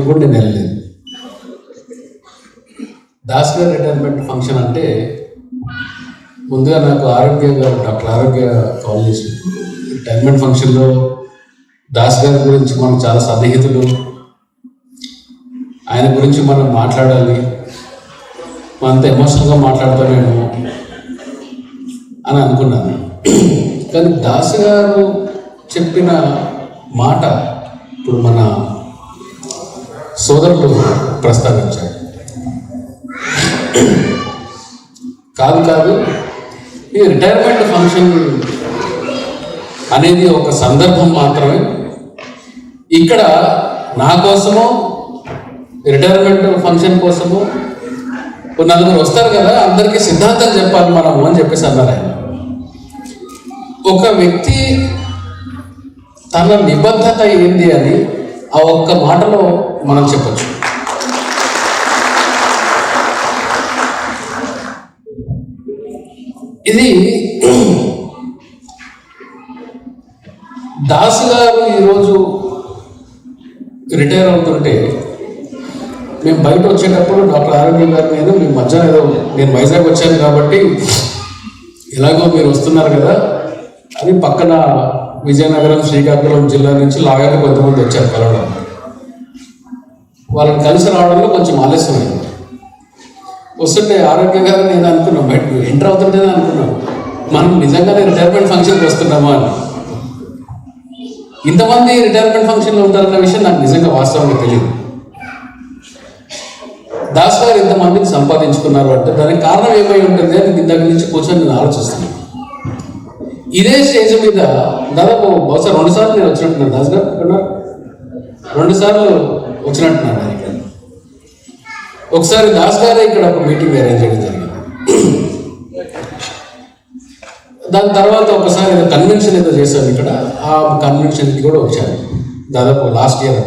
కూడా నేను వెళ్ళలేదు. దాస్ గారి రిటైర్మెంట్ ఫంక్షన్ అంటే ముందుగా నాకు ఆరోగ్య గారు, డాక్టర్ ఆరోగ్య కాల్ చేసి రిటైర్మెంట్ ఫంక్షన్లో దాస్ గారి గురించి మనం చాలా సన్నిహితులు, ఆయన గురించి మనం మాట్లాడాలి, అంత ఎమోషనల్గా మాట్లాడతామేమో అని అనుకున్నాను. కానీ దాస్ గారు చెప్పిన మాట ఇప్పుడు మన సోదరుడు ప్రస్తావించాడు. కాదు ఈ రిటైర్మెంట్ ఫంక్షన్ అనేది ఒక సందర్భం మాత్రమే. ఇక్కడ నా కోసము రిటైర్మెంట్ ఫంక్షన్ కోసము నలుగురు వస్తారు కదా, అందరికీ సిద్ధాంతం చెప్పాలి మనము అని చెప్పేసి అన్నారు ఆయన. ఒక వ్యక్తి తన నిబద్ధత ఏంది అని ఆ ఒక్క మాటలో మనం చెప్పచ్చు. ఇది దాస్ గారు ఈరోజు రిటైర్ అవుతుంటే మేము బయట వచ్చేటప్పుడు డాక్టర్ ఆరోగ్య గారు మేము మధ్యాహ్నం ఏదో నేను వైజాగ్ వచ్చాను కాబట్టి ఎలాగో మీరు వస్తున్నారు కదా అని పక్కన విజయనగరం, శ్రీకాకుళం జిల్లా నుంచి లాగానే కొంతమంది వచ్చారు కలవడం. వాళ్ళని కలిసి రావడంలో కొంచెం ఆలస్యమైంది. వస్తుంటే ఆరోగ్య గారు నేను అనుకున్నాం, బయట ఎంటర్ అవుతుంటేనే అనుకున్నాం మనం నిజంగానే రిటైర్మెంట్ ఫంక్షన్కి వస్తున్నామా అని. ఇంతమంది రిటైర్మెంట్ ఫంక్షన్లో ఉంటారన్న విషయం నాకు నిజంగా వాస్తవంగా తెలియదు. దాస్ గారు ఇంతమందిని సంపాదించుకున్నారు అంటే దానికి కారణం ఏమై ఉంటుంది అని ఇంతకు నుంచి కూర్చొని నేను ఆలోచిస్తున్నాను. ఇదే స్టేజ్ మీద దాదాపు బహుశా 2 సార్లు నేను వచ్చినట్టున్నాను. దాస్ గారు అన్నారు 2 సార్లు వచ్చినట్టున్నాను దానికి. ఒకసారి దాస్ గారే ఇక్కడ ఒక మీటింగ్ అరేంజ్ చేయడం జరిగింది. దాని తర్వాత ఒకసారి ఏదో కన్వెన్షన్ ఏదో చేశాను ఇక్కడ. ఆ కన్వెన్షన్కి కూడా వచ్చాను దాదాపు లాస్ట్ ఇయర్.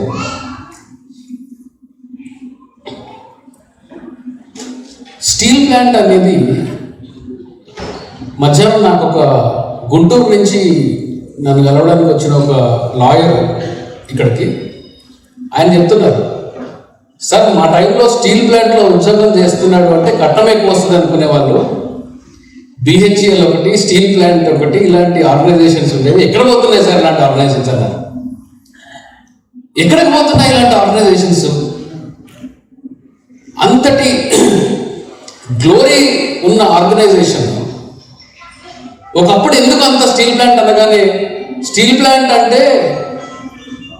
స్టీల్ ప్లాంట్ అనేది మధ్యాహ్నం నాకు ఒక గుంటూరు నుంచి నన్ను కలవడానికి వచ్చిన ఒక లాయర్ ఇక్కడికి ఆయన చెప్తున్నారు, సార్ మా టైంలో స్టీల్ ప్లాంట్లో ఉద్యోగం చేస్తున్నాడు అంటే కట్టం ఎక్కువ వస్తుంది అనుకునే వాళ్ళు. BHEL ఒకటి, స్టీల్ ప్లాంట్ ఒకటి, ఇలాంటి ఆర్గనైజేషన్స్ ఉండేవి. ఎక్కడ పోతున్నాయి సార్ ఇలాంటి ఆర్గనైజేషన్స్ అన్నారు. ఎక్కడికి పోతున్నాయి ఇలాంటి ఆర్గనైజేషన్స్? అంతటి గ్లోరీ ఉన్న ఆర్గనైజేషన్ ఒకప్పుడు ఎందుకు అంత స్టీల్ ప్లాంట్ అనగానే, స్టీల్ ప్లాంట్ అంటే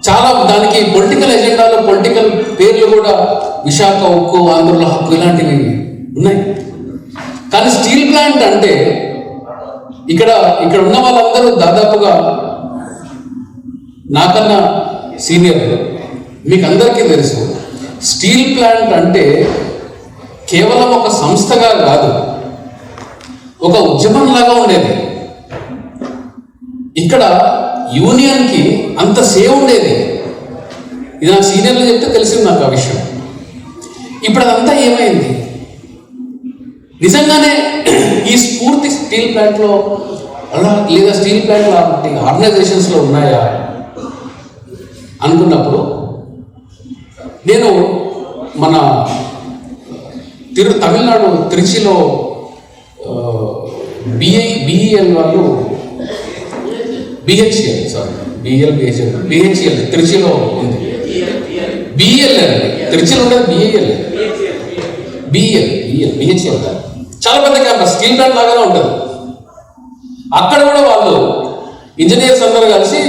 చాలా దానికి పొలిటికల్ ఎజెండాలో పొలిటికల్ పేర్లు కూడా విశాఖ ఉక్కు, ఆంధ్రుల హక్కు ఇలాంటివి ఉన్నాయి. కానీ స్టీల్ ప్లాంట్ అంటే ఇక్కడ ఉన్న వాళ్ళందరూ దాదాపుగా నాకన్నా సీనియర్, మీకు అందరికీ తెలుసు. స్టీల్ ప్లాంట్ అంటే కేవలం ఒక సంస్థగా కాదు, ఒక ఉద్యమంలాగా ఉండేది. ఇక్కడ యూనియన్కి అంత సేవ్ ఉండేది. ఇది నాకు సీనియర్లు చెప్తే తెలిసింది నాకు ఆ విషయం. ఇప్పుడు అదంతా ఏమైంది? నిజంగానే ఈ స్ఫూర్తి స్టీల్ ప్లాంట్లో అలా లేదా స్టీల్ ప్లాంట్ లాంటి ఆర్గనైజేషన్స్లో ఉన్నాయా అనుకున్నప్పుడు నేను మన తమిళనాడు తిరుచిలో BEL వాళ్ళు BHEL తిరుచిలో ఉంది. BEL తిరుచిలో ఉండదు, BHEL చాలా పెద్ద క్యాంపస్, స్టీల్ ప్లాంట్ లాగానే ఉంటుంది. అక్కడ కూడా వాళ్ళు ఇంజనీర్స్ అందరూ కలిసి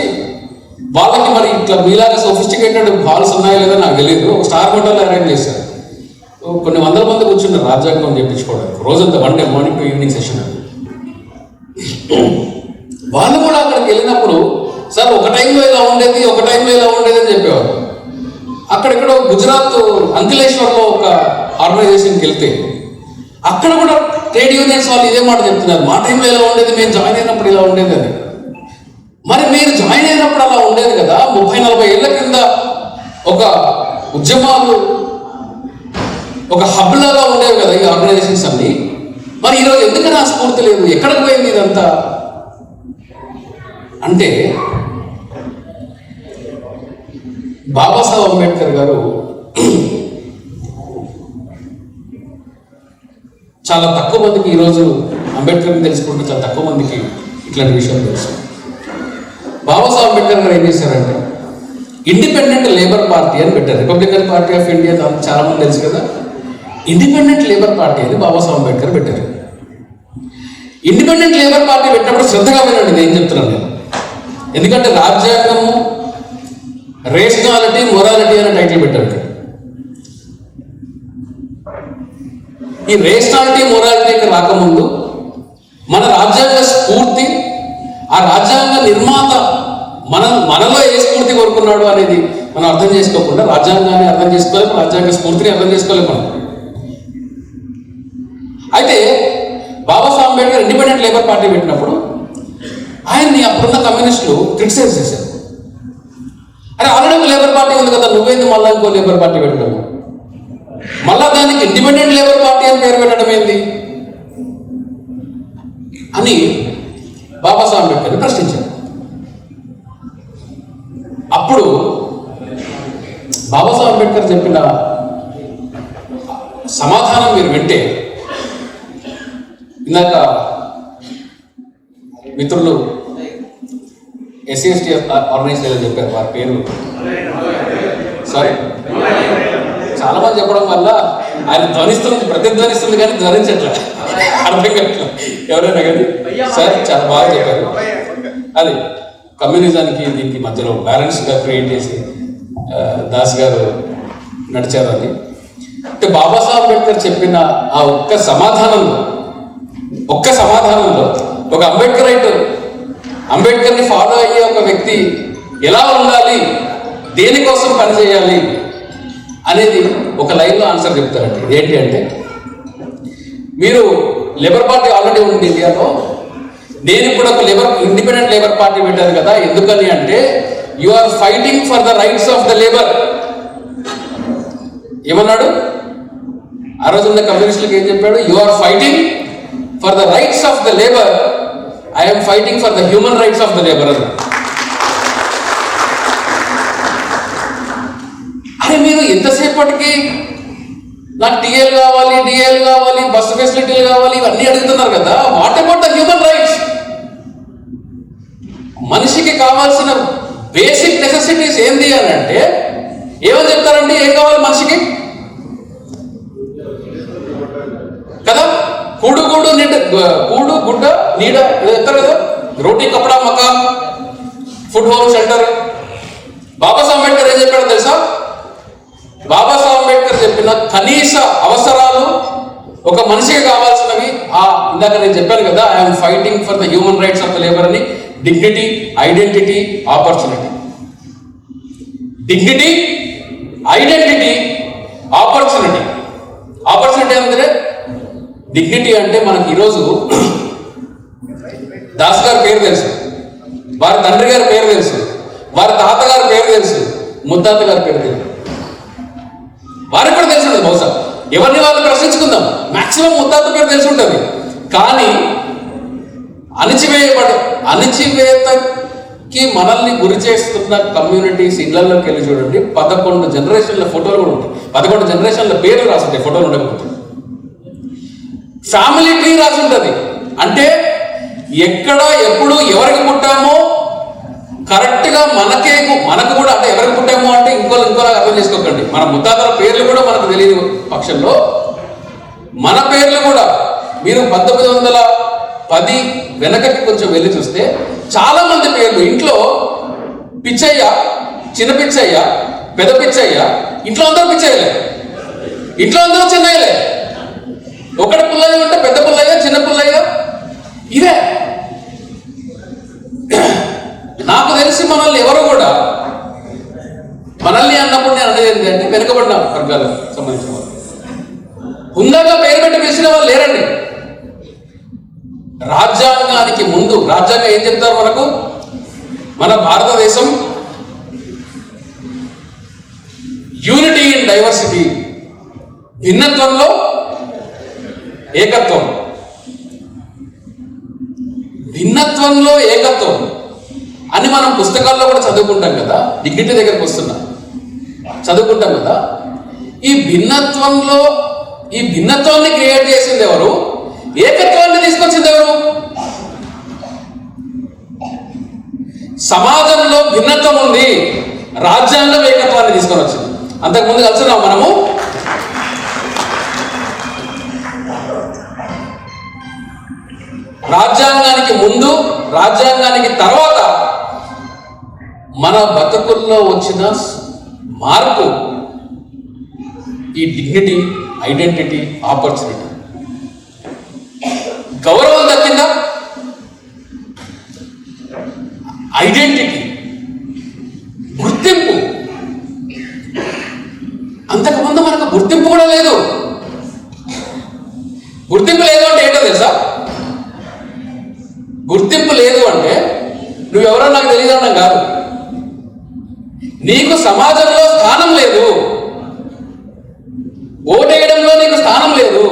వాళ్ళకి మరి ఇట్లా మీలాగా సోఫిస్టికేటెడ్ హాల్స్ ఉన్నాయో లేదో నాకు తెలియదు, ఒక స్టార్ హోటల్ అరేంజ్ చేశారు. కొన్ని వందల మంది కూర్చున్నారు రాజ్యాంగం చెప్పించుకోవడానికి, రోజంతా 1 day morning to evening session. వాళ్ళు కూడా అక్కడికి వెళ్ళినప్పుడు సార్ ఒక టైంలో ఇలా ఉండేది, ఒక టైంలో ఇలా ఉండేది అని చెప్పేవారు. అక్కడెక్కడో గుజరాత్ అంకిలేశ్వర్లో ఒక ఆర్గనైజేషన్కి వెళ్తే అక్కడ కూడా ట్రేడ్ యూనియన్స్ వాళ్ళు ఇదే మాట చెప్తున్నారు, మా టైంలో ఇలా ఉండేది, మేము జాయిన్ అయినప్పుడు ఇలా ఉండేది అని. మరి మీరు జాయిన్ అయినప్పుడు అలా ఉండేది కదా, 30-40 ఏళ్ల కింద ఒక ఉద్యమాలు ఒక హబ్ లాగా ఉండేవి కదా ఈ ఆర్గనైజేషన్స్ అన్ని. మరి ఈరోజు ఎందుకని ఆ స్ఫూర్తి లేదు? ఎక్కడికి పోయింది ఇదంతా అంటే బాబాసాహెబ్ అంబేద్కర్ గారు చాలా తక్కువ మందికి ఈరోజు అంబేద్కర్ని తెలుసుకుంటే చాలా తక్కువ మందికి ఇట్లాంటి విషయాలు తెలుసు. బాబాసాహెబ్ అంబేద్కర్ గారు ఏం చేశారంటే ఇండిపెండెంట్ లేబర్ పార్టీ అని పెట్టారు. రిపబ్లికన్ పార్టీ ఆఫ్ ఇండియా చాలా మంది తెలుసు కదా, ఇండిపెండెంట్ లేబర్ పార్టీ అని బాబాసాహెబ్ అంబేద్కర్ పెట్టారు. ఇండిపెండెంట్ లేబర్ పార్టీ పెట్టినప్పుడు శ్రద్ధగా వినండి నేను ఏం చెప్తున్నాను నేను. ఎందుకంటే రాజ్యాంగము రేషనాలిటీ మొరాలిటీ అనే టైటిల్ పెట్టారు. ఈ రేషనాలిటీ మొరాలిటీకి రాకముందు మన రాజ్యాంగ స్ఫూర్తి, ఆ రాజ్యాంగ నిర్మాత మనలో ఏ స్ఫూర్తి కోరుకున్నాడు అనేది మనం అర్థం చేసుకోకుండా రాజ్యాంగాన్ని అర్థం చేసుకోలేము, రాజ్యాంగ స్ఫూర్తిని అర్థం చేసుకోలేము మనం. అయితే Babasaheb Ambedkar independent labour party పెట్టినప్పుడు ఆయన్ని అప్పుడున్న కమ్యూనిస్టులు క్రిటిసైజ్ చేశారు. అరే ఆల్రెడీ లేబర్ పార్టీ ఉంది కదా, నువ్వేంది మళ్ళా ఇంకో లేబర్ పార్టీ పెట్టడం, మళ్ళా దానికి ఇండిపెండెంట్ లేబర్ పార్టీ అని పేరు పెట్టడం ఏంది అని బాబాసాహెబ్ అంబేద్కర్ని ప్రశ్నించారు. అప్పుడు బాబాసాహెబ్ అంబేద్కర్ చెప్పిన సమాధానం మీరు వింటే, ఇందాక మిత్రులు SC/ST ఆర్గనైజేషన్ చెప్పారు, వారి పేరు సారీ చాలా మంది చెప్పడం వల్ల ఆయన ధ్వనిస్తుంది, ప్రతిధ్వనిస్తుంది కానీ ధ్వనించట్లే, అర్థం కావట్లేదు ఎవరైనా కానీ. సార్ చాలా బాగా చెప్పారు. అది కమ్యూనిజానికి దీనికి మధ్యలో బ్యాలెన్స్గా క్రియేట్ చేసి దాస్ గారు నడిచారు అని. అంటే బాబాసాహెబ్ అంబేద్కర్ చెప్పిన ఆ ఒక్క సమాధానంలో ఒక అంబేద్కర్ని ఫాలో అయ్యే ఒక వ్యక్తి ఎలా ఉండాలి, దేనికోసం పనిచేయాలి అనేది ఒక లైన్లో ఆన్సర్ చెప్తారండి. ఏంటి అంటే, మీరు లేబర్ పార్టీ ఆల్రెడీ ఉంది ఇండియాలో, నేను ఇప్పుడు ఒక ఇండిపెండెంట్ లేబర్ పార్టీ పెట్టాను కదా, ఎందుకని అంటే you are fighting for the rights of the labour. ఏమన్నాడు ఆ రోజు ఉన్న కమ్యూనిస్టులకు? ఏం చెప్పాడు? You are fighting for the rights of the labour, I'm fighting for the human rights of the labour అని. అరే మీరు ఎంతసేపటికి నాకు టీఎల్ కావాలి, డిఎల్ కావాలి, బస్సు ఫెసిలిటీలు కావాలి, ఇవన్నీ అడుగుతున్నారు కదా. What about the human rights? మనిషికి కావాల్సిన బేసిక్ నెసెసిటీస్ ఏంది అని అంటే ఏమని చెప్తారండి? ఏం కావాలి మనిషికి కదా? కూడు గుడ్డ నీడ చెప్తారు కదా, రోటీ కపడా మకాన్, food home shelter. Babasaheb Ambedkar ఏం చెప్పాడో తెలుసా? బాబాసాహెబ్ అంబేద్కర్ చెప్పిన కనీస అవసరాలు ఒక మనిషికి కావాల్సినవి, ఇందాక నేను చెప్పాను కదా, I'm fighting for the human rights of the labour అని. Dignity, identity, opportunity. Dignity, identity, opportunity. Opportunity అంటే డిగ్నిటీ అంటే మనకి ఈరోజు దాస్ గారి పేరు తెలుసు, వారి తండ్రి గారి పేరు తెలుసు, వారి తాతగారి పేరు తెలుసు, ముత్తాత గారి పేరు తెలుసు, వారికి కూడా తెలిసి ఉంటుంది. బహుశా ఎవరిని వాళ్ళు ప్రశ్నించుకుందాం, మాక్సిమం ముత్తాత పేరు తెలిసి ఉంటుంది. కానీ అణచివేతకి మనల్ని గురి చేస్తున్న కమ్యూనిటీస్ ఇళ్లలోకి వెళ్ళి చూడండి, 11 జనరేషన్ల ఫోటోలు కూడా ఉంటాయి, 11 జనరేషన్ల పేర్లు రాసుంటాయి, ఫోటోలు ఉండకపోతే. ఫ్యామిలీ ట్రీ రాసి ఉంటుంది. అంటే ఎక్కడ ఎప్పుడు ఎవరికి పుట్టామో కరెక్ట్గా మనకు కూడా, అంటే ఎవరికి పుట్టామో అంటే ఇంకోలా అర్థం చేసుకోకండి. మన ముత్తాతల పేర్లు కూడా మనకు తెలియని పక్షంలో మన పేర్లు కూడా మీరు 1910 వెనకకి కొంచెం వెళ్ళి చూస్తే చాలా మంది పేర్లు ఇంట్లో పిచ్చయ్య, చిన్న పిచ్చయ్య, పెద్ద పిచ్చయ్య, ఇంట్లో అందరూ పిచ్చయ్యలే, ఇంట్లో అందరూ చిన్నయ్యలే. ఒకటి పుల్లయ్య ఉంటే పెద్ద పుల్లయ్య, చిన్న పుల్లయ్య, ఇదే. నాకు తెలిసి మనల్ని ఎవరు కూడా, మనల్ని అన్నప్పుడు నేను అనేది ఏంటంటే వెనుకబడిన వర్గాలకు సంబంధించిన వాళ్ళు, హుందాగా పేరు పెట్టి పిలిచిన వాళ్ళు లేరండి. రాజ్యాంగానికి ముందు రాజ్యాంగం ఏం చెప్తారు మనకు? మన భారతదేశం యూనిటీ ఇన్ డైవర్సిటీ, భిన్నత్వంలో ఏకత్వం, భిన్నత్వంలో ఏకత్వం అని మనం పుస్తకాల్లో కూడా చదువుకుంటాం కదా. డిగ్నిటీ దగ్గరకు వస్తున్నా చదువుకుంటాం కదా. ఈ భిన్నత్వంలో ఈ భిన్నత్వాన్ని క్రియేట్ చేసింది ఎవరు? ఏకత్వాన్ని తీసుకొచ్చింది ఎవరు? సమాజంలో భిన్నత్వం ఉంది, రాజ్యాంగం ఏకత్వాన్ని తీసుకొని వచ్చింది. అంతకుముందు కలిసినాం మనము. రాజ్యాంగానికి ముందు, రాజ్యాంగానికి తర్వాత మన బతుకుల్లో వచ్చిన మార్పు ఈ డిగ్నిటీ, ఐడెంటిటీ, ఆపర్చునిటీ. గౌరవం దక్కిందా? ఐడెంటిటీ, గుర్తింపు. అంతకుముందు మనకు గుర్తింపు కూడా లేదు. గుర్తింపు లేదు అంటే ఏంటో తెలుసా? గుర్తింపు లేదు అంటే నువ్వెవరో నాకు తెలియదు అనడం కాదు, నీకు సమాజంలో స్థానం లేదు, ఓటేయడంలో నీకు స్థానం లేదు.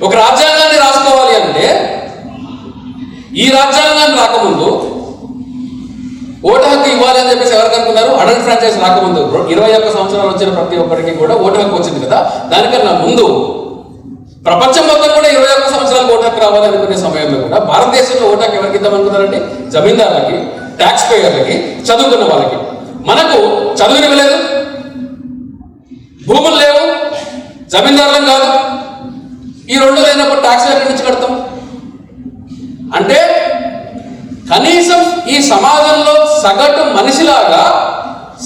ఒక రాజ్యాంగాన్ని రాసుకోవాలి అంటే ఈ రాజ్యాంగాన్ని రాకముందు ఓటు హక్కు ఇవ్వాలి అని చెప్పేసి ఎవరికి అనుకున్నారు? అడల్ట్ ఫ్రాంచైజ్ రాకముందు 21 సంవత్సరాలు వచ్చిన ప్రతి ఒక్కరికి కూడా ఓటు హక్కు వచ్చింది కదా. దానికన్నా ముందు ప్రపంచం మొత్తం కూడా 21 సంవత్సరాలకు ఓటు హక్కు రావాలి అనుకునే సమయంలో కూడా భారతదేశంలో ఓటు హక్కు ఎవరికి ఇద్దామనుకున్నారండి? జమీందారులకి, ట్యాక్స్ పేయర్లకి, చదువుకున్న వాళ్ళకి. మనకు చదువునివ్వలేదు, భూములు లేవు, జమీందారులం కాదు. ఈ రెండు లేనప్పుడు ట్యాక్స్ ఎక్కడి నుంచి కడతాం? అంటే కనీసం ఈ సమాజంలో సగటు మనిషిలాగా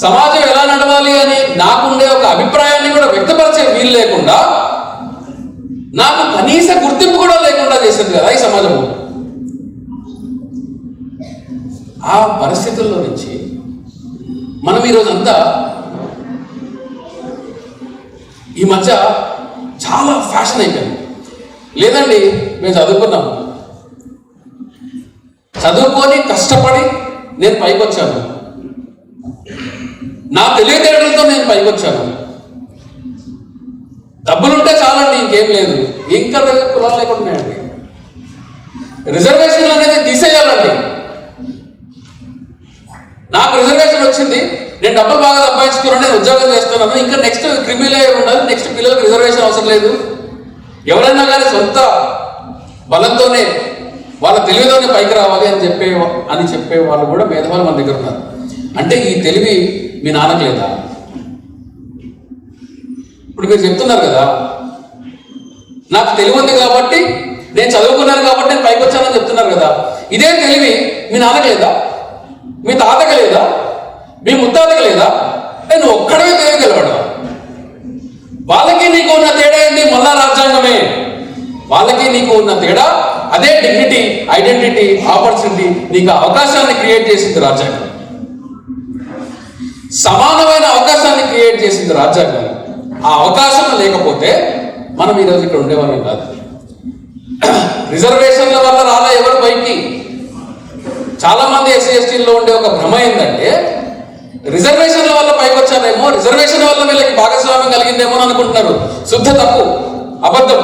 సమాజం ఎలా నడవాలి అని నాకుండే ఒక అభిప్రాయాన్ని కూడా వ్యక్తపరిచే వీలు లేకుండా, నాకు కనీస గుర్తింపు కూడా లేకుండా చేసింది కదా ఈ సమాజం. ఆ పరిస్థితుల్లో నుంచి మనం ఈరోజంతా ఈ మధ్య చాలా ఫ్యాషన్ అయిపోయింది. లేదండి, మేము చదువుకున్నాం, చదువుకొని కష్టపడి నేను పైకి వచ్చాను, నా తెలివితేటలతో నేను పైకి వచ్చాను, డబ్బులుంటే చాలండి, ఇంకేం లేదు, ఇంకా కులాలు లేకుండాయండి, రిజర్వేషన్లు అనేది తీసేయాలండి, నాకు రిజర్వేషన్ వచ్చింది, నేను డబ్బులు బాగా సంపాదించుకున్నాను, నేను ఉద్యోగం చేస్తున్నాను, ఇంకా నెక్స్ట్ క్రిమినల్ ఉండాలి, నెక్స్ట్ పిల్లలకు రిజర్వేషన్ అవసరం లేదు. ఎవరైనా కానీ సొంత బలంతోనే వాళ్ళ తెలివితోనే పైకి రావాలి అని చెప్పే వాళ్ళు కూడా మేధావులు మన దగ్గర ఉన్నారు. అంటే ఈ తెలివి మీ నాన్నకు లేదా? ఇప్పుడు మీరు చెప్తున్నారు కదా, నాకు తెలివి ఉంది కాబట్టి, నేను చదువుకున్నాను కాబట్టి నేను పైకి వచ్చానని చెప్తున్నారు కదా. ఇదే తెలివి మీ నాన్నకు లేదా? మీ తాతకి లేదా? మీ ముత్తాతకి లేదా? నేను ఒక్కడే తెలివి గెలవడం. వాళ్ళకి నీకు ఉన్న తేడా ఏంటి? మళ్ళా రాజ్యాంగమే. వాళ్ళకి నీకు ఉన్న తేడా అదే డిగ్నిటీ, ఐడెంటిటీ, ఆపర్చునిటీ. నీకు అవకాశాన్ని క్రియేట్ చేసింది రాజ్యాంగం, సమానమైన అవకాశాన్ని క్రియేట్ చేసింది రాజ్యాంగం. ఆ అవకాశం లేకపోతే మనం ఈరోజు ఇక్కడ ఉండేవాళ్ళం కాదు. రిజర్వేషన్ల వల్ల రాలా ఎవరు బయటికి? చాలా మంది ఎస్సీ ఎస్టీల్లో ఉండే ఒక భ్రమ ఏంటంటే, రిజర్వేషన్ల వల్ల పైకి వచ్చారేమో, రిజర్వేషన్ వల్ల వీళ్ళకి భాగస్వామ్యం కలిగిందేమో అని అనుకుంటున్నారు. శుద్ధ తప్పు, అబద్ధం.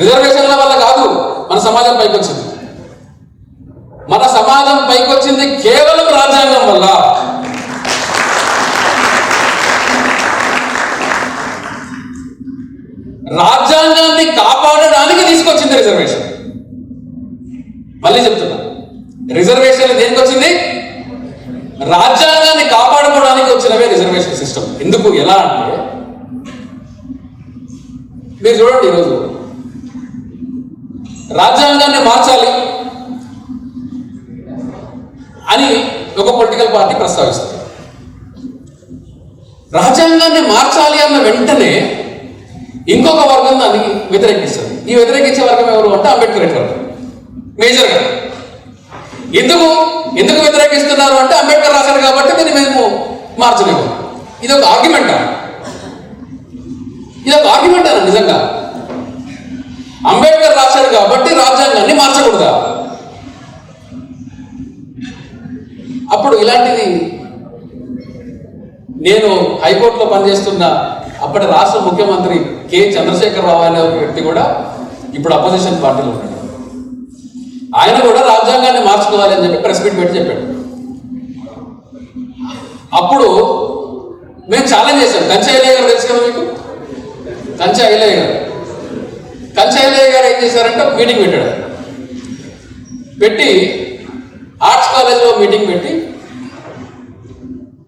రిజర్వేషన్ల వల్ల కాదు మన సమాజం పైకి వచ్చింది. మన సమాజం పైకి వచ్చింది కేవలం రాజ్యాంగం వల్ల. రాజ్యాంగాన్ని కాపాడడానికి తీసుకొచ్చింది రిజర్వేషన్. మళ్ళీ చెప్తున్నా, రిజర్వేషన్ దేనికి వచ్చింది? రాజ్యాంగాన్ని కాపాడుకోవడానికి వచ్చినవే రిజర్వేషన్ సిస్టమ్. ఎందుకు, ఎలా అంటే, మీరు చూడండి, ఈరోజు రాజ్యాంగాన్ని మార్చాలి అని ఒక పొలిటికల్ పార్టీ ప్రస్తావిస్తుంది. రాజ్యాంగాన్ని మార్చాలి అన్న వెంటనే ఇంకొక వర్గం దానికి వ్యతిరేకిస్తుంది. ఈ వ్యతిరేకించే వర్గం ఎవరు అంటే అంబేద్కర్ వర్గం మేజర్గా. ఎందుకు వ్యతిరేకిస్తున్నారు అంటే, అంబేద్కర్ రాశారు కాబట్టి దీన్ని మేము మార్చలేము. ఇది ఒక ఆర్గ్యుమెంటా? ఇది ఒక ఆర్గ్యుమెంటా నిజంగా? అంబేద్కర్ రాశారు కాబట్టి రాజ్యాంగాన్ని మార్చకూడదా? అప్పుడు ఇలాంటిది, నేను హైకోర్టులో పనిచేస్తున్న అప్పటి రాష్ట్ర ముఖ్యమంత్రి కె చంద్రశేఖరరావు అనే ఒక వ్యక్తి కూడా ఇప్పుడు అపోజిషన్ పార్టీలో ఉన్నాడు. ఆయన కూడా రాజ్యాంగాన్ని మార్చుకోవాలి అని చెప్పి ప్రెస్ మీట్ పెట్టి చెప్పాడు. అప్పుడు మేము ఛాలెంజ్ చేశాం. కంచయ్య గారు మీకు? కంచె ఐలయ్య గారు. కంచె ఐలయ్య గారు ఏం చేశారంటే మీటింగ్ పెట్టాడు. పెట్టి ఆర్ట్స్ కాలేజ్లో మీటింగ్ పెట్టి,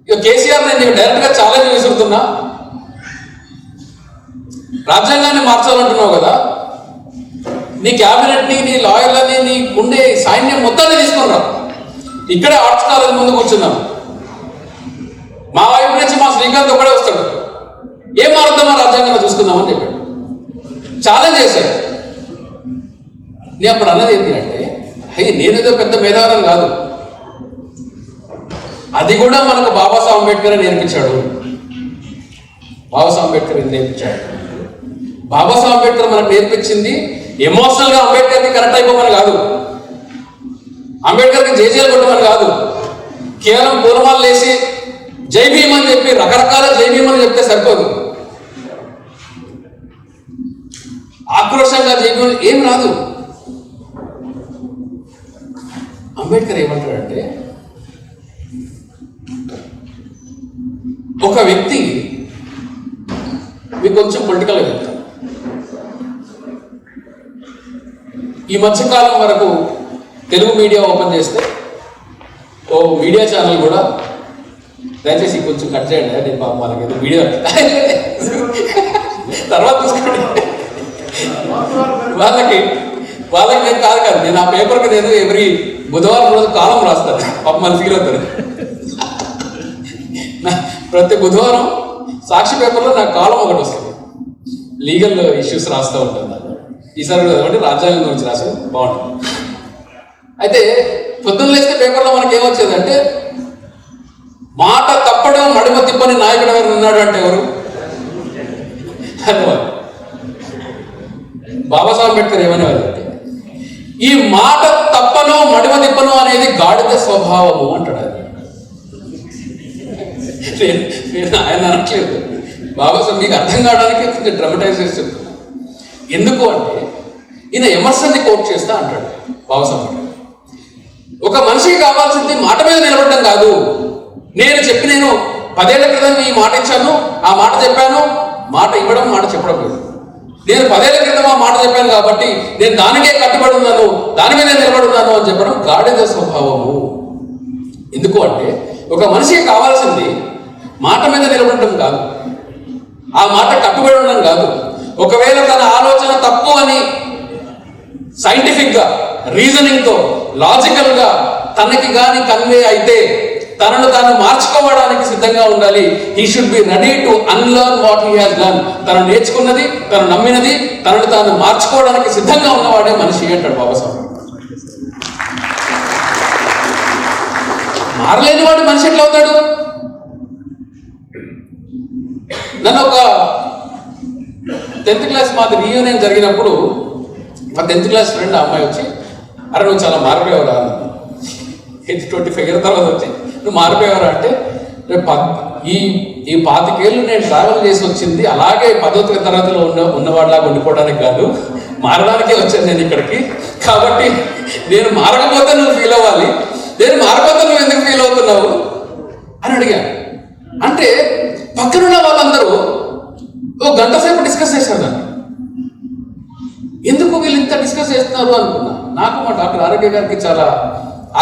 ఇక కేసీఆర్ నేను డైరెక్ట్గా ఛాలెంజ్ విసురుతున్నా, రాజ్యాంగాన్ని మార్చాలంటున్నావు కదా, నీ క్యాబినెట్ని, నీ లాయర్లని, నీ ఉండే సైన్యం మొత్తాన్ని తీసుకుని రా, ఇక్కడే ఆర్ట్స్ కాలేజ్ ముందు కూర్చున్నాం, మా వైపు నుంచి మా శ్రీకాంత్ ఒకడే వస్తాడు, ఏం మారుద్దామా రాజ్యాంగాన్ని చూసుకుందామని చెప్పాడు. ఛాలెంజ్ చేశాడు. నేను అప్పుడు అన్నది ఏంటి అంటే, అయ్యి నేనేదో పెద్ద మేధావులను కాదు, అది కూడా మనకు బాబాసాహెబ్ అంబేద్కర్ నేర్పించాడు. బాబాసాహెబ్ అంబేద్కర్ నేర్పించాడు. బాబాసాహెబ్ అంబేద్కర్ మనకు నేర్పించింది ఎమోషనల్గా అంబేద్కర్కి కనెక్ట్ అయిపోమని కాదు, అంబేద్కర్కి జేజేలు కొట్టమని కాదు, కేవలం పూలమాలు లేసి జై భీమ్ అని చెప్పి రకరకాల జై భీమ్ అని చెప్తే సరిపోదు. ఆక్రోషంగా జై భీమ్ ఏం రాదు. అంబేద్కర్ ఏమంటాడంటే, ఒక వ్యక్తి, మీకు కొంచెం పొలిటికల్గా చెప్తాను, ఈ మధ్యకాలం వరకు తెలుగు మీడియా ఓపెన్ చేస్తే ఓ మీడియా ఛానల్ కూడా, దయచేసి కొంచెం కట్ చేయండి, నేను పాపం వాళ్ళకి ఏదో వీడియో తర్వాత చూసుకోండి, వాళ్ళకి నేను కాదు, నేను ఆ పేపర్కి నేను ఎవ్రీ బుధవారం రోజు కాలం రాస్తాను, పాపం మన ఫీల్ అవుతారు. ప్రతి బుధవారం సాక్షి పేపర్లో నాకు కాలం ఒకటి వస్తుంది, లీగల్ ఇష్యూస్ రాస్తూ ఉంటాను. ఈసారి కాబట్టి రాజ్యాంగం గురించి రాసేది బాగుంటుంది. అయితే పొద్దున్న లేస్తే పేపర్లో మనకి ఏమొచ్చేదంటే, మాట తప్పడం మడిమ తిప్పని నాయకుడు ఎవరు ఉన్నాడు అంటే ఎవరు? ధన్యవాదాలు. బాబాసాహెబ్ అంబేద్కర్ ఏమనేవారు అంటే, ఈ మాట తప్పను మడిమ తిప్పను అనేది గాడిద స్వభావము అంటాడు. నేను ఆయన అనట్లేదు, బాబాసాహెబ్ మీకు అర్థం కావడానికి కొంచెం డ్రమటైజ్ చేసి చెప్తున్నాను. ఎందుకు అంటే, ఈయన ఎమర్సన్ని కోట్ చేస్తా అంటాడు బాబాసాహెబ్ అంబేద్కర్. ఒక మనిషికి కావాల్సింది మాట మీద నిలబడడం కాదు. నేను 10 ఏళ్ల క్రితం ఈ మాట ఇచ్చాను, ఆ మాట చెప్పాను, మాట ఇవ్వడం మాట చెప్పడం లేదు. నేను 10 ఏళ్ల క్రితం ఆ మాట చెప్పాను కాబట్టి నేను దానికే కట్టుబడి ఉన్నాను, దాని మీద నిలబడి ఉన్నాను అని చెప్పడం గాడిద స్వభావము. ఎందుకు అంటే, ఒక మనిషికి కావాల్సింది మాట మీద నిలబడటం కాదు, ఆ మాట కట్టుబడి ఉండడం కాదు. ఒకవేళ తన ఆలోచన తప్పు అని సైంటిఫిక్గా, రీజనింగ్తో, లాజికల్గా తనకి కానీ కన్వే అయితే తనను తాను మార్చుకోవడానికి సిద్ధంగా ఉండాలి. He should be ready to unlearn what he has learn. తను నేర్చుకున్నది, తను నమ్మినది, తనను తాను మార్చుకోవడానికి సిద్ధంగా ఉన్నవాడే మనిషి అంటాడు బాబాసాహెబ్. మారలేని వాడు మనిషి ఎట్లా అవుతాడు? నన్ను ఒక 10th క్లాస్ మాది రీయూనియన్ జరిగినప్పుడు మా 10th క్లాస్ ఫ్రెండ్ అమ్మాయి వచ్చి, అరే నువ్వు చాలా మారిపోయావురా అన్న. 25 ఇయర్ తర్వాత వచ్చి, నువ్వు మారిపోయావురా అంటే, ఈ 25 ఏళ్ళు నేను ట్రావెల్ చేసి వచ్చింది అలాగే 10వ తరగతిలో ఉన్నవాడిలాగా ఉండిపోవడానికి కాదు, మారడానికే వచ్చాను నేను ఇక్కడికి. కాబట్టి నేను మారకపోతే నువ్వు ఫీల్ అవ్వాలి, నేను మారకపోతే నువ్వు ఎందుకు ఫీల్ అవుతున్నావు అని అడిగాను. అంటే పక్కనున్న వాళ్ళందరూ ఓ గంట సేపు డిస్కస్ చేశారు దాన్ని. ఎందుకు వీళ్ళు ఇంత డిస్కస్ చేస్తున్నారు అనుకున్నా. నాకు మా డాక్టర్ ఆరోగ్య గారికి చాలా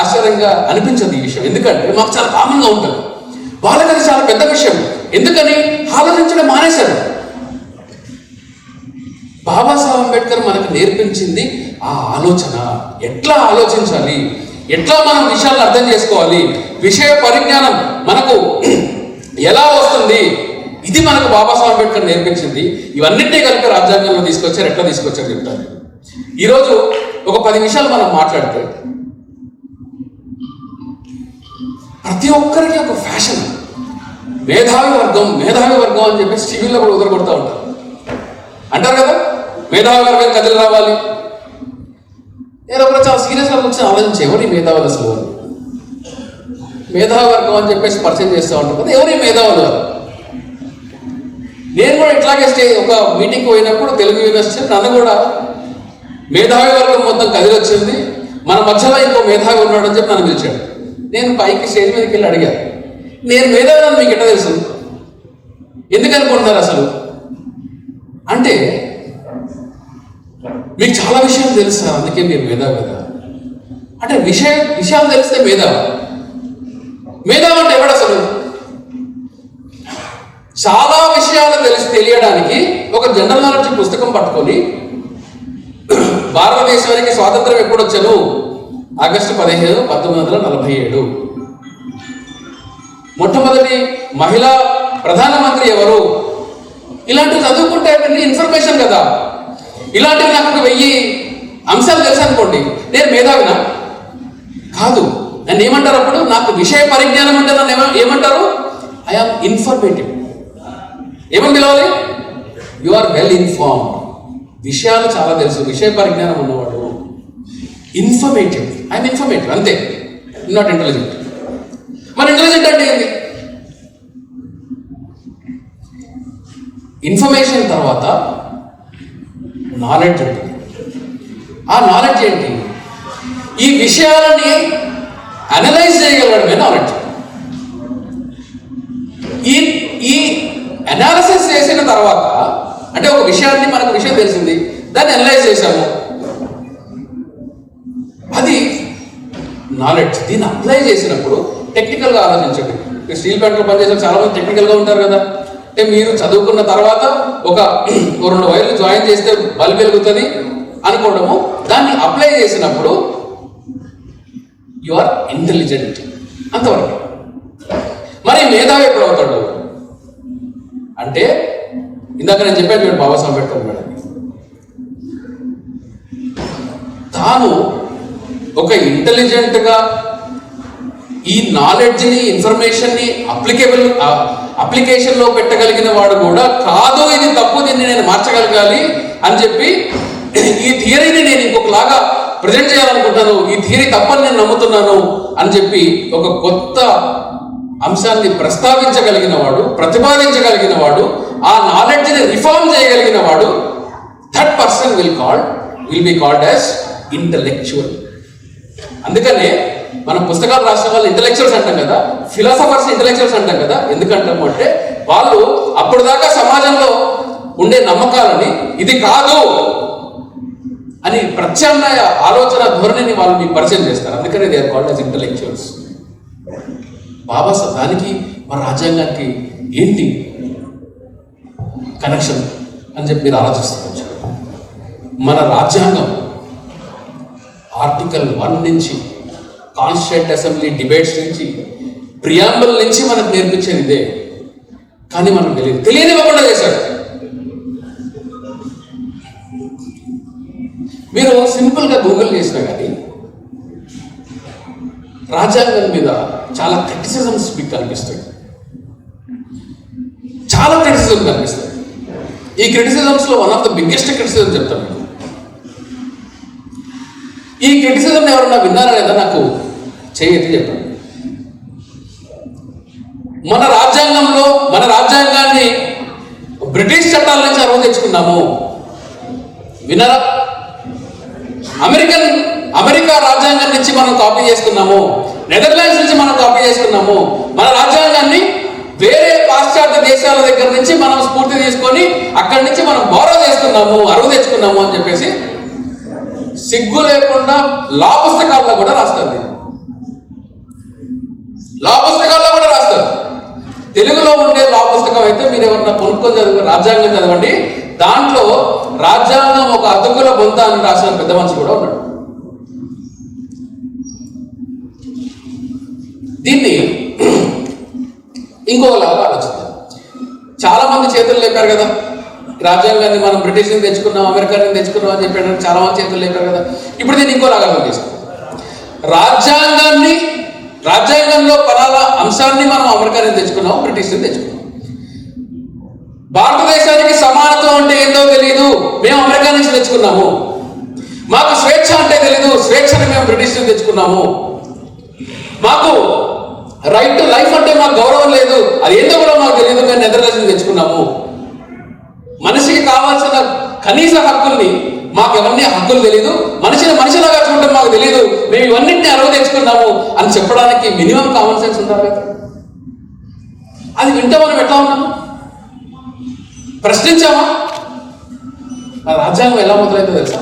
ఆశ్చర్యంగా అనిపించింది ఈ విషయం. ఎందుకంటే మాకు చాలా కామన్గా ఉంటుంది, వాళ్ళకి అది చాలా పెద్ద విషయం. ఎందుకని ఆలోచించడం మానేశారు. బాబాసాహెబ్ అంబేద్కర్ మనకు నేర్పించింది ఆ ఆలోచన, ఎట్లా ఆలోచించాలి, ఎట్లా మనం విషయాలను అర్థం చేసుకోవాలి, విషయ పరిజ్ఞానం మనకు ఎలా వస్తుంది, ఇది మనకు బాబాసాహెబ్ అంబేద్కర్ నేర్పించింది. ఇవన్నింటినీ కలిపి రాజ్యాంగంలో తీసుకొచ్చారు. ఎట్లా తీసుకొచ్చారు చెప్తాను. ఈరోజు ఒక 10 నిమిషాలు మనం మాట్లాడితే, ప్రతి ఒక్కరికి ఒక ఫ్యాషన్, మేధావి వర్గం అని చెప్పేసి టీవీలో కూడా ఉదరగొడుతూ ఉంటారు. అంటారు కదా, మేధావి వర్గం కదిలి రావాలి. నేను ఒకరు చాలా సీరియస్గా కూర్చొని ఆలోచించి, ఎవరి మేధావులు అసలు, మేధావి వర్గం అని చెప్పేసి పరిచయం చేస్తూ ఉంటారు కదా, ఎవరి మేధావులు. నేను కూడా ఇట్లాగే ఒక మీటింగ్కి పోయినప్పుడు తెలుగు యూనివర్సిటీ నన్ను కూడా మేధావి వర్గం మొత్తం కదిలి వచ్చింది, మన మధ్యలో ఇంకో మేధావి ఉన్నాడని చెప్పి నన్ను పిలిచాడు. నేను పైకి స్టేజ్ మీదకి వెళ్ళి అడిగాను, నేను మేధావి మీకు ఎట్లా తెలుసు, ఎందుకు అనుకుంటున్నారు అసలు మీకు చాలా విషయాలు తెలుసు సార్, అందుకే మీరు మేధావి కదా అంటే విషయాలు తెలిస్తే మేధావి అంటే ఎవడు అసలు? చాలా విషయాలు తెలియడానికి ఒక జనరల్ నాలెడ్జ్ పుస్తకం పట్టుకొని భారతదేశానికి స్వాతంత్రం ఎప్పుడు వచ్చాను? ఆగస్టు 15, 1947. మొట్టమొదటి మహిళా ప్రధానమంత్రి ఎవరు? ఇలాంటివి చదువుకుంటే ఇన్ఫర్మేషన్ కదా. ఇలాంటివి నాకు 1000 అంశాలు తెలుసు అనుకోండి, నేను మేధావినా? కాదు. నన్ను ఏమంటారు అప్పుడు? నాకు విషయ పరిజ్ఞానం అంటే నన్ను ఏమంటారు? I am informative. ఏమని పిలవాలి? You are well informed. విషయాలు చాలా తెలుసు, విషయ పరిజ్ఞానం ఉన్నవాడు ఇన్ఫర్మేటివ్. ఐఎమ్ ఇన్ఫర్మేటివ్, అంతే. Not intelligent. మరి ఇంటెలిజెంట్ అంటే ఏంటి? ఇన్ఫర్మేషన్ తర్వాత నాలెడ్జ్ ఉంటుంది. ఆ నాలెడ్జ్ ఏంటి? ఈ విషయాలని అనలైజ్ చేయగలడమే నాలెడ్జ్. ఈ అనాలిసిస్ చేసిన తర్వాత, అంటే ఒక విషయాన్ని, మనకు విషయం తెలిసింది, దాన్ని అనలైజ్ చేశాము, అది నాలెడ్జ్. దీన్ని అప్లై చేసినప్పుడు టెక్నికల్గా ఆలోచించండి. స్టీల్ ప్లాంట్లో పనిచేసే చాలా మంది టెక్నికల్గా ఉంటారు కదా. అంటే మీరు చదువుకున్న తర్వాత ఒక 2 వైర్లు జాయిన్ చేస్తే బల్బ్ వెలుగుతుంది అనుకోవడము, దాన్ని అప్లై చేసినప్పుడు యు ఆర్ ఇంటెలిజెంట్, అంతవరకు. మరి మేధావి ఎప్పుడు అవుతాడు అంటే, ఇందాక నేను చెప్పాను చూడండి, బాబాసాహెబ్ అంబేద్కర్ మేడం, తాను ఒక ఇంటెలిజెంట్గా ఈ నాలెడ్జ్ని, ఇన్ఫర్మేషన్ని అప్లికేషన్లో పెట్టగలిగిన వాడు కూడా కాదు, ఇది తప్పు, దీన్ని నేను మార్చగలగాలి అని చెప్పి ఈ థియరీని నేను ఇంకొకలాగా ప్రజెంట్ చేయాలనుకుంటున్నాను, ఈ థియరీ తప్పని నేను నమ్ముతున్నాను అని చెప్పి ఒక కొత్త అంశాన్ని ప్రస్తావించగలిగిన వాడు, ప్రతిపాదించగలిగిన వాడు, ఆ నాలెడ్జ్ని రిఫార్మ్ చేయగలిగిన వాడు, that person will be called as intellectual. అందుకనే మనం పుస్తకాలు రాసిన వాళ్ళు ఇంటలెక్చువల్స్ అంటాం కదా, ఫిలాసఫర్స్ ఇంటలెక్చువల్స్ అంటాం కదా. ఎందుకంటాము అంటే, వాళ్ళు అప్పుడు దాకా సమాజంలో ఉండే నమ్మకాలని ఇది కాదు అని ప్రత్యామ్నాయ ఆలోచన ధోరణిని వాళ్ళు మీకు పరిచయం చేస్తారు. అందుకనే they are called as intellectuals. Babasaheb, దానికి మన రాజ్యాంగానికి ఏంటి కనెక్షన్ అని చెప్పి మీరు ఆలోచిస్తారు. మన రాజ్యాంగం ఆర్టికల్ 1 నుంచి, కాన్స్టిట్యూంట్ అసెంబ్లీ డిబేట్స్ నుంచి, ప్రియాంబుల్ నుంచి మనకు నేర్పించేది ఇదే. కానీ మనకు తెలియనివ్వకుండా చేశాడు. మీరు సింపుల్గా గూగుల్ చేసినా కానీ రాజ్యాంగం మీద చాలా క్రిటిసిజమ్స్ మీకు కనిపిస్తాయి, చాలా క్రిటిసిజం కనిపిస్తాయి. ఈ క్రిటిసిజమ్స్లో one of the biggest criticism చెప్తాను. ఈ క్రిటిసిజం ఎవరన్నా విన్నారా లేదా? నాకు చేయతి చెప్పండి. మన రాజ్యాంగాన్ని బ్రిటిష్ చట్టాల నుంచి అరువు తెచ్చుకున్నాము, విన్నారా? అమెరికా రాజ్యాంగం నుంచి మనం కాపీ చేసుకున్నాము, నెదర్లాండ్స్ నుంచి మనం కాపీ చేసుకున్నాము. మన రాజ్యాంగాన్ని వేరే పాశ్చాత్య దేశాల దగ్గర నుంచి మనం స్ఫూర్తి తీసుకొని అక్కడి నుంచి మనం బోరో చేసుకున్నాము, అరువు తెచ్చుకున్నాము అని చెప్పేసి సిగ్గు లేకుండా లా పుస్తకాల్లో కూడా రాస్తారు. తెలుగులో ఉండే లా పుస్తకం అయితే మీరు ఎవరన్నా కొనుక్కొని చదివి రాజ్యాంగం చదవండి, దాంట్లో రాజ్యాంగం ఒక అతుకుల బొంత అని రాసిన పెద్ద మనిషి కూడా ఉన్నాడు. దీన్ని ఇంకోలాగా ఆలోచిద్దాం. చాలా మంది చేతులు లేపారు కదా, రాజ్యాంగాన్ని మనం బ్రిటిష్ నుంచి తెచ్చుకున్నాం, అమెరికా నుంచి తెచ్చుకున్నాం అని చెప్పాడు. చాలా మంది చేతులు లేపారు కదా. ఇప్పుడు దీన్ని ఇంకోలాగా ఆలోచిస్తాం. రాజ్యాంగంలో పలానా అంశాన్ని మనం అమెరికా నుంచి తెచ్చుకున్నాం, బ్రిటిష్ నుంచి తెచ్చుకున్నాం. భారతదేశానికి సమానత్వం అంటే ఏందో తెలియదు, మేము అమెరికా నుంచి తెచ్చుకున్నాము. మాకు స్వేచ్ఛ అంటే తెలీదు, స్వేచ్ఛని మేము బ్రిటిష్ నుంచి తెచ్చుకున్నాము. మాకు రైట్ టు లైఫ్ అంటే మాకు గౌరవం లేదు, అది ఏందో కూడా మాకు తెలియదు, మేము నెదర్లాండ్స్ నుంచి తెచ్చుకున్నాము. మనిషికి కావాల్సిన కనీస హక్కుల్ని మాకు ఎవరిని హక్కులు తెలియదు, మనిషిలాగా చూడటం మాకు తెలియదు, మేము ఇవన్నింటినీ అరువు తెచ్చుకున్నాము అని చెప్పడానికి మినిమం కామన్ సెన్స్ ఉండాలి కదా. అది వింటే మనం ఎట్లా ఉన్నాము? ప్రశ్నించామా? మన రాజ్యాంగం ఎలా మొదలైందో తెలుసా?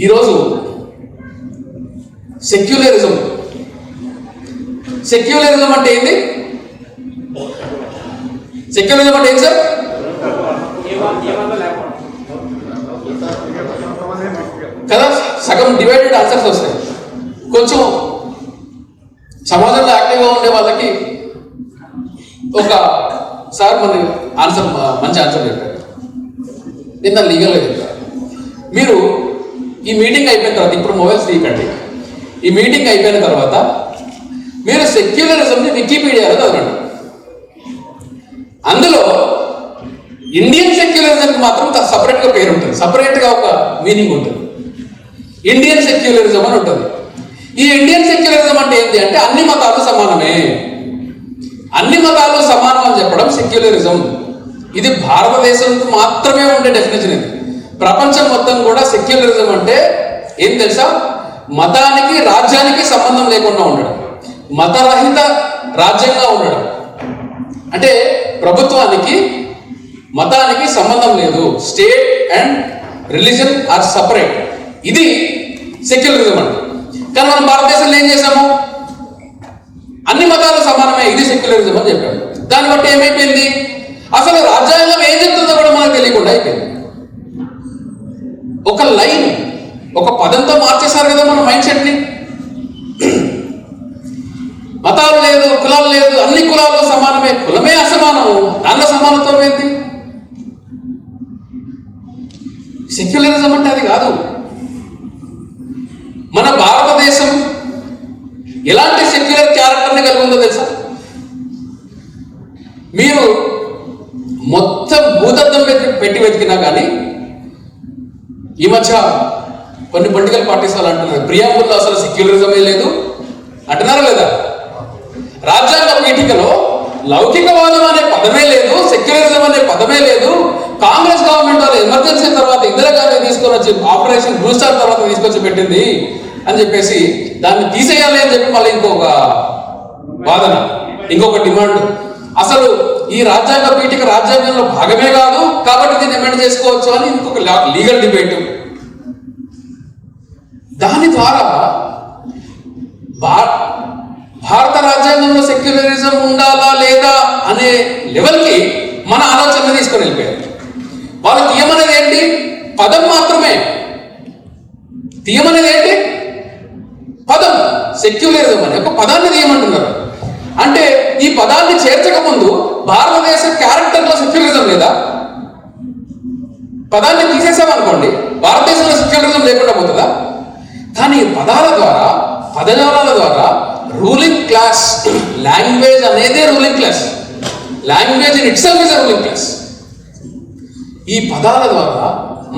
ఈరోజు సెక్యులరిజం అంటే ఏంటి? సెక్యులరిజం అంటే ఏంటి సార్? కదా, సగం డివైడెడ్ ఆన్సర్స్ వస్తాయి. కొంచెం సమాజంలో యాక్టివ్గా ఉండే వాళ్ళకి ఒక సార్ మన ఆన్సర్ మంచి ఆన్సర్ చెప్పారు. నేను దాన్ని లీగల్గా చెప్తాను. మీరు ఈ మీటింగ్ అయిపోయిన తర్వాత, ఇప్పుడు మొబైల్స్ తీయకండి, ఈ మీటింగ్ అయిపోయిన తర్వాత మీరు సెక్యులరిజంని వికీపీడియాలో చదవండి. అందులో ఇండియన్ సెక్యులరిజంకి మాత్రం సపరేట్గా పేరు ఉంటుంది, సపరేట్గా ఒక మీనింగ్ ఉంటుంది. ఇండియన్ సెక్యులరిజం అని ఉంటుంది. ఈ ఇండియన్ సెక్యులరిజం అంటే ఏంటి అంటే అన్ని మతాలు సమానమే, అన్ని మతాలు సమానం అని చెప్పడం సెక్యులరిజం. ఇది భారతదేశంలో మాత్రమే ఉండే డెఫినేషన్. ఇది ప్రపంచం మొత్తం కూడా సెక్యులరిజం అంటే ఏం తెలుసా? మతానికి రాజ్యానికి సంబంధం లేకుండా ఉండడం, మతరహిత రాజ్యంగా ఉండడం. అంటే ప్రభుత్వానికి మతానికి సంబంధం లేదు, state and religion are separate. ఇది సెక్యులరిజం అంటే. కానీ మనం భారతదేశంలో ఏం చేసాము? అన్ని మతాలు సమానమే, ఇది సెక్యులరిజం అని చెప్పాము. దాన్ని బట్టి ఏమైపోయింది? అసలు రాజ్యాంగం ఏం చెప్తుందో కూడా మనకు తెలియకుండా అయిపోయింది. ఒక లైన్, ఒక పదంతో మార్చేశారు కదా మన మైండ్ సెట్ని. మతాలు లేదు, కులాలు లేదు, అన్ని కులాలు సమానమే, కులమే అసమానము, దానిలో సమానత్వం ఏంటి? సెక్యులరిజం అంటే అది కాదు. మన భారతదేశం ఎలాంటి సెక్యులర్ క్యారెక్టర్ని కలిగి ఉందో తెలుసా? మీరు మొత్తం భూతత్వం పెట్టి వెతికినా కానీ ఈ మధ్య కొన్ని పొలిటికల్ పార్టీస్ వాళ్ళు అంటున్నారు ప్రియాంబుల్లో అసలు సెక్యులరిజమే లేదు అంటున్నారా లేదా? రాజ్యాంగ పీఠికలో లౌకికవాదం అనే పదమే లేదు, సెక్యులరిజం అనే పదమే లేదు. కాంగ్రెస్ గవర్నమెంట్ వాళ్ళు ఎమర్జెన్సీ తర్వాత ఇందిరాగాంధీ తీసుకొని వచ్చి ఆపరేషన్ బ్లూ స్టార్ తర్వాత తీసుకొచ్చి పెట్టింది అని చెప్పేసి దాన్ని తీసేయాలి అని చెప్పి మళ్ళీ ఇంకొక వాదన, ఇంకొక డిమాండ్. అసలు ఈ రాజ్యాంగ పీఠిక రాజ్యాంగంలో భాగమే కాదు కాబట్టి దీన్ని అమెండ్ చేసుకోవచ్చు అని ఇంకొక లీగల్ డిబేట్. దాని ద్వారా భారత రాజ్యాంగంలో సెక్యులరిజం ఉండాలా లేదా అనే లెవెల్కి మన ఆలోచన తీసుకొని వెళ్ళిపోయారు. వాళ్ళు తీయమనేది ఏంటి? పదం మాత్రమే. తీయమనేది ఏంటి? పదం. సెక్యులరిజం అనే ఒక పదాన్ని తీయమంటున్నారు. అంటే ఈ పదాన్ని చేర్చక ముందు భారతదేశ క్యారెక్టర్లో సెక్యులరిజం లేదా? పదాన్ని తీసేసామనుకోండి, భారతదేశంలో సెక్యులరిజం లేకుండా పోతుందా? కానీ పదాల ద్వారా, పదజాలాల ద్వారా రూలింగ్ క్లాస్, లాంగ్వేజ్ అనేదే ruling class. Language in it self is ruling class. ఈ పదాల ద్వారా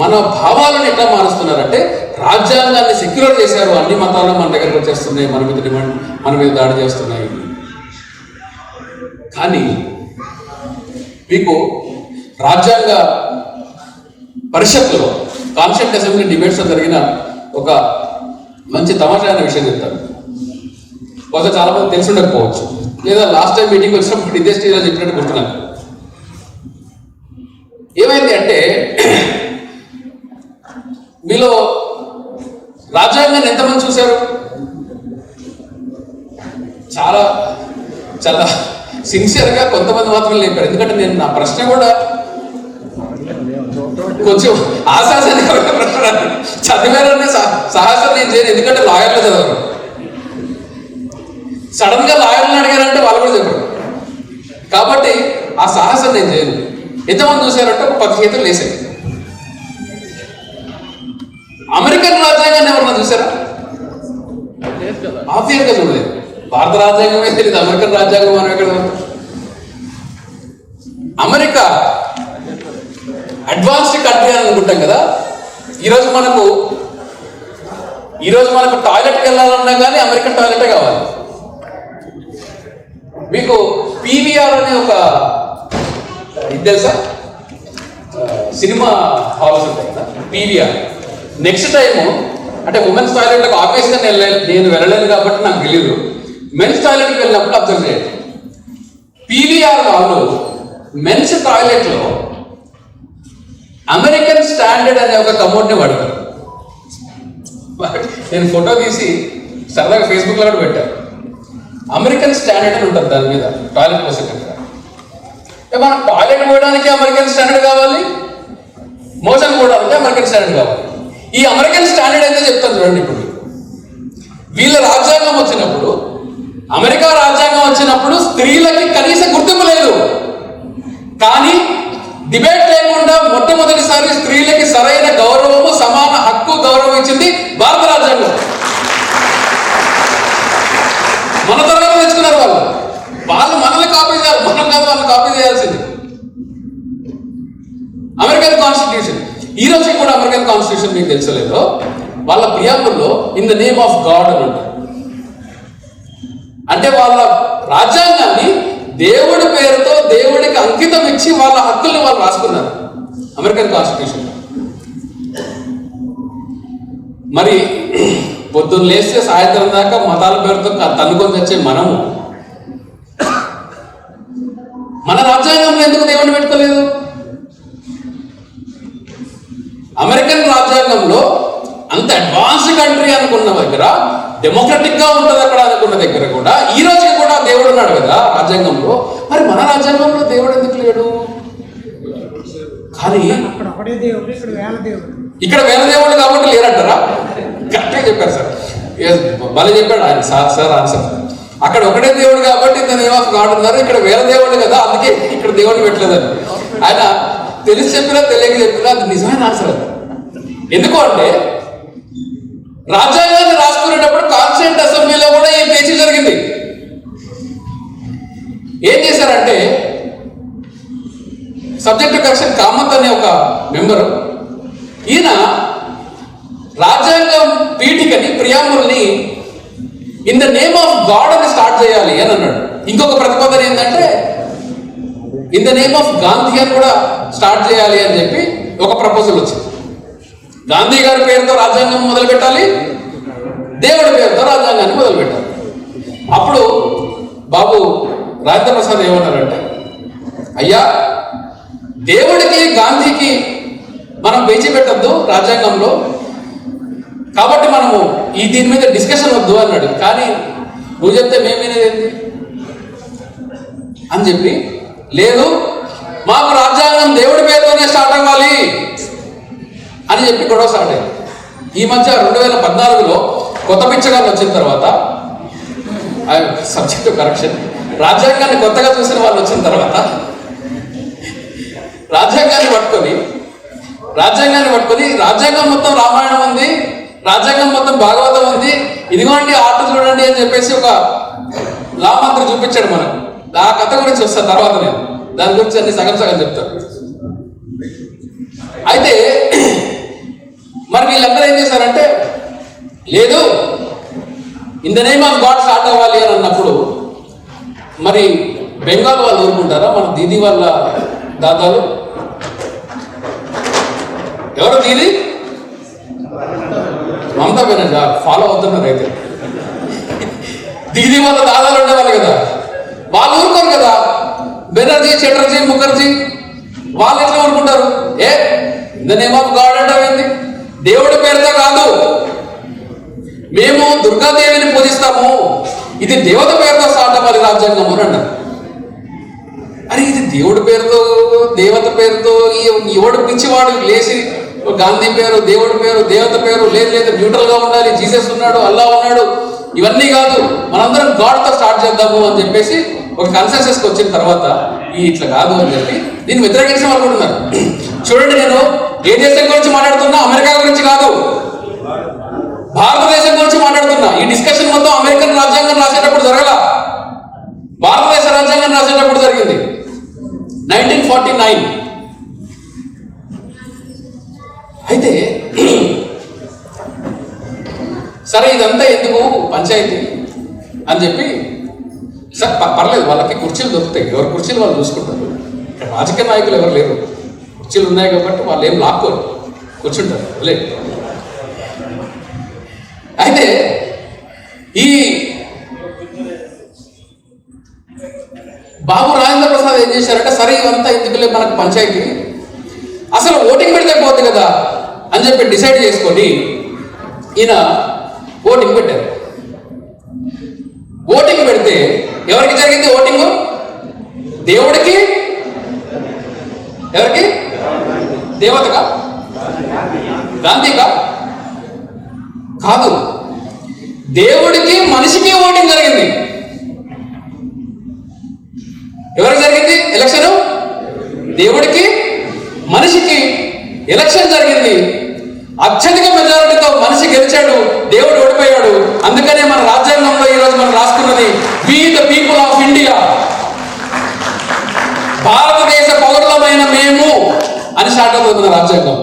మన భావాలను ఎట్లా మారుస్తున్నారంటే రాజ్యాంగాన్ని సెక్యులర్ చేశారు, అన్ని మతాలు మన దగ్గరకు వచ్చేస్తున్నాయి, మన మీద దాడి చేస్తున్నాయి. కానీ మీకు రాజ్యాంగ పరిషత్తులో కాన్స్టిట్యూంట్ అసెంబ్లీ డిబేట్స్లో జరిగిన ఒక మంచి తమాషా అనే విషయం చెప్తాను. బహుశా చాలా మంది తెలిసి ఉండకపోవచ్చు, లేదా లాస్ట్ టైం మీటింగ్ వచ్చినప్పుడు ఇదే స్టేజ్లో చెప్పినట్టు గుర్తున్నాను. ఏమైంది అంటే మీలో రాజ్యాంగాన్ని ఎంతమంది చూశారు? చాలా చాలా సిన్సియర్గా కొంతమంది మాత్రం లేపారు. ఎందుకంటే నేను నా ప్రశ్న కూడా కొంచెం ఆశాజనకమైన ప్రశ్న, చదివారనే సాహసం నేను చేయను. ఎందుకంటే లాయర్లు చదవరు. సడన్ గా లాయర్లను అడిగారంటే వాళ్ళు కూడా చెప్పరు. కాబట్టి ఆ సాహసం నేను చేయను. ఎంతమంది చూశారంటే ఒక 10 చేతులు వేసాయి. అమెరికన్ రాజ్యాంగాన్ని ఎవరన్నా చూసారా? ఆబ్వియస్ గా చూడలేదు. భారత రాజ్యాంగమే తెలియదు, అమెరికన్ రాజ్యాంగం మనం ఎక్కడ? అమెరికా అడ్వాన్స్డ్ కంట్రీ అని అనుకుంటాం కదా. ఈరోజు మనకు టాయిలెట్కి వెళ్ళాలన్నా కానీ అమెరికన్ టాయిలెటే కావాలి. మీకు పీవీఆర్ అనే ఒక ఇది తెలుసా? సినిమా హాల్స్ ఉంటాయి కదా, పీవీఆర్. నెక్స్ట్ టైము అంటే ఉమెన్స్ టాయిలెట్లకు ఆబ్వియస్గా నేను వెళ్ళలేను కాబట్టి నాకు తెలియదు. మెన్స్ టాయిలెట్కి వెళ్ళినప్పుడు అబ్జర్వ్ చేయండి. పీవీఆర్ వాళ్ళు మెన్స్ టాయిలెట్లో అమెరికన్ స్టాండర్డ్ అనే ఒక కమోడ్ని వాడతారు. నేను ఫోటో తీసి సరదాగా ఫేస్బుక్లో కూడా పెట్టాను. అమెరికన్ స్టాండర్డ్ అని ఉంటుంది దాని మీద, టాయిలెట్ పోసే దగ్గర. మనం టాయిలెట్ పోయడానికి అమెరికన్ స్టాండర్డ్ కావాలి, మోషన్ పోవడానికి అమెరికన్ స్టాండర్డ్ కావాలి. ఈ అమెరికన్ స్టాండర్డ్ అయితే చెప్తాను చూడండి. ఇప్పుడు వీళ్ళ రాజ్యాంగం వచ్చినప్పుడు, అమెరికా రాజ్యాంగం వచ్చినప్పుడు స్త్రీలకి కనీస గుర్తింపు లేదు. కానీ డిబేట్ లేకుండా మొట్టమొదటిసారి స్త్రీలకి సరైన గౌరవము, సమాన హక్కు, గౌరవం ఇచ్చింది భారత రాజ్యాంగం. మన తర్వాత తెచ్చుకున్నారు వాళ్ళు మనల్ని కాపీ చేయాలి, మనం కాదు వాళ్ళని కాపీ చేయాల్సింది. అమెరికన్ కాన్స్టిట్యూషన్, ఈ రోజు కూడా అమెరికన్ కాన్స్టిట్యూషన్ మీకు తెలుసలేదు, వాళ్ళ ప్రియాంబుల్లో in the name of God అని ఉంటారు. అంటే వాళ్ళ రాజ్యాంగాన్ని దేవుడి పేరుతో దేవుడికి అంకితం ఇచ్చి వాళ్ళ హక్కుల్ని వాళ్ళు రాసుకున్నారు అమెరికన్ కాన్స్టిట్యూషన్. మరి పొద్దున్న లేస్తే సాయంత్రం దాకా మతాల పేరుతో తన్నుకొని తెచ్చే మనము మన రాజ్యాంగంలో ఎందుకు దేవుడిని పెట్టుకోలేదు? అమెరికన్ రాజ్యాంగంలో అంత అడ్వాన్స్డ్ కంట్రీ అనుకున్న దగ్గర, డెమోక్రటిక్ గా ఉంటుంది అక్కడ అనుకున్న దగ్గర కూడా ఈ రోజు కూడా దేవుడు ఉన్నాడు కదా రాజ్యాంగంలో. మరి మన రాజ్యాంగంలో దేవుడు ఎందుకు లేడు? కానీ ఇక్కడ వేల దేవుడు కాబట్టి లేరంటారా? కరెక్ట్గా చెప్పారు సార్, భలే చెప్పాడు ఆయన సార్ ఆన్సర్. అక్కడ ఒకటే దేవుడు కాబట్టి ఇంత నేమ్ ఆఫ్ గాడ్ ఉన్నారు, ఇక్కడ వేల దేవుడు కదా అందుకే ఇక్కడ దేవుడిని పెట్టలేదని ఆయన తెలిసి చెప్పినా తెలియక చెప్పినా అది నిజమైన ఆన్సర్. అది ఎందుకు అంటే రాజ్యాంగాన్ని రాసుకునేటప్పుడు కాన్స్టిట్యూంట్ అసెంబ్లీలో కూడా ఈ పేచీ జరిగింది. ఏం చేశారంటే సబ్జెక్ట్ కరెక్షన్ కామత్ అనే ఒక మెంబరు, ఈయన రాజ్యాంగం పీఠికని, ప్రియాంబుల్ని in the name of God అని స్టార్ట్ చేయాలి అని అన్నాడు. ఇంకొక ప్రతిపాదన ఏంటంటే in the name of Gandhi అని కూడా స్టార్ట్ చేయాలి అని చెప్పి ఒక ప్రపోజల్ వచ్చింది. గాంధీ గారి పేరుతో రాజ్యాంగం మొదలు పెట్టాలి, దేవుడి పేరుతో రాజ్యాంగాన్ని మొదలు పెట్టాలి. అప్పుడు బాబు రాజేంద్ర ప్రసాద్ ఏమన్నారంటే, అయ్యా దేవుడికి గాంధీకి మనం పేచీ పెట్టద్దు రాజ్యాంగంలో, కాబట్టి మనము దీని మీద డిస్కషన్ వద్దు అన్నాడు. కానీ నువ్వు చెప్తే మేము వినేది అని చెప్పి, లేదు మాకు రాజ్యాంగం దేవుడి పేరుతోనే స్టార్ట్ అవ్వాలి అని చెప్పి గొడవ స్టార్ట్ అయింది. ఈ మధ్య 2014లో కొత్త పిచ్చగాళ్ళు వచ్చిన తర్వాత, సబ్జెక్ట్ కరెక్షన్, రాజ్యాంగాన్ని కొత్తగా చూసిన వాళ్ళు వచ్చిన తర్వాత రాజ్యాంగాన్ని పట్టుకొని రాజ్యాంగం మొత్తం రామాయణం ఉంది, రాజ్యాంగం మొత్తం భాగవతం ఉంది, ఇదిగోండి ఆర్ట్ చూడండి అని చెప్పేసి ఒక లా మంత్రి చూపించాడు మనకు. ఆ కథ గురించి వస్తాను తర్వాత, నేను దాని గురించి అన్ని సగం చెప్తాను. అయితే మరి వీళ్ళందరూ ఏం చేశారంటే, లేదు in the name of God start అవ్వాలి అని అన్నప్పుడు మరి బెంగాల్ వాళ్ళు ఊరుకుంటారా? మన దీదీ వాళ్ళ దాదాలు ఎవరు? దీది మమతా బెనర్జీ ఫాలో అవుతున్నారు. అయితే దీదీ వాళ్ళ దాదాలు ఉండేవాళ్ళు కదా, వాళ్ళు ఊరుకోరు కదా. బెనర్జీ, చటర్జీ, ముఖర్జీ వాళ్ళు ఎట్లా ఊరుకుంటారు? In the name of God అంటే దేవుడి పేరుతో కాదు, మేము దుర్గాదేవిని పూజిస్తాము, ఇది దేవత పేరుతో స్టార్ట్ అవ్వాలి రాజ్యాంగం అని అన్నారు. అరే ఇది దేవుడి పేరుతో, దేవత పేరుతో, ఎవడు పిచ్చివాడు లేచి గాంధీ పేరు, దేవుడి పేరు, దేవత పేరు, లేదు న్యూట్రల్ గా ఉండాలి, జీసస్ ఉన్నాడు, అల్లా ఉన్నాడు, ఇవన్నీ కాదు, మనందరం గాడ్తో స్టార్ట్ చేద్దాము అని చెప్పేసి ఒక కన్సెన్సస్కి వచ్చిన తర్వాత ఇట్లా కాదు అని చెప్పి దీన్ని వ్యతిరేకించిన వాళ్ళు కూడా ఉన్నారు. చూడండి, నేను ఏ దేశం గురించి మాట్లాడుతున్నా? అమెరికా గురించి కాదు, భారతదేశం గురించి మాట్లాడుతున్నా. ఈ డిస్కషన్ మొత్తం అమెరికన్ రాజ్యాంగం రాసేటప్పుడు జరగల, భారతదేశ రాజ్యాంగం రాసేటప్పుడు జరిగింది 1949. అయితే సరే ఇదంతా ఎందుకు పంచాయతీ అని చెప్పి, సార్ పర్లేదు వాళ్ళకి కుర్చీలు దొరుకుతాయి, ఎవరి కుర్చీలు వాళ్ళు చూసుకుంటారు. ఇక్కడ రాజకీయ నాయకులు ఎవరు లేరు, కుర్చీలు ఉన్నాయి కాబట్టి వాళ్ళు ఏం లాక్కోరు, కూర్చుంటారు లేదు. అయితే ఈ బాబు రాజేంద్ర ప్రసాద్ ఏం చేశారంటే, సరే ఇవంతా ఎందుకులే మనకు పంచాయతీ, అసలు ఓటింగ్ పెడితే పోతుంది కదా అని చెప్పి డిసైడ్ చేసుకొని ఈయన ఓటింగ్ పెట్టారు. ఓటింగ్ పెడితే ఎవరికి జరిగింది ఓటింగ్? దేవుడికి, ఎవరికి? దేవతగా, గాంధీగా? కాదు, దేవుడికి మనిషికి ఓటింగ్ జరిగింది. ఎవరికి జరిగింది ఎలక్షన్? దేవుడికి మనిషికి ఎలక్షన్ జరిగింది. అత్యధిక మెజారిటీతో మనిషి గెలిచాడు, దేవుడు ఓడిపోయాడు. అందుకనే మన రాజ్యాంగంలో ఈరోజు మనం రాసుకున్నది we the people of India, భారతదేశ పౌరులమైన మేము అని స్టార్ట్ అవుతుంది మన రాజ్యాంగం.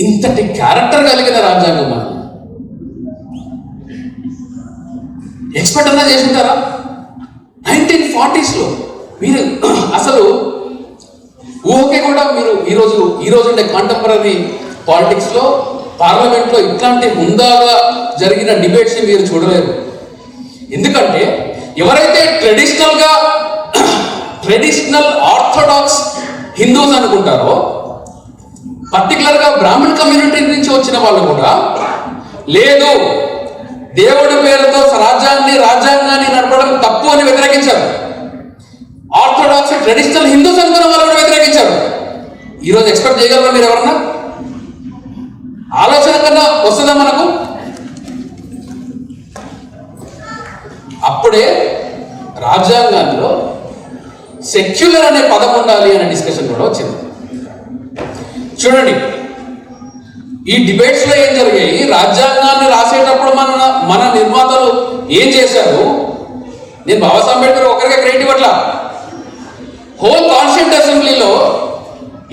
ఇంతటి క్యారెక్టర్ కలిగిన రాజ్యాంగం మనం ఎక్స్పెక్ట్ అన్నా చేసుకుంటారా? 1940s మీరు అసలు ఊహకే కూడా మీరు ఈరోజు ఉండే కాంటెంపరీ పాలిటిక్స్లో, పార్లమెంట్లో ఇట్లాంటి హుందాగా జరిగిన డిబేట్స్ని మీరు చూడలేరు. ఎందుకంటే ఎవరైతే ట్రెడిషనల్ ఆర్థోడాక్స్ హిందూస్ అనుకుంటారో, పర్టికులర్గా బ్రాహ్మణ్ కమ్యూనిటీ నుంచి వచ్చిన వాళ్ళు కూడా లేదు, దేవుడి పేరుతో రాజ్యాంగాన్ని నడపడం తప్పు అని వ్యతిరేకించారు. ఆర్థోడాక్స్ ట్రెడిషనల్ హిందూస్ అనుకున్న వాళ్ళు కూడా వ్యతిరేకించారు. ఈరోజు ఎక్స్పెక్ట్ చేయగలరా మీరు? ఎవరన్నా ఆలోచన కన్నా వస్తుందా మనకు? అప్పుడే రాజ్యాంగంలో సెక్యులర్ అనే పదం ఉండాలి అనే డిస్కషన్ కూడా వచ్చింది. చూడండి, ఈ డిబేట్స్ లో ఏం జరిగాయి? రాజ్యాంగాన్ని రాసేటప్పుడు మన నిర్మాతలు ఏం చేశారు? నేను బాబాసాహెబ్ అంబేద్కర్ ఒకరిగా క్రెడిట్ ఇవ్వట్లా. హోల్ కాన్స్టిట్యూంట్ అసెంబ్లీలో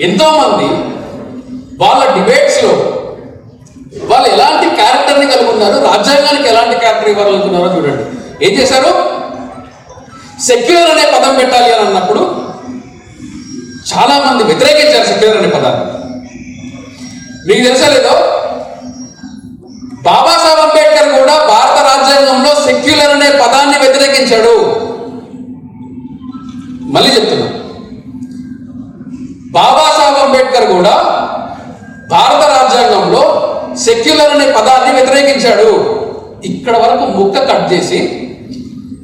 ఎంతో మంది వాళ్ళ డిబేట్స్ లో వాళ్ళు ఎలాంటి క్యారెక్టర్ని కలిగి ఉన్నారు, రాజ్యాంగానికి ఎలాంటి క్యారెక్టర్ ఇవ్వాలనుకున్నారో చూడండి. ఏం చేశారు? సెక్యులర్ అనే పదం పెట్టాలి అని అన్నప్పుడు చాలా మంది వ్యతిరేకించారు సెక్యులర్ అనే పదాన్ని. మీకు తెలుసా లేదో, బాబాసాహెబ్ అంబేద్కర్ కూడా భారత రాజ్యాంగంలో సెక్యులర్ అనే పదాన్ని వ్యతిరేకించాడు. మళ్ళీ చెప్తున్నా, బాబాసాహెబ్ అంబేద్కర్ కూడా భారత రాజ్యాంగంలో సెక్యులర్ అనే పదాన్ని వ్యతిరేకించాడు. ఇక్కడ వరకు ముక్క కట్ చేసి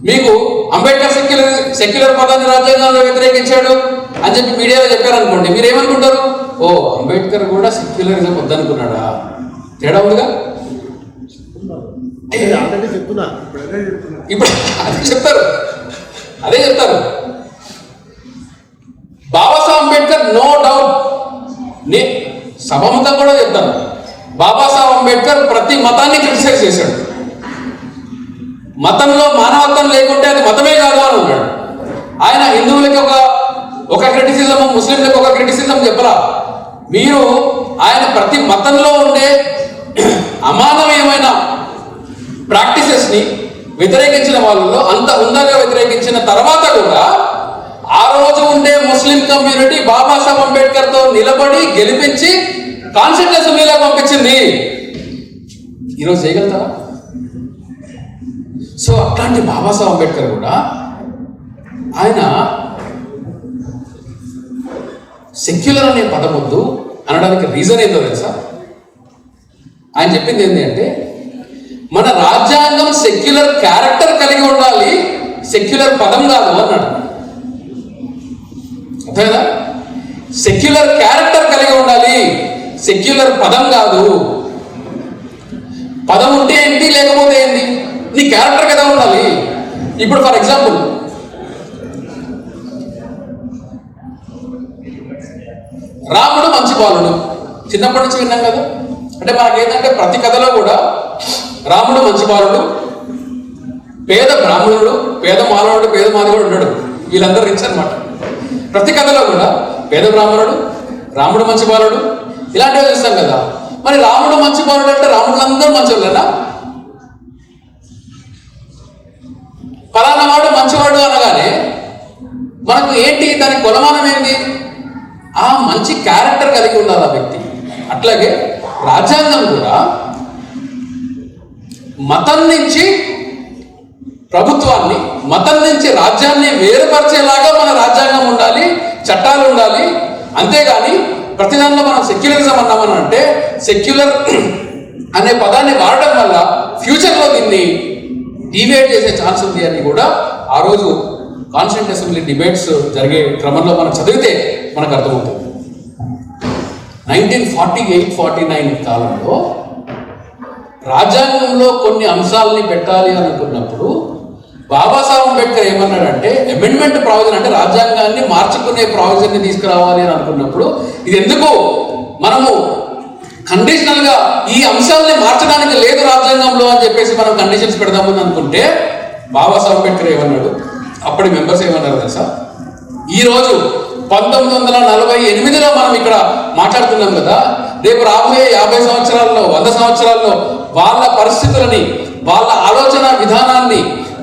మీకు అంబేద్కర్ సెక్యులర్ పదాన్ని రాజ్యాంగంలో వ్యతిరేకించాడు అని చెప్పి మీడియాలో చెప్పారనుకోండి, మీరేమనుకుంటారు? ఓ, అంబేద్కర్ కూడా సెక్యులరిజం వద్దనుకున్నాడా? తేడా ఉందిగా. ఇప్పుడు అదే చెప్తారు. బాబాసాహెబ్ అంబేద్కర్ నో డౌట్, సభాముఖంగా కూడా చెప్తాను, బాబాసాహెబ్ అంబేద్కర్ ప్రతి మతాన్ని క్రిటిసైజ్ చేశాడు. మతంలో మానవత్వం లేకుంటే అది మతమే కాదు అని ఉన్నాడు. ఆయన హిందువులకి ఒక క్రిటిసిజం, ముస్లింలకు ఒక క్రిటిసిజం చెప్పరా? మీరు ఆయన ప్రతి మతంలో ఉండే అమానవీయమైన ప్రాక్టీసెస్ని వ్యతిరేకించిన వాళ్ళలో అంత హుందాగా వ్యతిరేకించిన తర్వాత కూడా ఆ రోజు ఉండే ముస్లిం కమ్యూనిటీ బాబాసాహెబ్ అంబేద్కర్తో నిలబడి గెలిపించి కాన్స్టిట్యూషన్ అసెంబ్లీలో పంపించింది. ఈరోజు చేయగలుగుతారా? సో అట్లాంటి బాబాసాహెబ్ అంబేద్కర్ కూడా ఆయన సెక్యులర్ అనే పదం వద్దు అనడానికి రీజన్ ఏంటో తెలుసా? ఆయన చెప్పింది ఏంటి అంటే, మన రాజ్యాంగం సెక్యులర్ క్యారెక్టర్ కలిగి ఉండాలి, సెక్యులర్ పదం కాదు అన్నాడు. అర్థమైందా? సెక్యులర్ క్యారెక్టర్ కలిగి ఉండాలి, సెక్యులర్ పదం కాదు. పదం ఉంటే ఏంటి, లేకపోతే ఏంటి? నీ క్యారెక్టర్ కదా ఉండాలి. ఇప్పుడు ఫర్ ఎగ్జాంపుల్, రాముడు మంచి బాలుడు, చిన్నప్పటి నుంచి విన్నాం కదా. అంటే మనకేంటంటే ప్రతి కథలో కూడా రాముడు మంచి బాలుడు, పేద బ్రాహ్మణుడు, పేద మానవుడు, పేద మానవుడు ఉన్నాడు, వీళ్ళందరూ రిచ్ అనమాట. ప్రతి కథలో కూడా పేద బ్రాహ్మణుడు, రాముడు మంచి బాలుడు, ఇలాంటివి చూస్తాం కదా. మరి రాముడు మంచి బాలుడు అంటే రాముడులందరూ మంచివాళ్ళేనా? ఫలానా వాడు మంచివాడు అనగానే మనకు ఏంటి, దాని కొలమానం ఏంటి? ఆ మంచి క్యారెక్టర్ కలిగి ఉండాలి ఆ వ్యక్తి. అట్లాగే రాజ్యాంగం కూడా మతం నుంచి ప్రభుత్వాన్ని, మతం నుంచి రాజ్యాన్ని వేరుపరిచేలాగా మన రాజ్యాంగం ఉండాలి, చట్టాలు ఉండాలి. అంతేగాని ప్రతి దానిలో మనం సెక్యులరిజం అన్నామని అంటే, సెక్యులర్ అనే పదాన్ని వాడడం వల్ల ఫ్యూచర్లో దీన్ని డివేట్ చేసే ఛాన్స్ ఉంది అని కూడా ఆ రోజు కాన్స్టిట్యూంట్ అసెంబ్లీ డిబేట్స్ జరిగే క్రమంలో మనం చదివితే మనకు అర్థమవుతుంది. 1948-49 కాలంలో రాజ్యాంగంలో కొన్ని అంశాలని పెట్టాలి అనుకున్నప్పుడు బాబాసాహెబ్ అంబేద్కర్ ఏమన్నాడంటే అమెండ్మెంట్ ప్రావిజన్ అంటే రాజ్యాంగాన్ని మార్చుకునే ప్రావిజన్ని తీసుకురావాలి అని అనుకున్నప్పుడు ఇది ఎందుకు మనము కండిషనల్ గా ఈ అంశాలని మార్చడానికి లేదు రాజ్యాంగంలో అని చెప్పేసి మనం కండిషన్స్ పెడదామని అనుకుంటే బాబాసాహెబ్ అంబేద్కర్ ఏమన్నాడు, అప్పటి మెంబర్స్ ఏమన్నారు తెలుసా, ఈ రోజు 1948లో మనం ఇక్కడ మాట్లాడుతున్నాం కదా, రేపు రాబోయే 50 సంవత్సరాల్లో 100 సంవత్సరాల్లో వాళ్ళ పరిస్థితులని, వాళ్ళ ఆలోచన విధానాన్ని,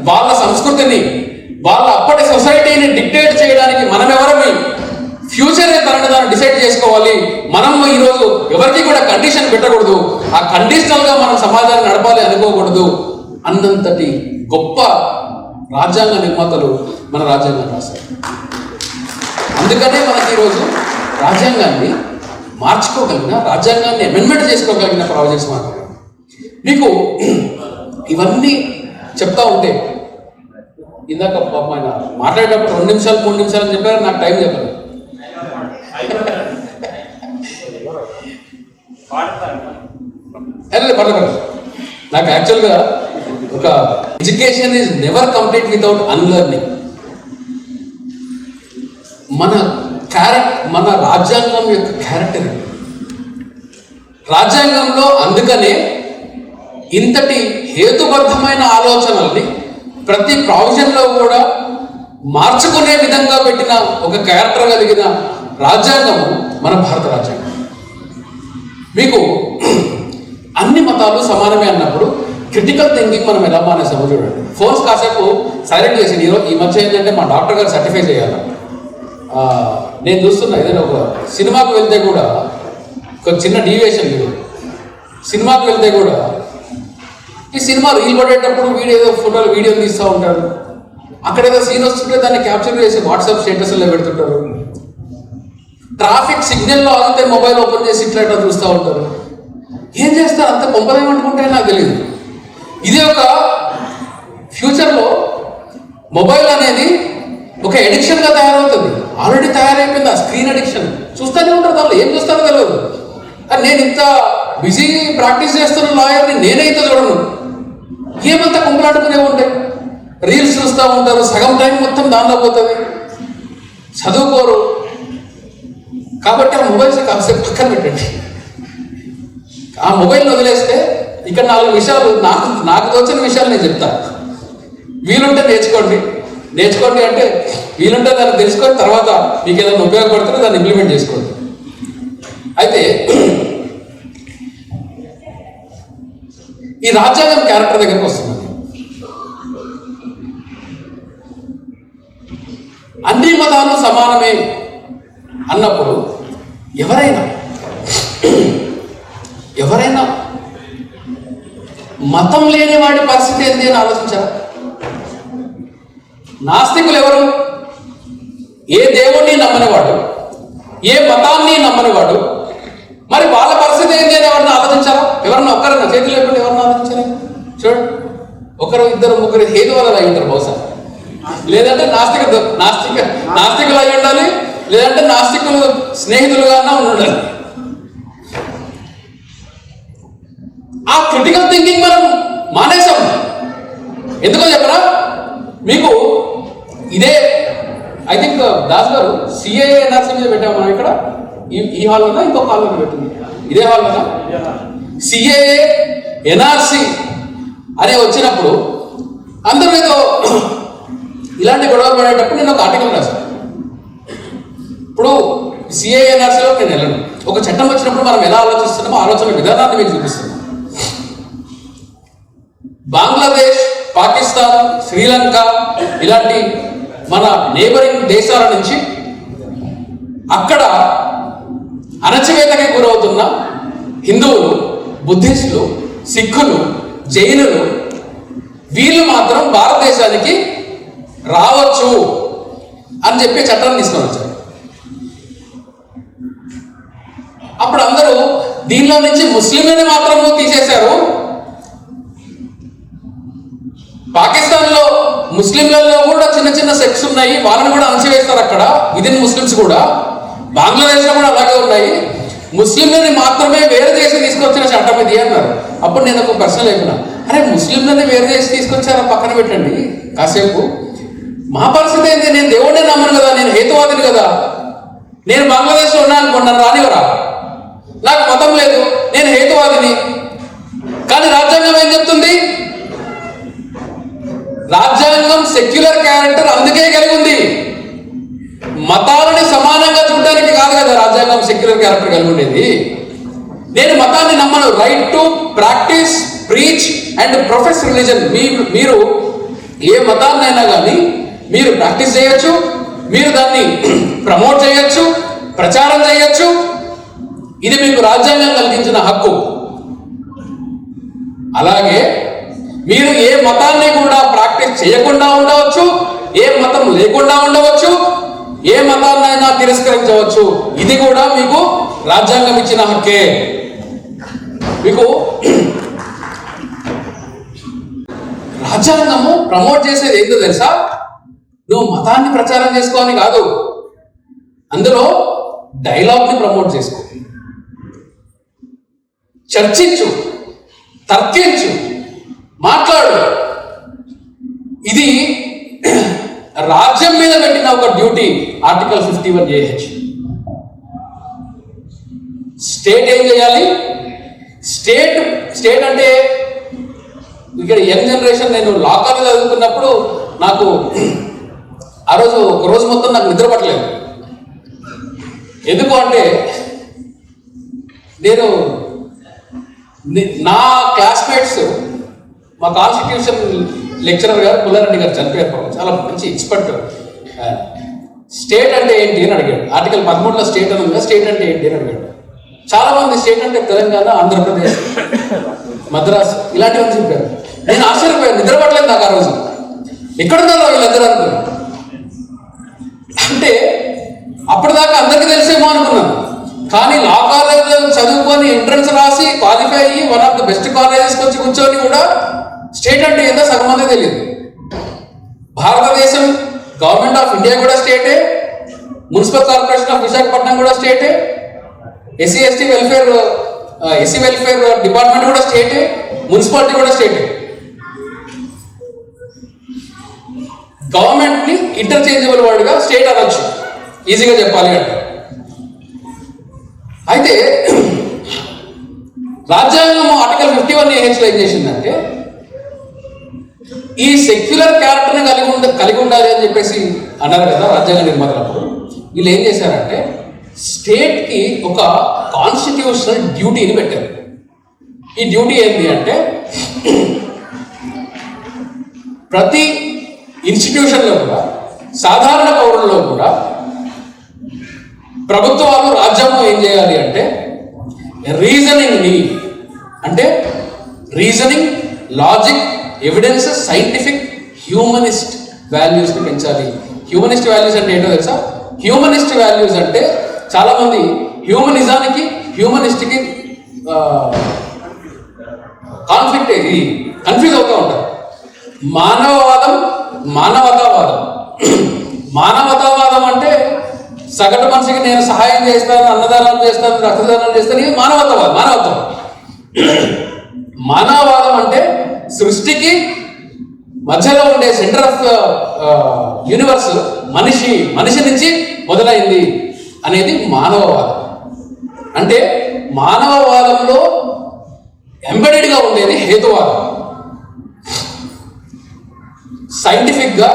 వాళ్ళ సంస్కృతిని, వాళ్ళ అప్పటి సొసైటీని డిక్టేట్ చేయడానికి మనం ఎవరమి, ఫ్యూచర్ తనని తాను డిసైడ్ చేసుకోవాలి. మనం ఈరోజు ఎవరికి కూడా కండిషన్ పెట్టకూడదు, ఆ కండిషనల్ గా మనం సమాజాన్ని నడపాలి అనుకోకూడదు అన్నంతటి గొప్ప రాజ్యాంగ నిర్మాతలు మన రాజ్యాంగాన్ని రాశారు. అందుకనే మనకి ఈరోజు రాజ్యాంగాన్ని మార్చుకోగలిగిన, రాజ్యాంగాన్ని అమెండ్మెంట్ చేసుకోగలిగిన ప్రాజెక్ట్స్ మాత్రమే. మీకు ఇవన్నీ చెప్తా ఉంటే ఇందాక ఆయన మాట్లాడేటప్పుడు 2 నిమిషాలు 3 నిమిషాలు అని చెప్పారు, నాకు టైం చెప్పలేదు. పర్లేదు. నాకు యాక్చువల్గా ఒక education is never complete without unlearning. మన రాజ్యాంగం యొక్క క్యారెక్టర్ రాజ్యాంగంలో అందుకనే ఇంతటి హేతుబద్ధమైన ఆలోచనల్ని ప్రతి ప్రావిజన్లో కూడా మార్చుకునే విధంగా పెట్టిన ఒక క్యారెక్టర్ కలిగిన రాజ్యాంగము మన భారత రాజ్యాంగం. మీకు అన్ని మతాలు సమానమే అన్నప్పుడు క్రిటికల్ థింకింగ్ మనం ఎలా మానేసామో చూడండి. ఫోన్స్ కాసేపు సైలెంట్ చేసి ఈ మధ్య ఏంటంటే మా డాక్టర్ గారు సర్టిఫై చేయాలి. నేను చూస్తున్నా ఏదైనా ఒక సినిమాకు వెళ్తే కూడా ఒక చిన్న డీవియేషన్ లేదు. సినిమాకు వెళ్తే కూడా ఈ సినిమా రీల్ పడేటప్పుడు ఏదో ఫోటోలు వీడియోలు తీస్తూ ఉంటారు. అక్కడ ఏదో సీన్ వస్తుంటే దాన్ని క్యాప్చర్ చేసి వాట్సాప్ స్టేటస్లో పెడుతుంటారు. ట్రాఫిక్ సిగ్నల్లో ఆగితే మొబైల్ ఓపెన్ చేసి ఇట్లా చూస్తూ ఉంటారు. ఏం చేస్తారు అంత పంపలేమనుకుంటే నాకు తెలియదు. ఇది ఒక ఫ్యూచర్లో మొబైల్ అనేది ఒక ఎడిక్షన్గా తయారవుతుంది. ఆల్రెడీ తయారైపోయింది ఆ స్క్రీన్ అడిక్షన్. చూస్తూనే ఉంటారు, దానిలో ఏం చూస్తారో తెలియదు. నేను ఇంత బిజీ ప్రాక్టీస్ చేస్తున్న లాయర్ని నేనే ఇంత చూడను. ఏమంతా కుంపలాడుకునే ఉంటాయి, రీల్స్ చూస్తూ ఉంటారు, సగం టైం మొత్తం దానిలో పోతుంది, చదువుకోరు. కాబట్టి ఆ మొబైల్స్ కాసేపు పక్కన పెట్టండి. ఆ మొబైల్ని వదిలేస్తే ఇక్కడ 4 విషయాలు నాకు తోచిన విషయాలు నేను చెప్తాను. వీలుంటే నేర్చుకోండి అంటే వీలుంటే దాన్ని తెలుసుకొని తర్వాత మీకు ఏదైనా ఉపయోగపడుతుందో దాన్ని ఇంప్లిమెంట్ చేసుకోండి. అయితే ఈ రాజ్యాంగం క్యారెక్టర్ దగ్గరికి వస్తుంది. అన్ని మతాలు సమానమే అన్నప్పుడు ఎవరైనా మతం లేని వాడి పరిస్థితి ఏంటి అని ఆలోచించారా? నాస్తికులు ఎవరు? ఏ దేవుణ్ణి నమ్మనివాడు, ఏ మతాన్ని నమ్మనివాడు. మరి వాళ్ళ పరిస్థితి ఏంటి అని ఎవరన్నా ఆలోచించారా? ఎవరన్నా ఒక్కరన్నా చేతులు లేకుండా ఎవరన్నా ఆలోచించారా? చూడండి, 1 2 3 హేతు వల్ల అయి ఉంటారు బహుశా. లేదంటే నాస్తికులు అయి ఉండాలి, లేదంటే నాస్తికులు స్నేహితులుగా ఉండాలి. ఆ క్రిటికల్ థింకింగ్ మనం మానేసాం. ఎందుకో చెప్పరా మీకు? ఇదే ఐ థింక్ దాస్ గారు సిఏఏ ఎన్ఆర్సీ మీద పెట్టాము మనం ఇక్కడ ఈ హాల్లోనా ఇంకొక హాల్లో పెట్టింది? ఇదే హాల్లోనా? సిఏఏ ఎన్ఆర్సీ అని వచ్చినప్పుడు అందరూ ఏదో ఇలాంటి గొడవలు పడేటప్పుడు నేను ఒక ఆర్టికల్ రాశాను. ఇప్పుడు సిఏఏ ఎన్ఆర్సీలో నేను వెళ్ళను. ఒక చట్టం వచ్చినప్పుడు మనం ఎలా ఆలోచిస్తున్నామో ఆలోచన విధానాన్ని మీకు చూపిస్తున్నాం. బంగ్లాదేశ్, పాకిస్తాన్, శ్రీలంక ఇలాంటి మన నేబరింగ్ దేశాల నుంచి అక్కడ అణచివేతకి గురవుతున్న హిందువులు, బుద్ధిస్టులు, సిక్కులు, జైనులు వీళ్ళు మాత్రం భారతదేశానికి రావచ్చు అని చెప్పి చట్టాన్ని తీసుకొని వచ్చారు. అప్పుడు అందరూ దీనిలో నుంచి ముస్లింలని మాత్రం తీసేశారు. పాకిస్తాన్ లో ముస్లింలలో కూడా చిన్న చిన్న సెక్స్ ఉన్నాయి, వాళ్ళని కూడా అణచివేస్తారు అక్కడ విదిన్ ముస్లిమ్స్ కూడా. బంగ్లాదేశ్ లో కూడా అలాగే ఉన్నాయి. ముస్లింలని మాత్రమే వేరు చేసి తీసుకొచ్చిన చట్టం ఇది అన్నారు. అప్పుడు నేను ఒక ప్రశ్న లేకున్నా, అరే ముస్లింలని వేరు చేసి తీసుకొచ్చారా, పక్కన పెట్టండి కాసేపు. మా పరిస్థితి ఏంటి? నేను దేవుడిని నమ్మను కదా, నేను హేతువాదిని కదా. నేను బంగ్లాదేశ్లో ఉన్నా అనుకోండి, నన్ను రానివరా? నాకు మతం లేదు, నేను హేతువాదిని. కానీ రాజ్యాంగం ఏం చెప్తుంది? రాజ్యాంగం సెక్యులర్ క్యారెక్టర్ అందుకే కలిగి ఉంది. మతాలని సమానంగా చూడడానికి కాదు కదా రాజ్యాంగం సెక్యులర్ క్యారెక్టర్ కలిగి ఉండేది. నేను మతాన్ని నమ్మను. Right to practice, preach and profess religion. మీరు ఏ మతాన్నైనా కానీ మీరు ప్రాక్టీస్ చేయొచ్చు, మీరు దాన్ని ప్రమోట్ చేయొచ్చు, ప్రచారం చేయొచ్చు. ఇది మీకు రాజ్యాంగం కలిగించిన హక్కు. అలాగే మీరు ఏ మతాన్ని కూడా ప్రాక్టీస్ చేయకుండా ఉండవచ్చు, ఏ మతం లేకుండా ఉండవచ్చు, ఏ మతాన్నైనా తిరస్కరించవచ్చు. ఇది కూడా మీకు రాజ్యాంగం ఇచ్చిన హక్కే. మీకు రాజ్యాంగము ప్రమోట్ చేసేది ఏంటో తెలుసా? నువ్వు మతాన్ని ప్రచారం చేసుకోవని కాదు, అందులో డైలాగ్ని ప్రమోట్ చేసుకో, చర్చించు, తర్కించు, మాట్లాడు. ఇది రాజ్యం మీద పెట్టిన ఒక డ్యూటీ. Article 51AH. స్టేట్ ఏం చేయాలి? స్టేట్ అంటే ఇక్కడ యంగ్ జనరేషన్, నేను లా కాలేజ్ చదువుకున్నప్పుడు నాకు ఆ రోజు ఒక రోజు మొత్తం నాకు నిద్ర పట్టలేదు. ఎందుకు అంటే నేను నా క్లాస్మేట్స్, మా కాన్స్టిట్యూషన్ లెక్చరర్ గారు పుల్లారెడ్డి గారు చనిపోయారు, చాలా మంచి ఎక్స్పర్ట్. స్టేట్ అంటే ఏంటి అని అడిగాడు. ఆర్టికల్ 13లో స్టేట్ అని ఉంది, స్టేట్ అంటే ఏంటి అని అడిగాడు. చాలా మంది స్టేట్ అంటే తెలంగాణ, ఆంధ్రప్రదేశ్, మద్రాస్ ఇలాంటివన్నీ చెప్పారు. నేను ఆశ్చర్యపోయాను, నిద్ర పట్టలేదు నాకు ఆ రోజు. ఎక్కడున్నారో వీళ్ళందరూ అనుకున్నాను. అంటే అప్పటిదాకా అందరికీ తెలిసేమో అనుకున్నాను. కానీ లా కాలేజ్ చదువుకొని ఎంట్రన్స్ రాసి క్వాలిఫై అయ్యి వన్ ఆఫ్ ద బెస్ట్ కాలేజెస్కి వచ్చి కూర్చొని కూడా స్టేట్ అంటే ఏంటో సగం మంది తెలియదు. భారతదేశం గవర్నమెంట్ ఆఫ్ ఇండియా కూడా స్టేటే, మున్సిపల్ కార్పొరేషన్ ఆఫ్ విశాఖపట్నం కూడా స్టేటే, ఎస్సీ వెల్ఫేర్ డిపార్ట్మెంట్ కూడా స్టేటే, మున్సిపాలిటీ కూడా స్టేటే. గవర్నమెంట్ని ఇంటర్చేంజబుల్ వర్డ్గా స్టేట్ అనొచ్చు, ఈజీగా చెప్పాలి అంటే. అయితే రాజ్యాంగం ఆర్టికల్ 51AHలో ఏం చేసిందంటే, ఈ సెక్యులర్ క్యారెక్టర్ని కలిగి ఉండాలి అని చెప్పేసి అన్నారు కదా రాజ్యాంగ నిర్మాతలప్పుడు. వీళ్ళు ఏం చేశారంటే స్టేట్కి ఒక కాన్స్టిట్యూషనల్ డ్యూటీని పెట్టారు. ఈ డ్యూటీ ఏంటి అంటే, ప్రతి ఇన్స్టిట్యూషన్లో కూడా, సాధారణ పౌరుల్లో కూడా ప్రభుత్వాలు, రాజ్యాంగం ఏం చేయాలి అంటే రీజనింగ్ని, అంటే reasoning, logic, evidence, scientific, humanist వాల్యూస్ని పెంచాలి. హ్యూమనిస్ట్ వాల్యూస్ అంటే ఏంటో తెలుసా? హ్యూమనిస్ట్ వాల్యూస్ అంటే చాలామంది హ్యూమనిజానికి, హ్యూమనిస్ట్కి కన్ఫ్యూజ్ అవుతూ ఉంటారు. మానవతావాదం అంటే సగటు మనిషికి నేను సహాయం చేస్తాను, అన్నదానం చేస్తాను, రక్తదానం చేస్తాను, ఇది మానవత్వం. మానవవాదం అంటే సృష్టికి మధ్యలో ఉండే సెంటర్ ఆఫ్ యూనివర్స్ మనిషి నుంచి మొదలైంది అనేది మానవవాదం. అంటే మానవవాదంలో ఎంబెడెడ్గా ఉండేది హేతువాదం. సైంటిఫిక్గా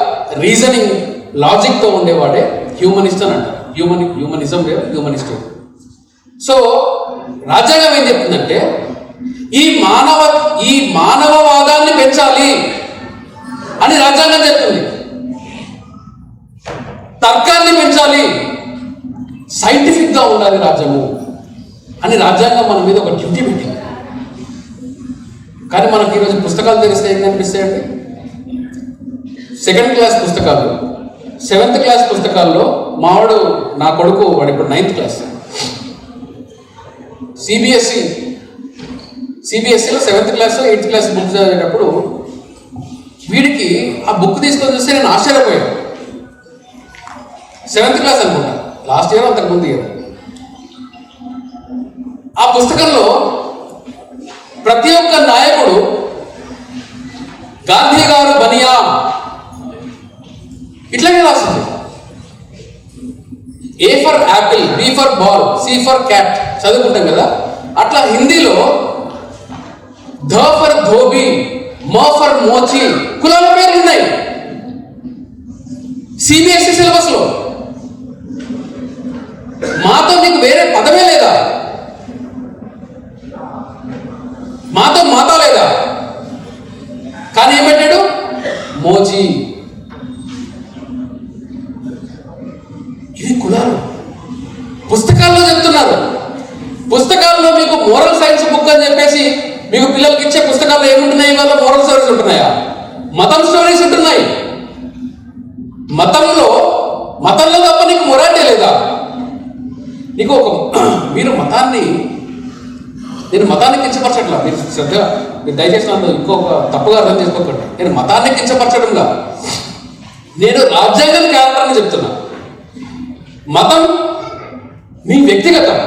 రీజనింగ్, లాజిక్తో ఉండేవాడే హ్యూమనిస్ట్ అని అంటారు. హ్యూమనిజం వేరు, హ్యూమనిస్ట్ వేరు. సో రాజ్యాంగం ఏం చెప్తుందంటే ఈ మానవవాదాన్ని పెంచాలి అని రాజ్యాంగం చెప్తుంది. తర్కాన్ని పెంచాలి, సైంటిఫిక్గా ఉండాలి రాజ్యము అని రాజ్యాంగం మన మీద ఒక డ్యూటీ పెట్టింది. కానీ మనకి ఈరోజు పుస్తకాలు తెరిస్తే ఏం కనిపిస్తాయండి? 2nd క్లాస్ పుస్తకాలు, 7th క్లాస్ పుస్తకాల్లో నా కొడుకు వాడు ఇప్పుడు 9th క్లాస్. సిబిఎస్ఈలో 7th class 8th class book చదివేటప్పుడు వీడికి ఆ బుక్ తీసుకొని చూస్తే నేను ఆశ్చర్యపోయాను. 7th క్లాస్ అనుకుంటా, లాస్ట్ ఇయర్ అంతకుముందు ఇయర్. ఆ పుస్తకంలో ప్రతి ఒక్క నాయకుడు గాంధీ గారు బనియా ఇట్లాగే రాస్తుంది. A for apple, B for ball, C for cat చదువుకుంటాం కదా, అట్లా హిందీలో ధ ఫర్ ధోబి, మ ఫర్ మోచి కులాల పేర్లు ఉన్నాయి సిబిఎస్ఈ సిలబస్ లో. మాతో నీకు వేరే పదమే లేదా? మాతో మాతా లేదా? కానీ ఏం పెట్టాడు? మోజీ. ఇది కులాలు పుస్తకాల్లో చెప్తున్నారు. పుస్తకాల్లో మీకు మోరల్ సైన్స్ బుక్ అని చెప్పేసి మీకు పిల్లలకి ఇచ్చే పుస్తకాల్లో ఏముంటున్నాయి? ఇవాళ మోరల్ స్టోరీస్ ఉంటున్నాయా? మతం స్టోరీస్ ఉంటున్నాయి. మతంలో తప్ప నీకు మొరాలిటీ లేదా? నీకు మీరు మతాన్ని, నేను మతాన్ని కించపరచట్లా, మీరు శ్రద్ధగా మీరు దయచేసి నన్ను ఇంకొక తప్పుగా అర్థం చేసుకోకండి. నేను మతాన్ని కించపరచడంగా నేను రాజ్యాంగం క్యారెక్టర్ని చెప్తున్నా. మతం మీ వ్యక్తిగతం,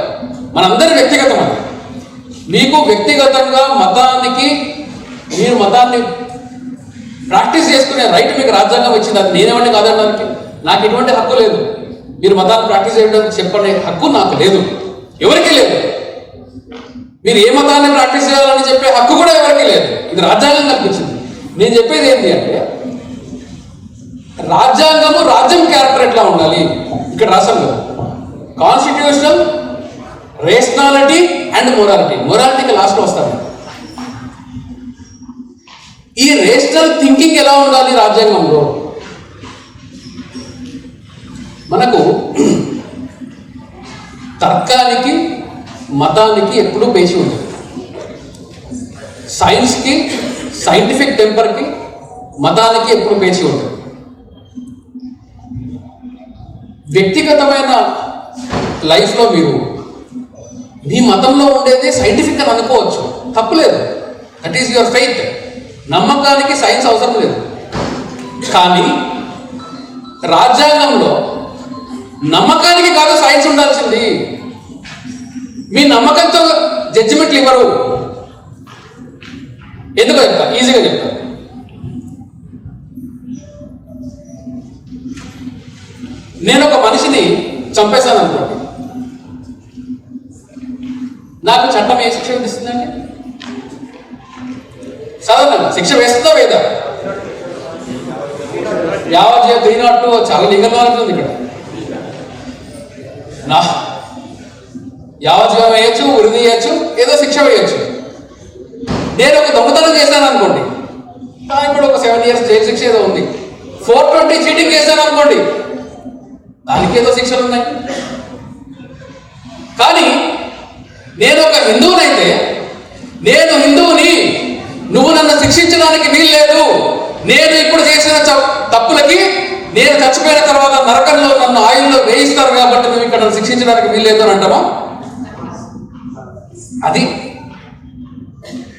మనందరి వ్యక్తిగతం. అది మీకు వ్యక్తిగతంగా మీరు మతాన్ని ప్రాక్టీస్ చేసుకునే రైట్ మీకు రాజ్యాంగం ఇచ్చింది. అది నేనేమంటే కాదనడానికి నాకు ఎటువంటి హక్కు లేదు. మీరు మతాన్ని ప్రాక్టీస్ చేయడానికి చెప్పనే హక్కు నాకు లేదు, ఎవరికీ లేదు. మీరు ఏ మతాన్ని ప్రాక్టీస్ చేయాలని చెప్పే హక్కు కూడా ఎవరికీ లేదు. ఇది రాజ్యాంగం కల్పించింది. నేను చెప్పేది ఏంటి అంటే రాజ్యం క్యారెక్టర్ ఎట్లా ఉండాలి ఇక్కడ రాశాను కదా. కాన్స్టిట్యూషనల్, రేషనాలిటీ అండ్ మొరాలిటీకి లాస్ట్లో వస్తాను. ఈ రేషనల్ థింకింగ్ ఎలా ఉండాలి రాజ్యాంగంలో? మనకు తర్కానికి మతానికి ఎప్పుడూ పేచి ఉంటుంది. సైన్స్కి, సైంటిఫిక్ టెంపర్కి మతానికి ఎప్పుడు పేచి ఉంటుంది. వ్యక్తిగతమైన లైఫ్లో మీరు మీ మతంలో ఉండేది సైంటిఫిక్ అని అనుకోవచ్చు, తప్పులేదు. That is your faith. నమ్మకానికి సైన్స్ అవసరం లేదు. కానీ రాజ్యాంగంలో నమ్మకానికి కాదు సైన్స్ ఉండాల్సింది. మీ నమ్మకంతో జడ్జిమెంట్లు ఇవ్వరు. ఎందుకో చెప్తా, ఈజీగా చెప్తా. నేను ఒక మనిషిని చంపేశాను అనుకోండి, నాకు చట్టం ఏ శిక్ష విధిస్తుందండి? సాధారణంగా శిక్ష వేస్తుందా వేదా? యావజ్జీవ 302 చాలా లీగల్ నాలెడ్జ్ ఉంది ఇక్కడ. యావజ్జీవం వేయచ్చు, ఉరి తీయచ్చు, ఏదో శిక్ష వేయచ్చు. నేను ఒక దొంగతనం చేశాను అనుకోండి, ఇప్పుడు ఒక 7 years జైలు శిక్ష ఏదో ఉంది. 420 చీటింగ్ చేశాను అనుకోండి, దానికి ఏదో శిక్షలు ఉన్నాయి. కానీ నేను ఒక హిందువునైతే, నేను హిందువుని, నువ్వు నన్ను శిక్షించడానికి వీలు లేదు. నేను ఇప్పుడు చేసిన తప్పులకి నేను చచ్చిపోయిన తర్వాత నరకంలో నన్ను ఆయుల్లో వేయిస్తారు కాబట్టి నువ్వు ఇక్కడ నన్ను శిక్షించడానికి వీలు లేదు అని అంటామా? అది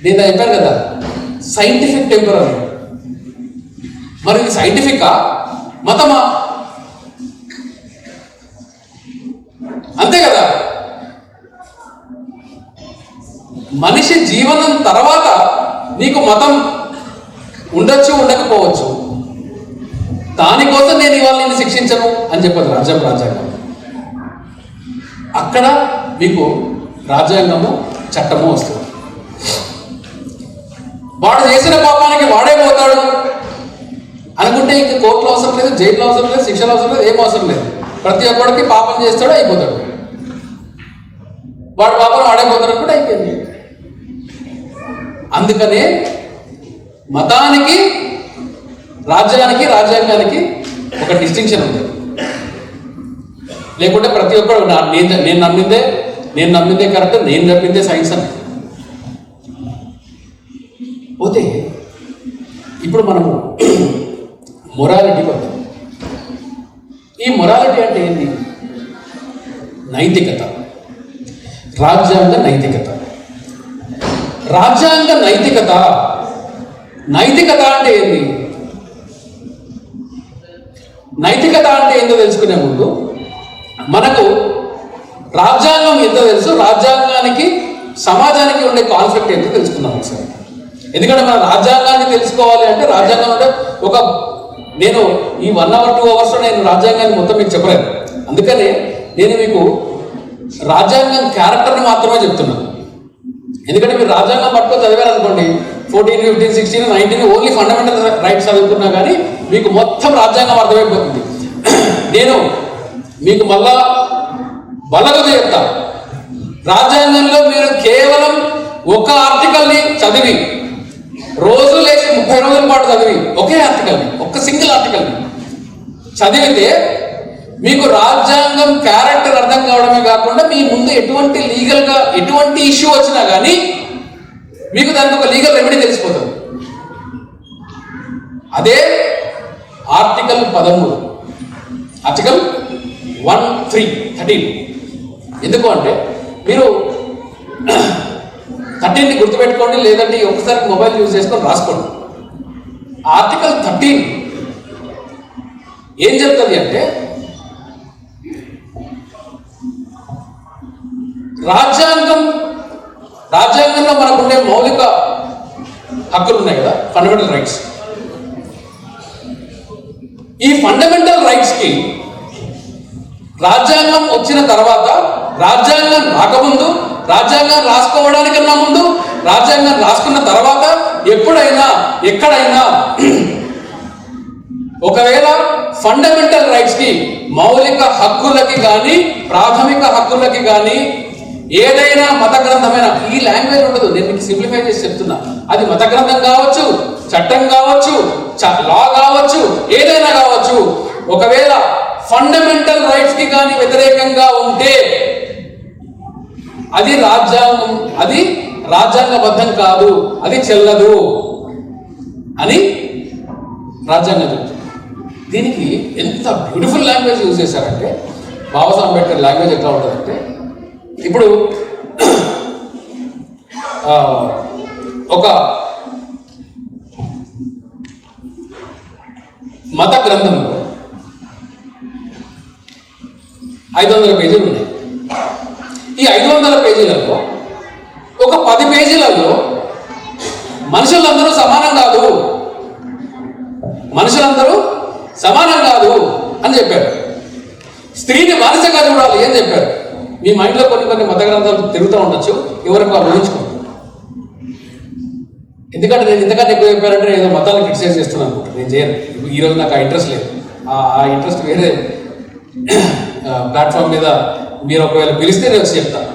నేను చెప్పాను కదా, సైంటిఫిక్ టెంపర్ అని. మరి ఇది సైంటిఫికా, మతమా? అంతే కదా. మనిషి జీవనం తర్వాత నీకు మతం ఉండొచ్చు, ఉండకపోవచ్చు. దానికోసం నేను ఇవాళ నేను శిక్షించను అని చెప్పదు రాజ్యాంగం. అక్కడ మీకు రాజ్యాంగము, చట్టము వస్తుంది. వాడు చేసిన పాపానికి వాడే పోతాడు అనుకుంటే ఇంక కోర్టులో అవసరం లేదు, జైల్లో అవసరం లేదు, శిక్షలు అవసరం లేదు, ఏం అవసరం లేదు. ప్రతి ఒక్కడికి పాపం చేస్తాడు, అయిపోతాడు. వాడు పాపం వాడే పోతాడు కూడా అయిపోయింది. అందుకనే మతానికి, రాజ్యాంగానికి ఒక డిస్టింక్షన్ ఉంది. లేకుంటే ప్రతి ఒక్కరు నేను నమ్మిందే కరెక్ట్, నేను నమ్మిందే సైన్స్ అని పోతే, ఇప్పుడు మనము మొరాలిటీ వద్దాం. ఈ మొరాలిటీ అంటే ఏంటి? నైతికత. రాజ్యాంగ నైతికత. రాజ్యాంగ నైతికత, నైతికత అంటే ఏంది? నైతికత అంటే ఏంటో తెలుసుకునే ముందు మనకు రాజ్యాంగం ఎంత తెలుసు, రాజ్యాంగానికి సమాజానికి ఉండే కాన్ఫ్లిక్ట్ ఏంటో తెలుసుకుందాం ఒకసారి. ఎందుకంటే మన రాజ్యాంగాన్ని తెలుసుకోవాలి అంటే రాజ్యాంగం అంటే నేను ఈ 1 hour 2 hours నేను రాజ్యాంగాన్ని మొత్తం మీకు చెప్పలేదు. అందుకనే నేను మీకు రాజ్యాంగం క్యారెక్టర్ని మాత్రమే చెప్తున్నాను. ఎందుకంటే మీరు రాజ్యాంగం పట్టుకొని చదివారు అనుకోండి, 14, 15, 16, 19 ఓన్లీ ఫండమెంటల్ రైట్స్ చదువుకున్నా కానీ మీకు మొత్తం రాజ్యాంగం అర్థమైపోతుంది. నేను మీకు మళ్ళా బలగదు చెప్తా, రాజ్యాంగంలో మీరు కేవలం ఒక ఆర్టికల్ని చదివి రోజు లేచి 30 రోజుల పాటు చదివి ఒకే ఆర్టికల్ని, ఒక్క సింగిల్ ఆర్టికల్ని చదివితే మీకు రాజ్యాంగం క్యారెక్టర్ అర్థం కావడమే కాకుండా మీ ముందు ఎటువంటి లీగల్గా ఎటువంటి ఇష్యూ వచ్చినా కానీ మీకు దానికి ఒక లీగల్ రెమెడీ తెలిసిపోతుంది. అదే ఆర్టికల్ 13, ఆర్టికల్ 13. ఎందుకు అంటే మీరు 13ని గుర్తుపెట్టుకోండి, లేదంటే ఒకసారి మొబైల్ యూజ్ చేసుకొని రాసుకోండి. ఆర్టికల్ 13 ఏం చెప్తుంది అంటే రాజ్యాంగంలో మనకు ఉండే మౌలిక హక్కులు ఉన్నాయి కదా, ఫండమెంటల్ రైట్స్. ఈ ఫండమెంటల్ రైట్స్కి రాజ్యాంగం వచ్చిన తర్వాత, రాజ్యాంగం రాకముందు, రాజ్యాంగం రాసుకోవడానికన్నా ముందు, రాజ్యాంగం రాసుకున్న తర్వాత ఎప్పుడైనా ఎక్కడైనా ఒకవేళ ఫండమెంటల్ రైట్స్కి, మౌలిక హక్కులకి కానీ ప్రాథమిక హక్కులకి కానీ ఏదైనా మత గ్రంథమైన, ఈ లాంగ్వేజ్ ఉండదు, నేను మీకు సింప్లిఫై చేసి చెప్తున్నా, అది మత గ్రంథం కావచ్చు, చట్టం కావచ్చు, లా కావచ్చు, ఏదైనా కావచ్చు, ఒకవేళ ఫండమెంటల్ రైట్స్ కి కానీ వ్యతిరేకంగా ఉంటే అది రాజ్యాంగబద్ధం కాదు, అది చెల్లదు అని రాజ్యాంగం చెప్తుంది. దీనికి ఎంత బ్యూటిఫుల్ లాంగ్వేజ్ యూజ్ చేశారంటే, బాబాసాహెబ్ అంబేద్కర్ లాంగ్వేజ్ ఎట్లా ఉంటుందంటే, ఇప్పుడు ఒక మత గ్రంథంలో 500 పేజీలు ఉన్నాయి. ఈ 500 పేజీలలో ఒక 10 పేజీలలో మనుషులందరూ సమానం కాదు, మనుషులందరూ సమానం కాదు అని చెప్పారు. స్త్రీని బానిసగా చూడాలి అని చెప్పారు. మీ మైండ్లో కొన్ని మత గ్రంథాలు తిరుగుతూ ఉండొచ్చు, ఎవరికి వాళ్ళు ఊహించుకోండి. ఎందుకంటే నేను ఇంతకంటే ఎక్కువ చెప్పారంటే ఏదో మతాలను క్రిటిసైజ్ చేస్తున్నాను అనుకుంటాను. నేను చేయను, ఈరోజు నాకు ఆ ఇంట్రెస్ట్ లేదు. ఆ ఇంట్రెస్ట్ వేరే ప్లాట్ఫామ్ మీద మీరు ఒకవేళ పిలిస్తే నేను వచ్చి చెప్తాను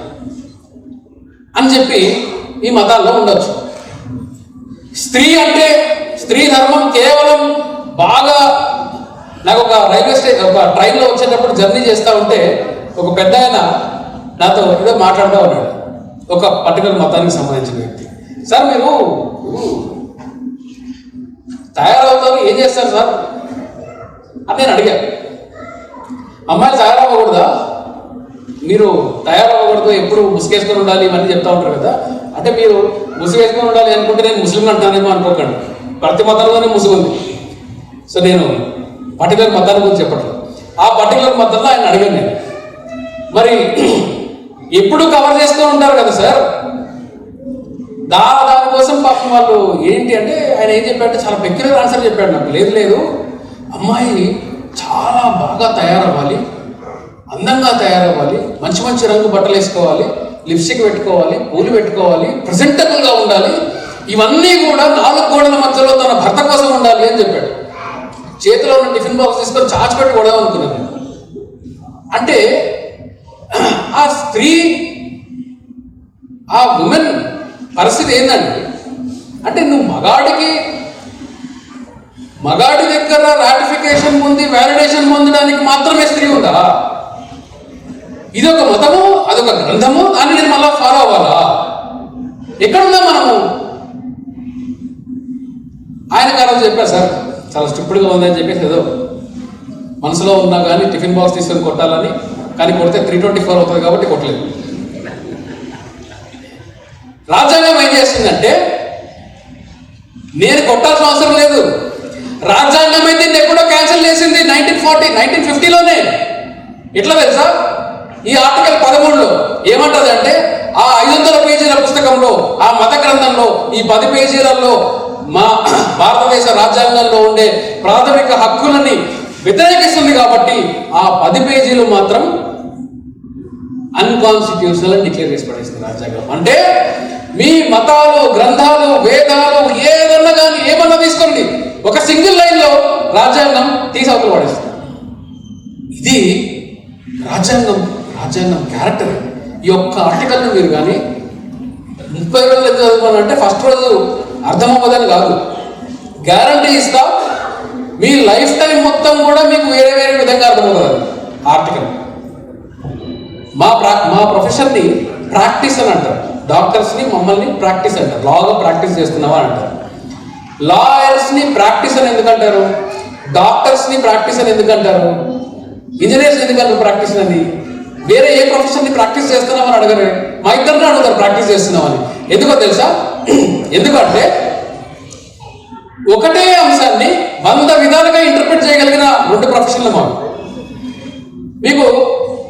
అని చెప్పి ఈ మతాల్లో ఉండొచ్చు. స్త్రీ అంటే, స్త్రీ ధర్మం కేవలం బాగా, నాకు ఒక ఒక ట్రైన్లో వచ్చేటప్పుడు జర్నీ చేస్తూ ఉంటే ఒక పెద్ద ఆయన నాతో ఏదో మాట్లాడుతూ ఉన్నాడు, ఒక పర్టికులర్ మతానికి సంబంధించిన వ్యక్తి. సార్ మీరు తయారవుతారు, ఏం చేస్తారు సార్ అని నేను అడిగాను. అమ్మాయిలు తయారవ్వకూడదా, మీరు తయారవ్వకూడదు, ఎప్పుడు ముసుగేసుకొని ఉండాలి, ఇవన్నీ చెప్తా ఉంటారు కదా. అంటే మీరు ముసుగేసుకొని ఉండాలి అనుకుంటే నేను ముస్లింలు అంటానేమో అనుకోకండి, ప్రతి మతంలోనే ముసుగుంది. సో నేను పర్టికులర్ మతాల గురించి చెప్పట్లేదు. ఆ పర్టికులర్ మతంలో ఆయన అడిగాను నేను, మరి ఎప్పుడు కవర్ చేసుకొని ఉంటారు కదా సార్, దానికోసం పాపం వాళ్ళు ఏంటి అంటే, ఆయన ఏం చెప్పాడంటే చాలా పెక్యులర్ ఆన్సర్ చెప్పాడు నాకు. లేదు, అమ్మాయి చాలా బాగా తయారవ్వాలి, అందంగా తయారవ్వాలి, మంచి మంచి రంగు బట్టలు వేసుకోవాలి, లిప్స్టిక్ పెట్టుకోవాలి, పూలు పెట్టుకోవాలి, ప్రెజెంటబుల్గా ఉండాలి, ఇవన్నీ కూడా 4 గోడల మధ్యలో తన భర్త కోసం ఉండాలి అని చెప్పాడు. చేతిలో ఉన్న టిఫిన్ బాక్స్ తీసుకొని చాచి పెట్టి కూడా అనుకున్నాను. అంటే ఆ స్త్రీ, ఆ ఉమెన్ పరిస్థితి ఏంటంటే, అంటే నువ్వు మగాడి దగ్గర రాటిఫికేషన్ పొంది వ్యాలిడేషన్ పొందడానికి మాత్రమే స్త్రీ ఉందా? ఇది ఒక మతము, అదొక గ్రంథము, దాన్ని నేను మళ్ళా ఫాలో అవ్వాలా? ఎక్కడుందా మనము? ఆయన కారణం చెప్పారు సార్, చాలా స్ట్రిక్ట్గా ఉందని చెప్పేసి ఏదో మనసులో ఉన్నా కానీ టిఫిన్ బాక్స్ తీసుకొని కొట్టాలని, కానీ కొడితే 324 అవుతుంది కాబట్టి కొట్టలేదు. రాజ్యాంగం ఏం చేస్తుందంటే, నేను కొట్టాల్సిన అవసరం లేదు, రాజ్యాంగం అయితే ఎప్పుడో క్యాన్సిల్ చేసింది 1950లోనే. ఎట్లా తెలుసా? ఈ ఆర్టికల్ 13లో ఏమంటది అంటే, ఆ 500 పేజీల పుస్తకంలో, ఆ మత గ్రంథంలో ఈ 10 పేజీలలో మా భారతదేశ రాజ్యాంగంలో ఉండే ప్రాథమిక హక్కులని వ్యతిరేకిస్తుంది కాబట్టి ఆ 10 పేజీలు మాత్రం అన్కాన్స్టిట్యూషనల్ అని డిక్లేర్ చేసి పడేస్తుంది రాజ్యాంగం. అంటే మీ మతాలు, గ్రంథాలు, వేదాలు ఏదన్నా కానీ ఏమన్నా తీసుకోండి, ఒక సింగిల్ లైన్లో రాజ్యాంగం తీసవతలు పడేస్తుంది. ఇది రాజ్యాంగం క్యారెక్టర్. ఈ ఒక్క ఆర్టికల్ని మీరు కానీ 30 రోజులు ఎంత చదువుకోవాలంటే ఫస్ట్ రోజు అర్థమవ్వదని కాదు, గ్యారంటీ ఇస్తా, మీ లైఫ్ టైం మొత్తం కూడా మీకు వేరే వేరే విధంగా అర్థమవుతుంది ఆర్టికల్. మా ప్రొఫెషన్ని ప్రాక్టీస్ అని అంటారు, డాక్టర్స్ని మమ్మల్ని ప్రాక్టీస్ అంటారు, లాగా ప్రాక్టీస్ చేస్తున్నావా అని అంటారు. లాయర్స్ని ప్రాక్టీస్ అని ఎందుకంటారు, డాక్టర్స్ని ప్రాక్టీస్ అని ఎందుకంటారు, ఇంజనీర్స్ ఎందుకంటారు ప్రాక్టీస్ అని? వేరే ఏ ప్రొఫెషన్ని ప్రాక్టీస్ చేస్తున్నామని అడగరు, మా ఇద్దరిని అడుగుతారు ప్రాక్టీస్ చేస్తున్నామని. ఎందుకో తెలుసా? ఎందుకంటే ఒకటే అంశాన్ని 100 విధాలుగా ఇంటర్ప్రిట్ చేయగలిగిన 2 ప్రొఫెషన్లు మాకు. మీకు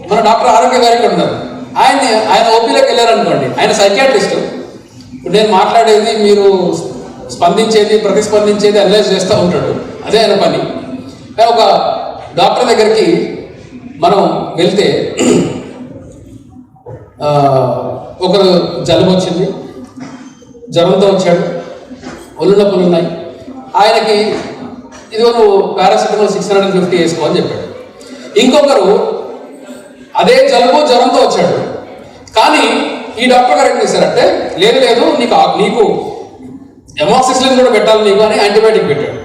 మన డాక్టర్ ఆరోగ్య గారు ఇక్కడ ఉన్నారు, ఆయన ఓపీలోకి వెళ్ళారనుకోండి, ఆయన సైకియాట్రిస్ట్. ఇప్పుడు నేను మాట్లాడేది మీరు స్పందించేది, ప్రతిస్పందించేది అనలైజ్ చేస్తూ ఉంటాడు, అదే ఆయన పని. ఒక డాక్టర్ దగ్గరికి మనం వెళ్తే ఒకరు జలుబు వచ్చింది, జ్వరంతో వచ్చాడు, ఒళ్ళు నొప్పులు ఉన్నాయి, ఆయనకి ఇదిగో నువ్వు పారాసిటమాల్ 650 వేసుకో అని చెప్పాడు. ఇంకొకరు అదే జలుబు జ్వరంతో వచ్చాడు, కానీ ఈ డాక్టర్ గారు ఏం చేశారంటే, లేదు నీకు ఎమాక్సిసిలిన్ కూడా పెట్టాలి నీకు అని యాంటీబయాటిక్ పెట్టాడు.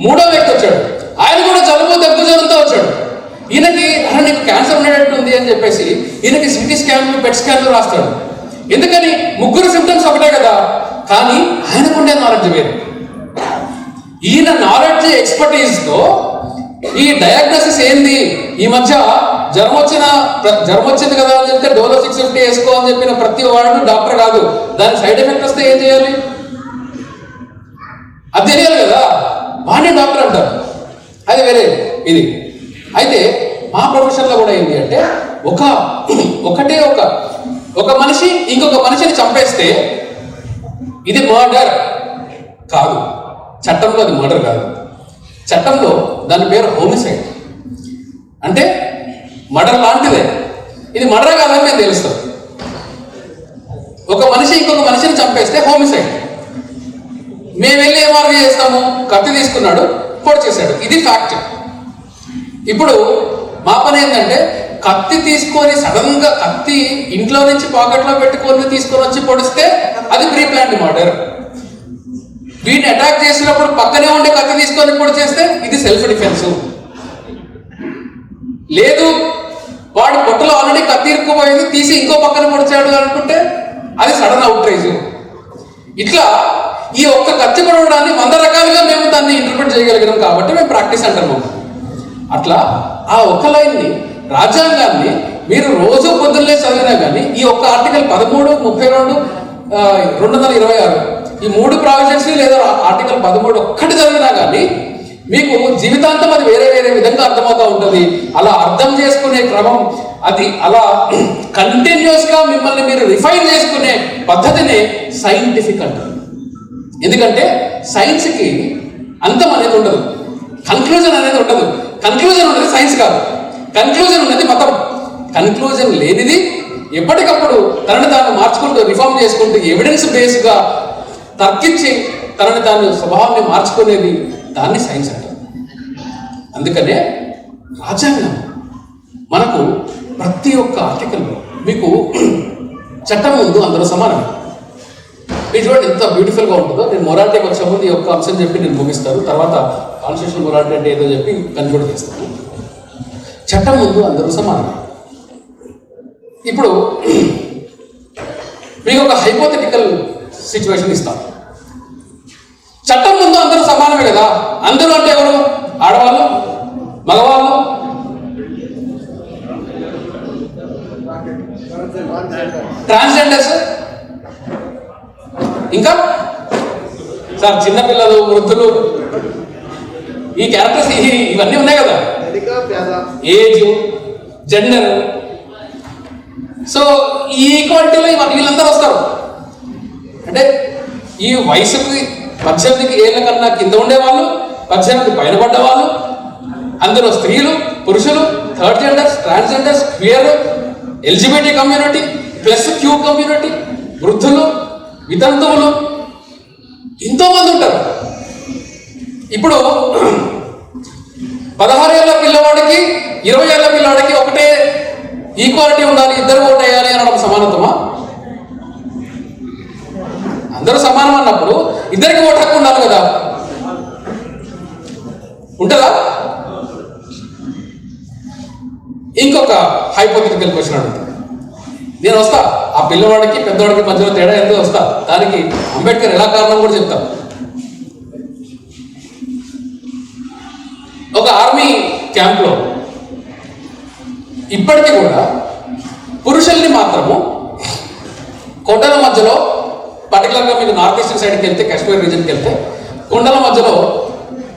మూడో వ్యక్తి వచ్చాడు, ఆయన కూడా జలుబు దగ్గు జ్వరంతో వచ్చాడు. ఈయనకి నీకు క్యాన్సర్ ఉండేటట్టు ఉంది అని చెప్పేసి ఈయనకి సిటీ స్కాన్లు, పెట్ స్కాన్లు రాస్తాడు. ఎందుకని? ముగ్గురు సిమ్టమ్స్ ఒకటే కదా, కానీ ఆయనకుండే నాలెడ్జ్ వేరు. ఈయన నాలెడ్జ్, ఎక్స్పర్టీస్తో ఈ డయాగ్నోసిస్ ఏంది, ఈ మధ్య జ్వరం వచ్చింది కదా అని చెప్తే డోలో 650 వేసుకో అని చెప్పిన ప్రతి వాడు డాక్టర్ కాదు. దాని సైడ్ ఎఫెక్ట్ వస్తే ఏం చేయాలి అది తెలియాలి కదా, వాడిని డాక్టర్ అంటారు. అది వేరే ఇది. అయితే మా ప్రొఫెషన్లో కూడా ఏంటి అంటే, ఒక మనిషి ఇంకొక మనిషిని చంపేస్తే ఇది మర్డర్ కాదు, చట్టంలో అది మర్డర్ కాదు. చట్టంలో దాని పేరు హోమిసైడ్. అంటే మర్డర్ లాంటిదే, ఇది మర్డర్ కాదని మేము తెలుస్తాం. ఒక మనిషి ఇంకొక మనిషిని చంపేస్తే హోమిసైడ్. మేము వెళ్ళి ఏం ఆర్గ్యూ చేస్తాము, కత్తి తీసుకున్నాడు, పొడి చేశాడు, ఇది ఫ్యాక్ట్. ఇప్పుడు మా పని ఏంటంటే, కత్తి తీసుకొని సడన్ గా కత్తి ఇంట్లో నుంచి పాకెట్లో పెట్టుకొని తీసుకొని వచ్చి పొడిస్తే అది ప్రీ ప్లాన్డ్ మర్డర్. వీడిని అటాక్ చేసినప్పుడు పక్కనే ఉండే కత్తి తీసుకొని పొడి చేస్తే ఇది సెల్ఫ్ డిఫెన్స్. లేదు, వాడు పొట్టలో ఆల్రెడీ కత్తి ఇరుక్కుపోయింది, తీసి ఇంకో పక్కన పొడిచాడు అనుకుంటే అది సడన్ అవుట్రేజ్. ఇట్లా ఈ ఒక్క కత్తి పొడవడాన్ని 100 రకాలుగా మేము దాన్ని ఇంటర్ప్రిట్ చేయగలిగినాం కాబట్టి మేము ప్రాక్టీస్ అంటాము. అట్లా ఆ ఒక్క లైన్ని, రాజ్యాంగాన్ని మీరు రోజు పొద్దున్నే చదివినా కానీ ఈ ఒక్క ఆర్టికల్ 13, 32, 226 ఈ 3 ప్రావిజన్స్ లేదా ఆర్టికల్ 13 ఒక్కటి చదివినా కానీ మీకు జీవితాంతం అది వేరే వేరే విధంగా అర్థమవుతూ ఉంటుంది. అలా అర్థం చేసుకునే క్రమం, అది అలా కంటిన్యూస్గా మిమ్మల్ని మీరు రిఫైన్ చేసుకునే పద్ధతిని సైంటిఫిక్ అంటారు. ఎందుకంటే సైన్స్కి అంతం అనేది ఉండదు, కన్క్లూజన్ అనేది ఉండదు. కన్క్లూజన్ ఉన్నది సైన్స్ కాదు, కన్క్లూజన్ ఉన్నది మతం. కన్క్లూజన్ లేనిది ఎప్పటికప్పుడు తనని తాను మార్చుకుంటూ, రిఫార్మ్ చేసుకుంటూ, ఎవిడెన్స్ బేస్గా తర్కించి తనని తాను స్వభావాన్ని మార్చుకునేది, దాన్ని సైన్స్ అంటారు. అందుకనే రాజ్యాంగం మనకు ప్రతి ఒక్క ఆర్టికల్లో మీకు చట్టం ముందు అందరూ సమానమే. మీరు చూడండి ఎంత బ్యూటిఫుల్గా ఉంటుందో. నేను మొరాలిటీకి వచ్చే ముందు ఈ ఒక్క అంశం చెప్పి నేను ముగిస్తాను, తర్వాత కాన్స్టిట్యూషన్ మొరాలిటీ అంటే ఏదో చెప్పి కన్క్లూడ్ చేస్తాను. చట్టం ముందు అందరూ సమానమే. ఇప్పుడు మీకు ఒక హైపోథెటికల్ సిచ్యువేషన్ ఇస్తాను. చట్టం ముందు అందరూ సమానమే కదా. అందరూ అంటే ఎవరు? ఆడవాళ్ళు, మగవాళ్ళు, ట్రాన్స్జెండర్స్, ఇంకా సార్ చిన్నపిల్లలు, వృద్ధులు, ఈ క్యారెక్టర్స్ ఇవన్నీ ఉన్నాయి కదా, ఏజ్, జెండర్. సో ఈ ఈక్వాలిటీలో వీళ్ళందరూ వస్తారు. అంటే ఈ వయసుకి 18 ఏళ్ళ కన్నా కింద ఉండేవాళ్ళు, 18 పైన పడ్డ వాళ్ళు, అందులో స్త్రీలు, పురుషులు, third genders, transgenders, queer, LGBT community, plus Q community, వృద్ధులు, వితంతువులు, ఎంతో మంది ఉంటారు. ఇప్పుడు 16 ఏళ్ళ పిల్లవాడికి 20 ఏళ్ళ పిల్లవాడికి ఒకటే ఈక్వాలిటీ ఉండాలి, ఇద్దరు ఓట్ వేయాలి అనడం సమానత్వమా? అందరూ సమానం అన్నప్పుడు ఇద్దరికి ఓటు హక్కు ఉండాలి కదా, ఉంటుందా? ఇంకొక హైపోథెటికల్ క్వశ్చన్ అడుగుతాను. నేను వస్తా, ఆ పిల్లవాడికి పెద్దవాడికి మధ్యలో తేడా ఎంత వస్తా, దానికి అంబేద్కర్ ఎలా కారణం కూడా చెప్తాను. ఒక ఆర్మీ క్యాంప్లో ఇప్పటికీ కూడా పురుషుల్ని మాత్రము కొండల మధ్యలో, పర్టికులర్గా మీకు నార్త్ ఈస్టర్న్ సైడ్కి వెళ్తే, కాశ్మీర్ రీజన్కి వెళ్తే, కొండల మధ్యలో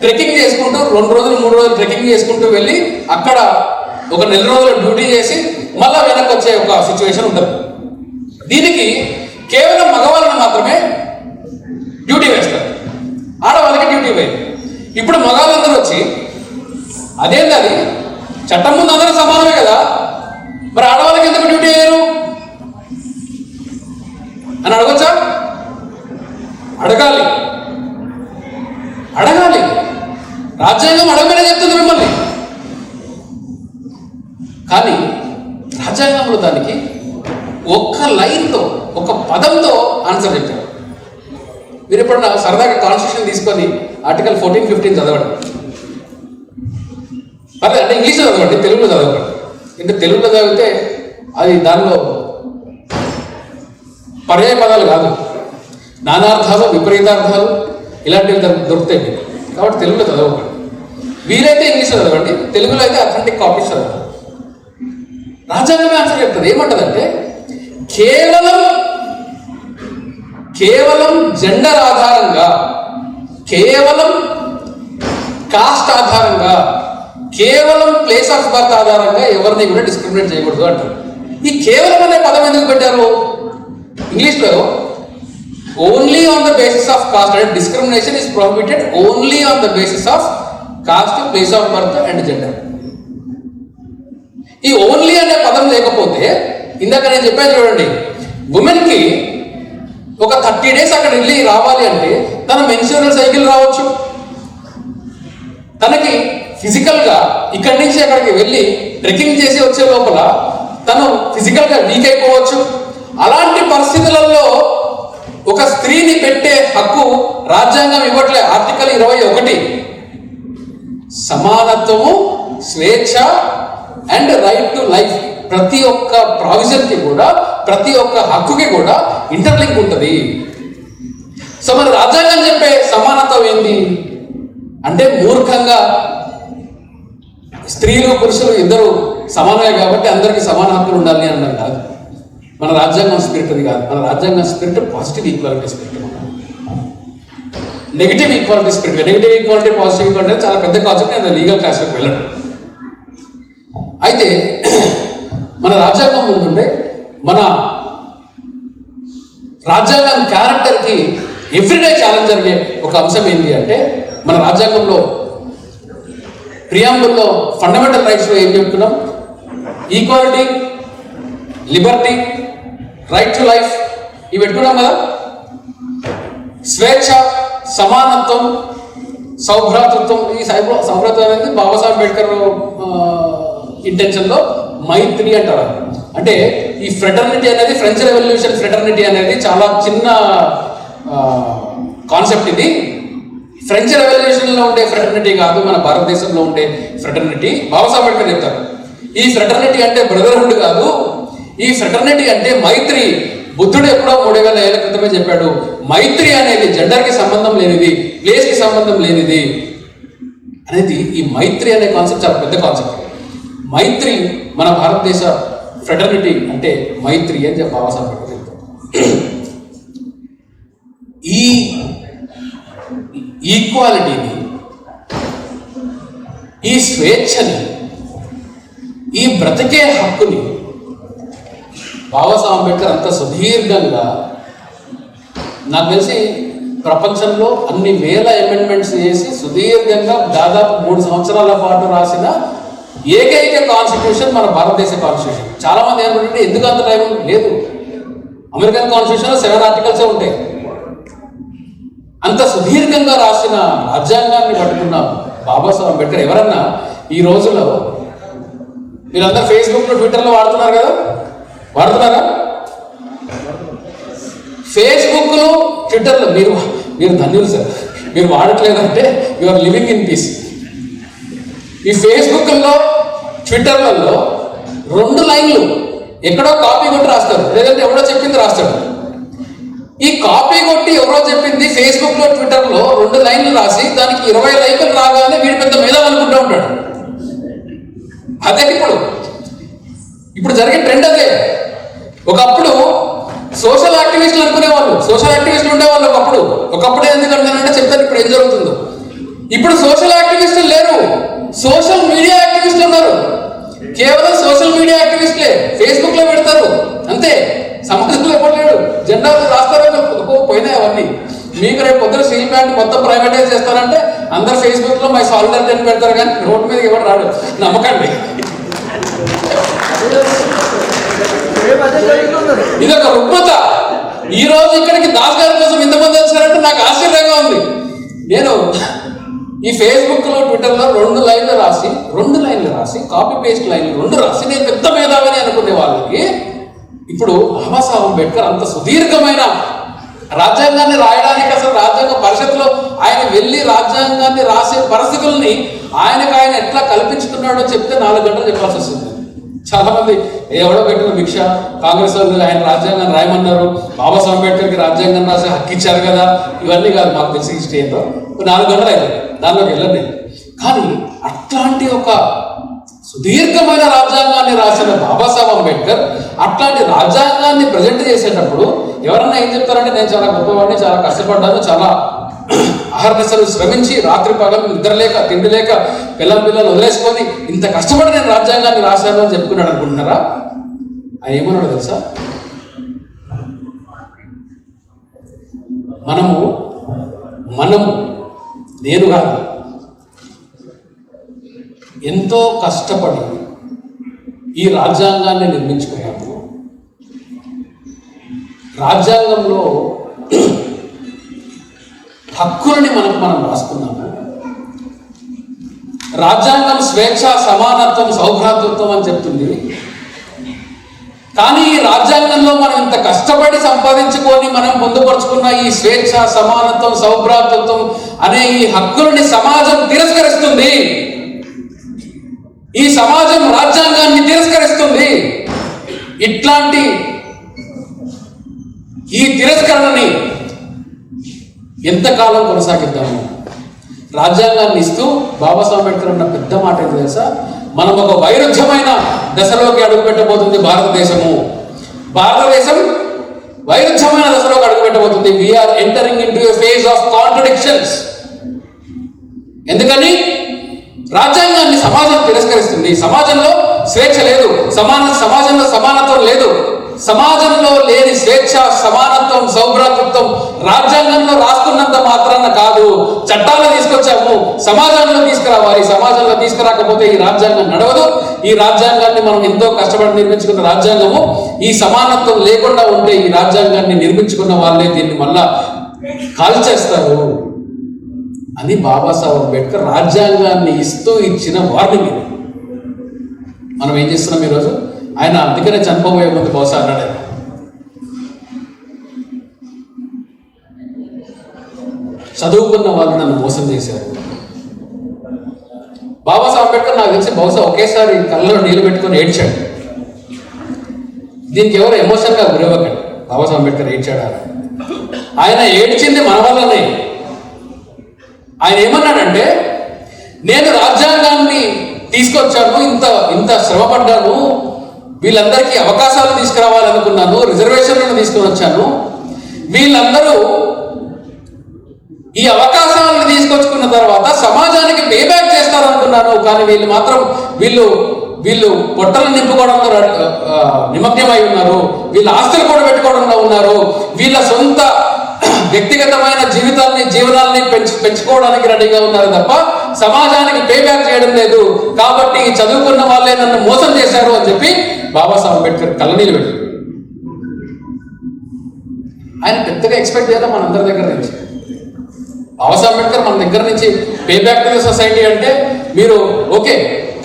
ట్రెక్కింగ్ చేసుకుంటూ 2 రోజులు 3 రోజులు ట్రెక్కింగ్ చేసుకుంటూ వెళ్ళి అక్కడ ఒక 4 రోజులు డ్యూటీ చేసి మళ్ళా వెనక్కి వచ్చే ఒక సిచ్యువేషన్ ఉంటుంది. దీనికి కేవలం మగవాళ్ళని మాత్రమే డ్యూటీ వేస్తారు, ఆడవాళ్ళకి డ్యూటీ వేయరు. ఇప్పుడు మగవాళ్ళందరూ వచ్చి అదేంటది, చట్టం ముందు అందరూ సమానమే కదా, మరి ఆడవాళ్ళకి ఎందుకు డ్యూటీ వేయరు అని అడగొచ్చా? అడగాలి, అడగాలి. రాజ్యాంగం అడగమనే చెప్తుంది మిమ్మల్ని. కానీ రాజ్యాంగంలో దానికి ఒక్క లైన్తో, ఒక పదంతో ఆన్సర్ చెప్పారు. మీరు ఎప్పుడన్నా సరదాగా కాన్స్టిట్యూషన్ తీసుకొని ఆర్టికల్ 14, 15 చదవండి. పర్లేదు, అంటే ఇంగ్లీష్లో చదవండి, తెలుగులో చదవండి. అంటే తెలుగులో చదివితే అది దానిలో పర్యాయ పదాలు కాదు, నానార్థాలు, విపరీతార్థాలు ఇలాంటివి దొరుకుతాయి మీకు. కాబట్టి తెలుగులో చదవకండి. వీలైతే ఇంగ్లీష్లో చదవండి, తెలుగులో అయితే అథెంటిక్ కాపీస్ చదవండి. రాజ్యాంగమే ఆన్సర్ చెప్తుంది. ఏమంటదంటే కేవలం జెండర్ ఆధారంగా, కేవలం కాస్ట్ ఆధారంగా, కేవలం ప్లేస్ ఆఫ్ బర్త్ ఆధారంగా ఎవరిని కూడా డిస్క్రిమినేట్ చేయకూడదు అంటారు. ఈ కేవలం అనే పదం ఎందుకు పెట్టారు? ఇంగ్లీష్లో only on the basis of caste, అంటే discrimination is prohibited only on the basis of caste, place of birth and gender. ఈ ఓన్లీ అనే పదం లేకపోతే, ఇందాక నేను చెప్పాను చూడండి, ఉమెన్కి ఒక 30 డేస్ అక్కడ వెళ్ళి రావాలి అంటే తన మెన్స్ట్రువల్ సైకిల్ రావచ్చు, తనకి ఫిజికల్గా ఇక్కడి నుంచి అక్కడికి వెళ్ళి ట్రెక్కింగ్ చేసి వచ్చే లోపల తను ఫిజికల్గా వీక్ అయిపోవచ్చు. అలాంటి పరిస్థితులలో ఒక స్త్రీని పెట్టే హక్కు రాజ్యాంగం ఇవ్వట్లే. ఆర్టికల్ 21 సమానత్వము, స్వేచ్ఛ అండ్ రైట్ టు లైఫ్, ప్రతి ఒక్క ప్రావిజన్కి కూడా, ప్రతి ఒక్క హక్కుకి కూడా ఇంటర్లింక్ ఉంటుంది. సో మన రాజ్యాంగం చెప్పే సమానత్వం ఏంటి అంటే, మూర్ఖంగా స్త్రీలు పురుషులు ఇద్దరు సమానమే కాబట్టి అందరికీ సమాన హక్కులు ఉండాలి అన్నది కాదు. మన రాజ్యాంగం స్పిరిట్ అది కాదు. మన రాజ్యాంగం spirit positive equality spirit, negative equality spirit. Negative equality, positive equality చాలా పెద్ద కాన్సెప్ట్, నేను లీగల్ క్లాస్లోకి వెళ్ళను. అయితే మన రాజ్యాంగం ముందుండే, మన రాజ్యాంగం క్యారెక్టర్కి ఎవ్రీడే ఛాలెంజ్ జరిగే ఒక అంశం ఏంటి అంటే, మన రాజ్యాంగంలో ప్రియాంబుల్లో ఫండమెంటల్ రైట్స్లో ఏం చెప్తున్నాం? Equality, Liberty, right to life, ఇవి పెట్టుకున్నాం కదా. స్వేచ్ఛ, సమానత్వం, సౌభ్రాతృత్వం. ఈ సౌభ్రాతృత్వం అనేది బాబాసాహెబ్ అంబేద్కర్ ఇంటెన్షన్లో మైత్రి అంటారు. అంటే ఈ ఫ్రెటర్నిటీ అనేది, ఫ్రెంచ్ రెవల్యూషన్ ఫ్రెటర్నిటీ అనేది చాలా చిన్న కాన్సెప్ట్. ఇది ఫ్రెంచ్ రెవల్యూషన్లో ఉండే ఫ్రెటర్నిటీ కాదు, మన భారతదేశంలో ఉండే ఫ్రెటర్నిటీ. బాబాసాహెబ్ అంబేద్కర్ చెప్తారు, ఈ ఫ్రెటర్నిటీ అంటే బ్రదర్హుడ్ కాదు, ఈ ఫ్రెటర్నిటీ అంటే మైత్రి. బుద్ధుడు ఎప్పుడో 3000 ఏళ్ల క్రితమే చెప్పాడు, మైత్రి అనేది జెండర్కి సంబంధం లేనిది, ప్లేస్కి సంబంధం లేనిది అనేది. ఈ మైత్రి అనే కాన్సెప్ట్ చాలా పెద్ద కాన్సెప్ట్. మైత్రి, మన భారతదేశ ఫ్రెటర్నిటీ అంటే మైత్రి అని చెప్పి బాబాసాహెబ్ అంబేద్కర్ చెప్తారు. ఈ ఈక్వాలిటీని, ఈ స్వేచ్ఛని, ఈ బ్రతికే హక్కుని బాబాసాహెబ్ అంబేద్కర్ అంత సుదీర్ఘంగా, నాకు తెలిసి ప్రపంచంలో అన్ని వేల అమెండ్మెంట్స్ చేసి సుదీర్ఘంగా దాదాపు 3 సంవత్సరాల పాటు రాసిన ఏకైక కాన్స్టిట్యూషన్ మన భారతదేశ కాన్స్టిట్యూషన్. చాలామంది ఏమంటే ఎందుకు అంత టైం లేదు, అమెరికన్ కాన్స్టిట్యూషన్లో 7 ఆర్టికల్సే ఉంటాయి. అంత సుదీర్ఘంగా రాసిన రాజ్యాంగాన్ని పట్టుకున్న బాబాసాహెబ్ అంబేద్కర్ ఎవరన్నా ఈ రోజుల్లో, వీళ్ళందరూ ఫేస్బుక్లో ట్విట్టర్లో వాడుతున్నారు కదా, వాడుతున్నారా? ఫేస్బుక్లో ట్విట్టర్లో మీరు ధన్యులు సార్, మీరు వాడట్లేదంటే you are living in peace. ఈ ఫేస్బుక్లో ట్విట్టర్లలో 2 లైన్లు ఎక్కడో కాపీ కొట్టి రాస్తారు, లేదంటే ఎవడో చెప్పింది రాస్తాడు. ఈ కాపీ కొట్టి ఎవరో చెప్పింది ఫేస్బుక్లో ట్విట్టర్లో 2 లైన్లు రాసి దానికి 20 లైకులు రాగానే వీడి పెద్ద మీద అనుకుంటూ ఉంటాడు. అదే ఇప్పుడు జరిగే ట్రెండ్ అదే. ఒకప్పుడు సోషల్ యాక్టివిస్టులు అనుకునేవాళ్ళు, సోషల్ యాక్టివిస్టులు ఉండేవాళ్ళు ఒకప్పుడు ఎందుకంటానంటే చెప్తాను ఇప్పుడు ఏం జరుగుతుందో. ఇప్పుడు సోషల్ యాక్టివిస్టులు లేరు, సోషల్ మీడియా యాక్టివిస్టులు ఉన్నారు. కేవలం సోషల్ మీడియా యాక్టివిస్టులే ఫేస్బుక్ లో పెడతారు అంతే. సమాజంలో ఎప్పుడు లేడు, జెండాలు రాస్తారు పోయినాయి అవన్నీ. మీకు రేపు పొద్దున స్టీల్ ప్లాంట్ మొత్తం ప్రైవేటైజ్ చేస్తారంటే అందరు ఫేస్బుక్ లో మై సాలిడారిటీ అని పెడతారు, కానీ రోడ్డు మీద ఎవరు రాడు, నమ్మకండి. ఇదొక రుగ్మత. ఈ రోజు ఇక్కడికి దాస్ గారి కోసం ఇంతమంది వచ్చారంటే నాకు ఆశ్చర్యంగా ఉంది. నేను ఈ ఫేస్బుక్ లో ట్విట్టర్లో 2 లైన్లు రాసి కాపీ పేస్ట్ లైన్లు 2 రాసి నేను పెద్ద మేధావిని అనుకునే వాళ్ళకి ఇప్పుడు బాబాసాహెబ్ అంబేద్కర్ అంత సుదీర్ఘమైన రాజ్యాంగాన్ని రాయడానికి, అసలు రాజ్యాంగ పరిషత్లో ఆయన వెళ్ళి రాజ్యాంగాన్ని రాసే పరిస్థితుల్ని ఆయన ఎట్లా కల్పించుకున్నాడో చెప్తే 4 గంటలు చెప్పాల్సి వస్తుంది. చాలా మంది ఎవడో పెట్టిన భిక్ష, కాంగ్రెస్ వాళ్ళు ఆయన రాజ్యాంగాన్ని రాయమన్నారు, బాబాసాహెబ్ అంబేద్కర్కి రాజ్యాంగం రాసే హక్కు ఇచ్చారు కదా, ఇవన్నీ కాదు మాకు తెలిసి హిస్టరీ ఏంటో. 4 గంటలు అవుతుంది, దానిలోకి వెళ్ళండి. కానీ అట్లాంటి ఒక సుదీర్ఘమైన రాజ్యాంగాన్ని రాసిన బాబాసాహెబ్ అంబేద్కర్ అట్లాంటి రాజ్యాంగాన్ని ప్రజెంట్ చేసేటప్పుడు ఎవరన్నా ఏం చెప్తారంటే నేను చాలా గొప్పవాడిని, చాలా కష్టపడ్డాను, చాలా అహర్నిశలు శ్రమించి రాత్రి పగలు నిద్ర లేక తిండి లేక పిల్లలు వదిలేసుకొని ఇంత కష్టపడి నేను రాజ్యాంగాన్ని రాశాను అని చెప్పుకున్నాడు అనుకుంటున్నారా? ఆయన ఏమన్నాడు తెలుసా? మనము నేను కాదు, ఎంతో కష్టపడి ఈ రాజ్యాంగాన్ని నిర్మించుకున్నాము. రాజ్యాంగంలో హక్కులని మనం రాసుకున్నాము. రాజ్యాంగం స్వేచ్ఛ, సమానత్వం, సౌభ్రాతృత్వం అని చెప్తుంది. కానీ ఈ రాజ్యాంగంలో మనం ఇంత కష్టపడి సంపాదించుకొని మనం పొందుపరుచుకున్న ఈ స్వేచ్ఛ, సమానత్వం, సౌభ్రాతృత్వం అనే ఈ హక్కులని సమాజం తిరస్కరిస్తుంది. ఈ సమాజం రాజ్యాంగాన్ని తిరస్కరిస్తుంది. ఇట్లాంటి ఈ తిరస్కరణని ఎంతకాలం కొనసాగిద్దాము? రాజ్యాంగాన్ని ఇస్తూ బాబాసాహెబ్ అంబేద్కర్ అన్న పెద్ద మాట ఏంటి తెలుసా? మనం ఒక వైరుధ్యమైన దశలోకి అడుగుపెట్టబోతుంది భారతదేశం వైరుధ్యమైన దశలోకి అడుగుపెట్టబోతుంది. We are entering into a phase of contradictions. ఎందుకని? రాజ్యాంగాన్ని సమాజం తిరస్కరిస్తుంది. సమాజంలో స్వేచ్ఛ లేదు, సమాజంలో సమానత్వం లేదు. సమాజంలో లేని స్వేచ్ఛ, సమానత్వం, సౌభ్రాతృత్వం రాజ్యాంగంలో రాసుకున్నంత మాత్రాన కాదు. చట్టాలు తీసుకొచ్చాము, సమాజంలో తీసుకురావాలి. సమాజంలో తీసుకురాకపోతే ఈ రాజ్యాంగం నడవదు. ఈ రాజ్యాంగాన్ని మనం ఎంతో కష్టపడి నిర్మించుకున్న రాజ్యాంగము ఈ సమానత్వం లేకుండా ఉంటే ఈ రాజ్యాంగాన్ని నిర్మించుకున్న వాళ్ళే దీన్ని మళ్ళా కాల్చేస్తారు అని బాబాసాహెబ్ అంబేద్కర్ రాజ్యాంగాన్ని ఇచ్చిన వార్నింగ్. మనం ఏం చేస్తున్నాం ఈరోజు? ఆయన అందుకనే చనిపోయే ముందు బహుశా అన్నాడు, చదువుకున్న వాళ్ళు నన్ను మోసం చేశారు. బాబాసాహెబ్ అంబేద్కర్ నాకు తెలిసి బహుశా ఒకేసారి కళ్ళలో నీళ్ళు పెట్టుకొని ఏడ్చాడు. దీనికి ఎవరు ఎమోషన్గా గురవ్వకండి. బాబాసాహెబ్ అంబేద్కర్ ఏడ్చాడా? ఆయన ఏడ్చింది మన వల్లనే. ఆయన ఏమన్నాడంటే, నేను రాజ్యాంగాన్ని తీసుకొచ్చాను, ఇంత శ్రమపడ్డాను, వీళ్ళందరికీ అవకాశాలు తీసుకురావాలనుకున్నాను, రిజర్వేషన్లను తీసుకొని వచ్చాను. వీళ్ళందరూ ఈ అవకాశాలను తీసుకొచ్చుకున్న తర్వాత సమాజానికి పేబ్యాక్ చేస్తారనుకున్నాను, కానీ వీళ్ళు మాత్రం వీళ్ళు పొట్టలు నింపుకోవడంలో నిమగ్నమై ఉన్నారు, వీళ్ళ ఆస్తులు కూడా పెట్టుకోవడంలో ఉన్నారు, వీళ్ళ సొంత వ్యక్తిగతమైన జీవనాల్ని పెంచుకోవడానికి రెడీగా ఉన్నారు తప్ప సమాజానికి పేబ్యాక్ చేయడం లేదు. కాబట్టి చదువుకున్న వాళ్ళే నన్ను మోసం చేశారు అని చెప్పి బాబాసాహెబ్ అంబేద్కర్ కళ్ళనీళ్ళు పెట్టారు. ఆయన పెద్దగా ఎక్స్పెక్ట్ చేయాలి మనందరి దగ్గర నుంచి. బాబాసాహెబ్ అంబేద్కర్ మన దగ్గర నుంచి పేబ్యాక్ టు ద సొసైటీ అంటే మీరు ఓకే,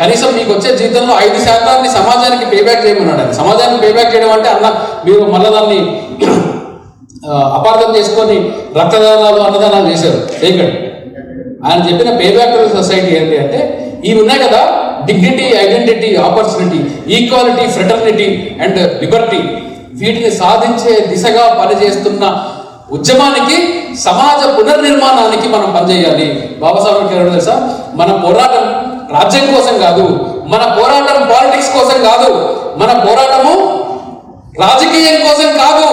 కనీసం మీకు వచ్చే జీతంలో 5% సమాజానికి పేబ్యాక్ చేయమన్నాడు. ఆయన సమాజానికి పేబ్యాక్ చేయడం అంటే మీరు మళ్ళీ దాన్ని అపార్థం చేసుకొని రక్తదానాలు అన్నదానాలు చేశారు చేయకండి. ఆయన చెప్పిన పేబ్యాక్ టు ద సొసైటీ ఏంటి అంటే ఇవి ఉన్నాయి కదా, dignity, identity, opportunity, equality, fraternity and Liberty, వీటిని సాధించే దిశగా పనిచేస్తున్న ఉద్యమానికి, సమాజ పునర్నిర్మాణానికి మనం పనిచేయాలి. బాబాసాహెబ్ అంబేద్కర్ తెలుసా, మన పోరాటం రాజ్యం కోసం కాదు, మన పోరాటం పాలిటిక్స్ కోసం కాదు, మన పోరాటము రాజకీయం కోసం కాదు.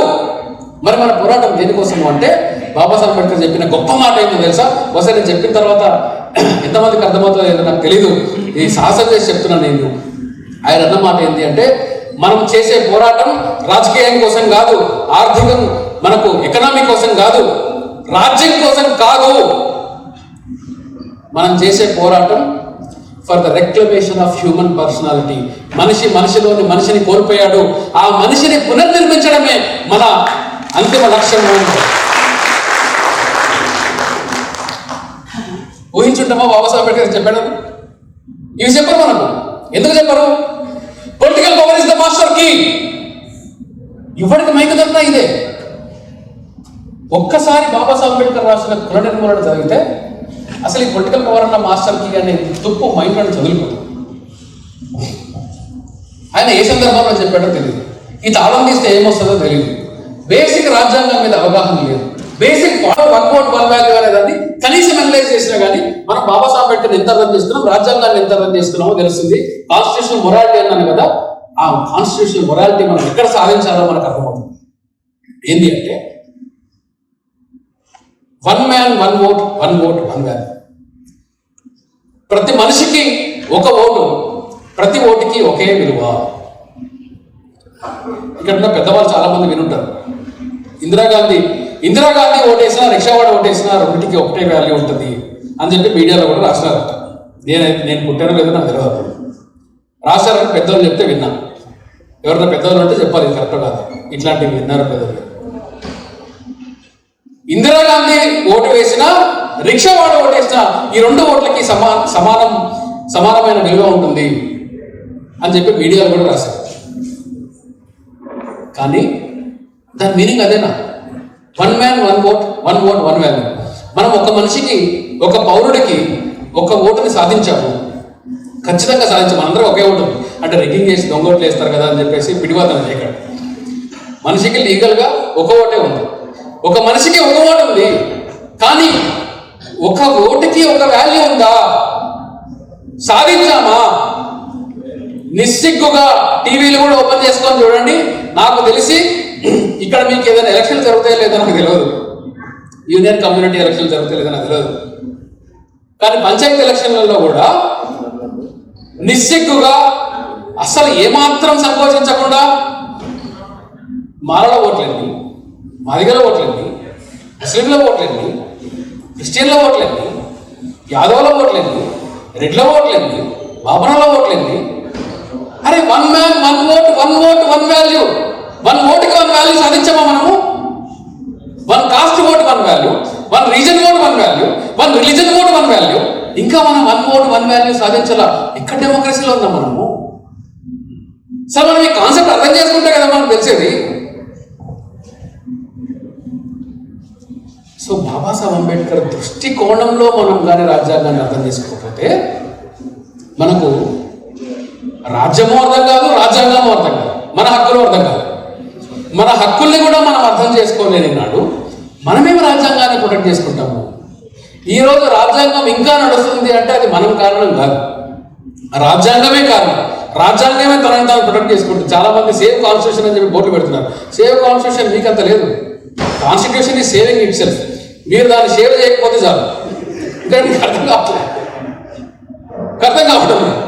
మరి మన పోరాటం దేనికోసము అంటే బాబాసాహెబ్ అంబేద్కర్ చెప్పిన గొప్ప మాట ఏంటో తెలుసా? ఒకసారి నేను చెప్పిన తర్వాత ఎంతమందికి అర్థమవుతుందో ఏదో నాకు తెలీదు, ఈ సాహసం చేసి చెప్తున్నాను నేను. ఆయన అన్న మాట ఏంటి అంటే మనం చేసే పోరాటం రాజకీయం కోసం కాదు, ఆర్థికం మనకు ఎకనామీ కోసం కాదు, రాజ్యం కోసం కాదు. మనం చేసే పోరాటం for the reclamation of human personality. మనిషిలోని మనిషిని కోల్పోయాడు, ఆ మనిషిని పునర్నిర్మించడమే మన అంతిమ లక్ష్యం. ఊహించుంటామా బాబాసాహెబ్ అంబేద్కర్ చెప్పాడు? ఇవి చెప్పరు మనకు. ఎందుకు చెప్పరు? Political power is the master key. ఇవ్వడానికి మైకు దొరికినా ఇదే. ఒక్కసారి బాబాసాహెబ్ అంబేద్కర్ రాసిన కుల నిర్మూలన జరిగితే అసలు ఈ పొలిటికల్ పవర్ అన్న మాస్టర్ కీ అనే తుప్పు మైండ్ అని చదువుకుంటుంది. ఆయన ఏ సందర్భంలో చెప్పాడో తెలియదు, ఈ తాళం తీస్తే ఏమొస్తుందో తెలియదు, బేసిక్ రాజ్యాంగం మీద అవగాహన లేదు, బేసిక్ 1 vote 1 value అనేదాన్ని కనీసం అనలైజ్ చేసినా కానీ మనం బాబాసాహెబ్ అంబేద్కర్ ఎంత అర్థం చేస్తున్నాం, రాజ్యాంగాన్ని ఎంత అర్థం చేస్తున్నామో తెలుస్తుంది. కాన్స్టిట్యూషనల్ మొరాలిటీ అన్నాను కదా, ఆ కాన్స్టిట్యూషనల్ మొరాలిటీ మనం ఎక్కడ సాధించాలో మనకు అర్థమవుతుంది. ఏంటి అంటే 1 man 1 vote 1 vote 1 value. ప్రతి మనిషికి ఒక ఓటు, ప్రతి ఓటుకి ఒకే విలువ. ఇక్కడ పెద్దవాళ్ళు చాలా మంది వినుంటారు, ఇందిరాగాంధీ ఓటేసినా, రిక్షావాడ ఓటేసినా రెండింటికి ఒకటే వాల్యూ ఉంటుంది అని చెప్పి మీడియాలో కూడా రాసినారట. నేను పుట్టానో లేదో నాకు తెలియదు, రాశారని పెద్దవాళ్ళు చెప్తే విన్నాను. ఎవరైనా పెద్దవాళ్ళు అంటే చెప్పాలి కరెక్ట్ కాదు, ఇట్లాంటివి విన్నారు పెద్దలు. ఇందిరాగాంధీ ఓటు వేసినా, రిక్షావాడ ఓటేసినా ఈ 2 ఓట్లకి సమానమైన విలువ ఉంటుంది అని చెప్పి మీడియాలో కూడా రాశారు. కానీ దాని మీనింగ్ అదేనా? 1 man 1 vote 1 vote 1 value. మనం ఒక మనిషికి, ఒక పౌరుడికి ఒక ఓటుని సాధించాము, ఖచ్చితంగా సాధించాము. అందరూ ఒకే ఓటు అంటే రిగ్గింగ్ చేసి దొంగ ఓట్లు వేస్తారు కదా అని చెప్పేసి పిడివాదన చేయకండి. మనిషికి లీగల్గా ఒక ఓటే ఉంది, ఒక మనిషికి ఒక ఓటు ఉంది. కానీ ఒక ఓటుకి ఒక వాల్యూ ఉందా? సాధించామా? నిస్సిగ్గుగా టీవీలు కూడా ఓపెన్ చేసుకొని చూడండి. నాకు తెలిసి ఇక్కడ మీకు ఏదైనా ఎలక్షన్ జరుగుతాయో లేదో నాకు తెలియదు, యూనియన్ కమ్యూనిటీ ఎలక్షన్ జరుగుతాయో లేదో నాకు తెలియదు, కానీ పంచాయతీ ఎలక్షన్లలో కూడా నిస్సిగ్గుగా అసలు ఏమాత్రం సంకోచించకుండా మారల ఓట్లండి, మాదిగల ఓట్లండి, ముస్లింల ఓట్లండి, క్రిస్టియన్ల ఓట్లండి, యాదవుల ఓట్లండి, రెడ్ల ఓట్లండి, బాబనల ఓట్లండి. అరే 1 man 1 vote 1 vote 1 value. 1 ఓటుకి 1 వాల్యూ సాధించామా మనము? 1 cost vote 1 value, 1 reason vote 1 value, 1 religion vote 1 value. ఇంకా మనం 1 vote 1 వాల్యూ సాధించాలా? ఇక్కడ డెమోక్రసీలో ఉందా మనము? సార్ మనం ఈ కాన్సెప్ట్ అర్థం చేసుకుంటే కదా మనకు తెలిసేది. సో బాబాసాహెబ్ అంబేద్కర్ దృష్టికోణంలో మనం కానీ రాజ్యాంగాన్ని అర్థం చేసుకోకపోతే మనకు రాజ్యమో అర్థం కాదు, రాజ్యాంగమో అర్థం కాదు, మన హక్కులు అర్థం కాదు. మన హక్కుల్ని కూడా మనం అర్థం చేసుకోలేని నాడు మనమేమి రాజ్యాంగాన్ని ప్రొటెక్ట్ చేసుకుంటాము? ఈరోజు రాజ్యాంగం ఇంకా నడుస్తుంది అంటే అది మనం కారణం కాదు, రాజ్యాంగమే కారణం. రాజ్యాంగమే తనని తాను ప్రొటెక్ట్ చేసుకుంటుంది. చాలా మంది సేవ్ కాన్స్టిట్యూషన్ అని చెప్పి బోర్డు పెడుతున్నారు. సేవ్ కాన్స్టిట్యూషన్ మీకంత లేదు. Constitution is saving it self. మీరు దాన్ని షేర్ చేయకపోతే చాలు. ఇంకా మీకు అర్థం కావడం లేదు.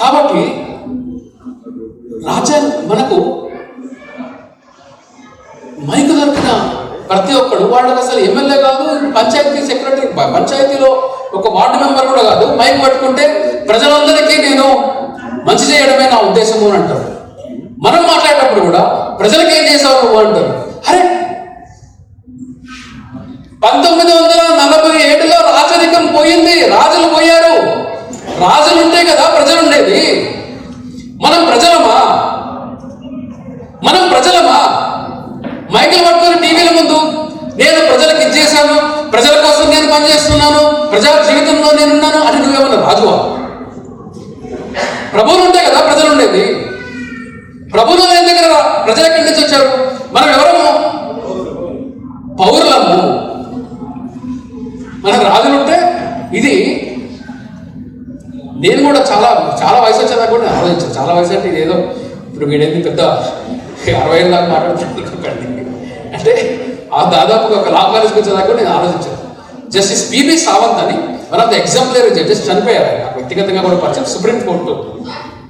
కాబట్టి మనకు మైకు దొరికిన ప్రతి ఒక్కడు వాళ్ళకి అసలు ఎమ్మెల్యే కాదు, పంచాయతీ సెక్రటరీ, పంచాయతీలో ఒక వార్డు మెంబర్ కూడా కాదు, మైక్ పట్టుకుంటే ప్రజలందరికీ నేను మంచి చేయడమే నా ఉద్దేశము అని అంటారు. మనం మాట్లాడేటప్పుడు కూడా ప్రజలకు ఏం చేసావు నువ్వు అంటారు. అరే 1947లో రాజరికం పోయింది, రాజులు పోయారు. రాజులు ఉంటే కదా ప్రజలు ఉండేది. మనం ప్రజలమా? మైకులు పట్టుకొని టీవీల ముందు నేను ప్రజలకు ఇచ్చేసాను, ప్రజల కోసం నేను పనిచేస్తున్నాను, ప్రజా జీవితంలో నేనున్నాను అని నువ్వేమన్నా రాజువా? ప్రభువులు ఉంటే కదా ప్రజలు ఉండేది. ప్రభువులు లేని దగ్గర ప్రజలు ఎక్కడి నుంచి వచ్చారు? మనం ఎవరము? పౌరులము. మనకు రాజులుంటే ఇది నేను కూడా చాలా వయసు వచ్చేదా కూడా ఆలోచించాను. చాలా వయసు అంటే ఇదేదో ఇప్పుడు వీడేది పెద్ద 60 ఏళ్ళ దాకా మాట్లాడుతున్నాను అంటే దాదాపుగా ఒక లా కాలేజ్కి వచ్చేదాకా కూడా నేను ఆలోచించాను. జస్టిస్ పిబి సావంత్ అని one of the exemplary judges చనిపోయారు. నాకు వ్యక్తిగతంగా కూడా పరిచయం, సుప్రీంకోర్టు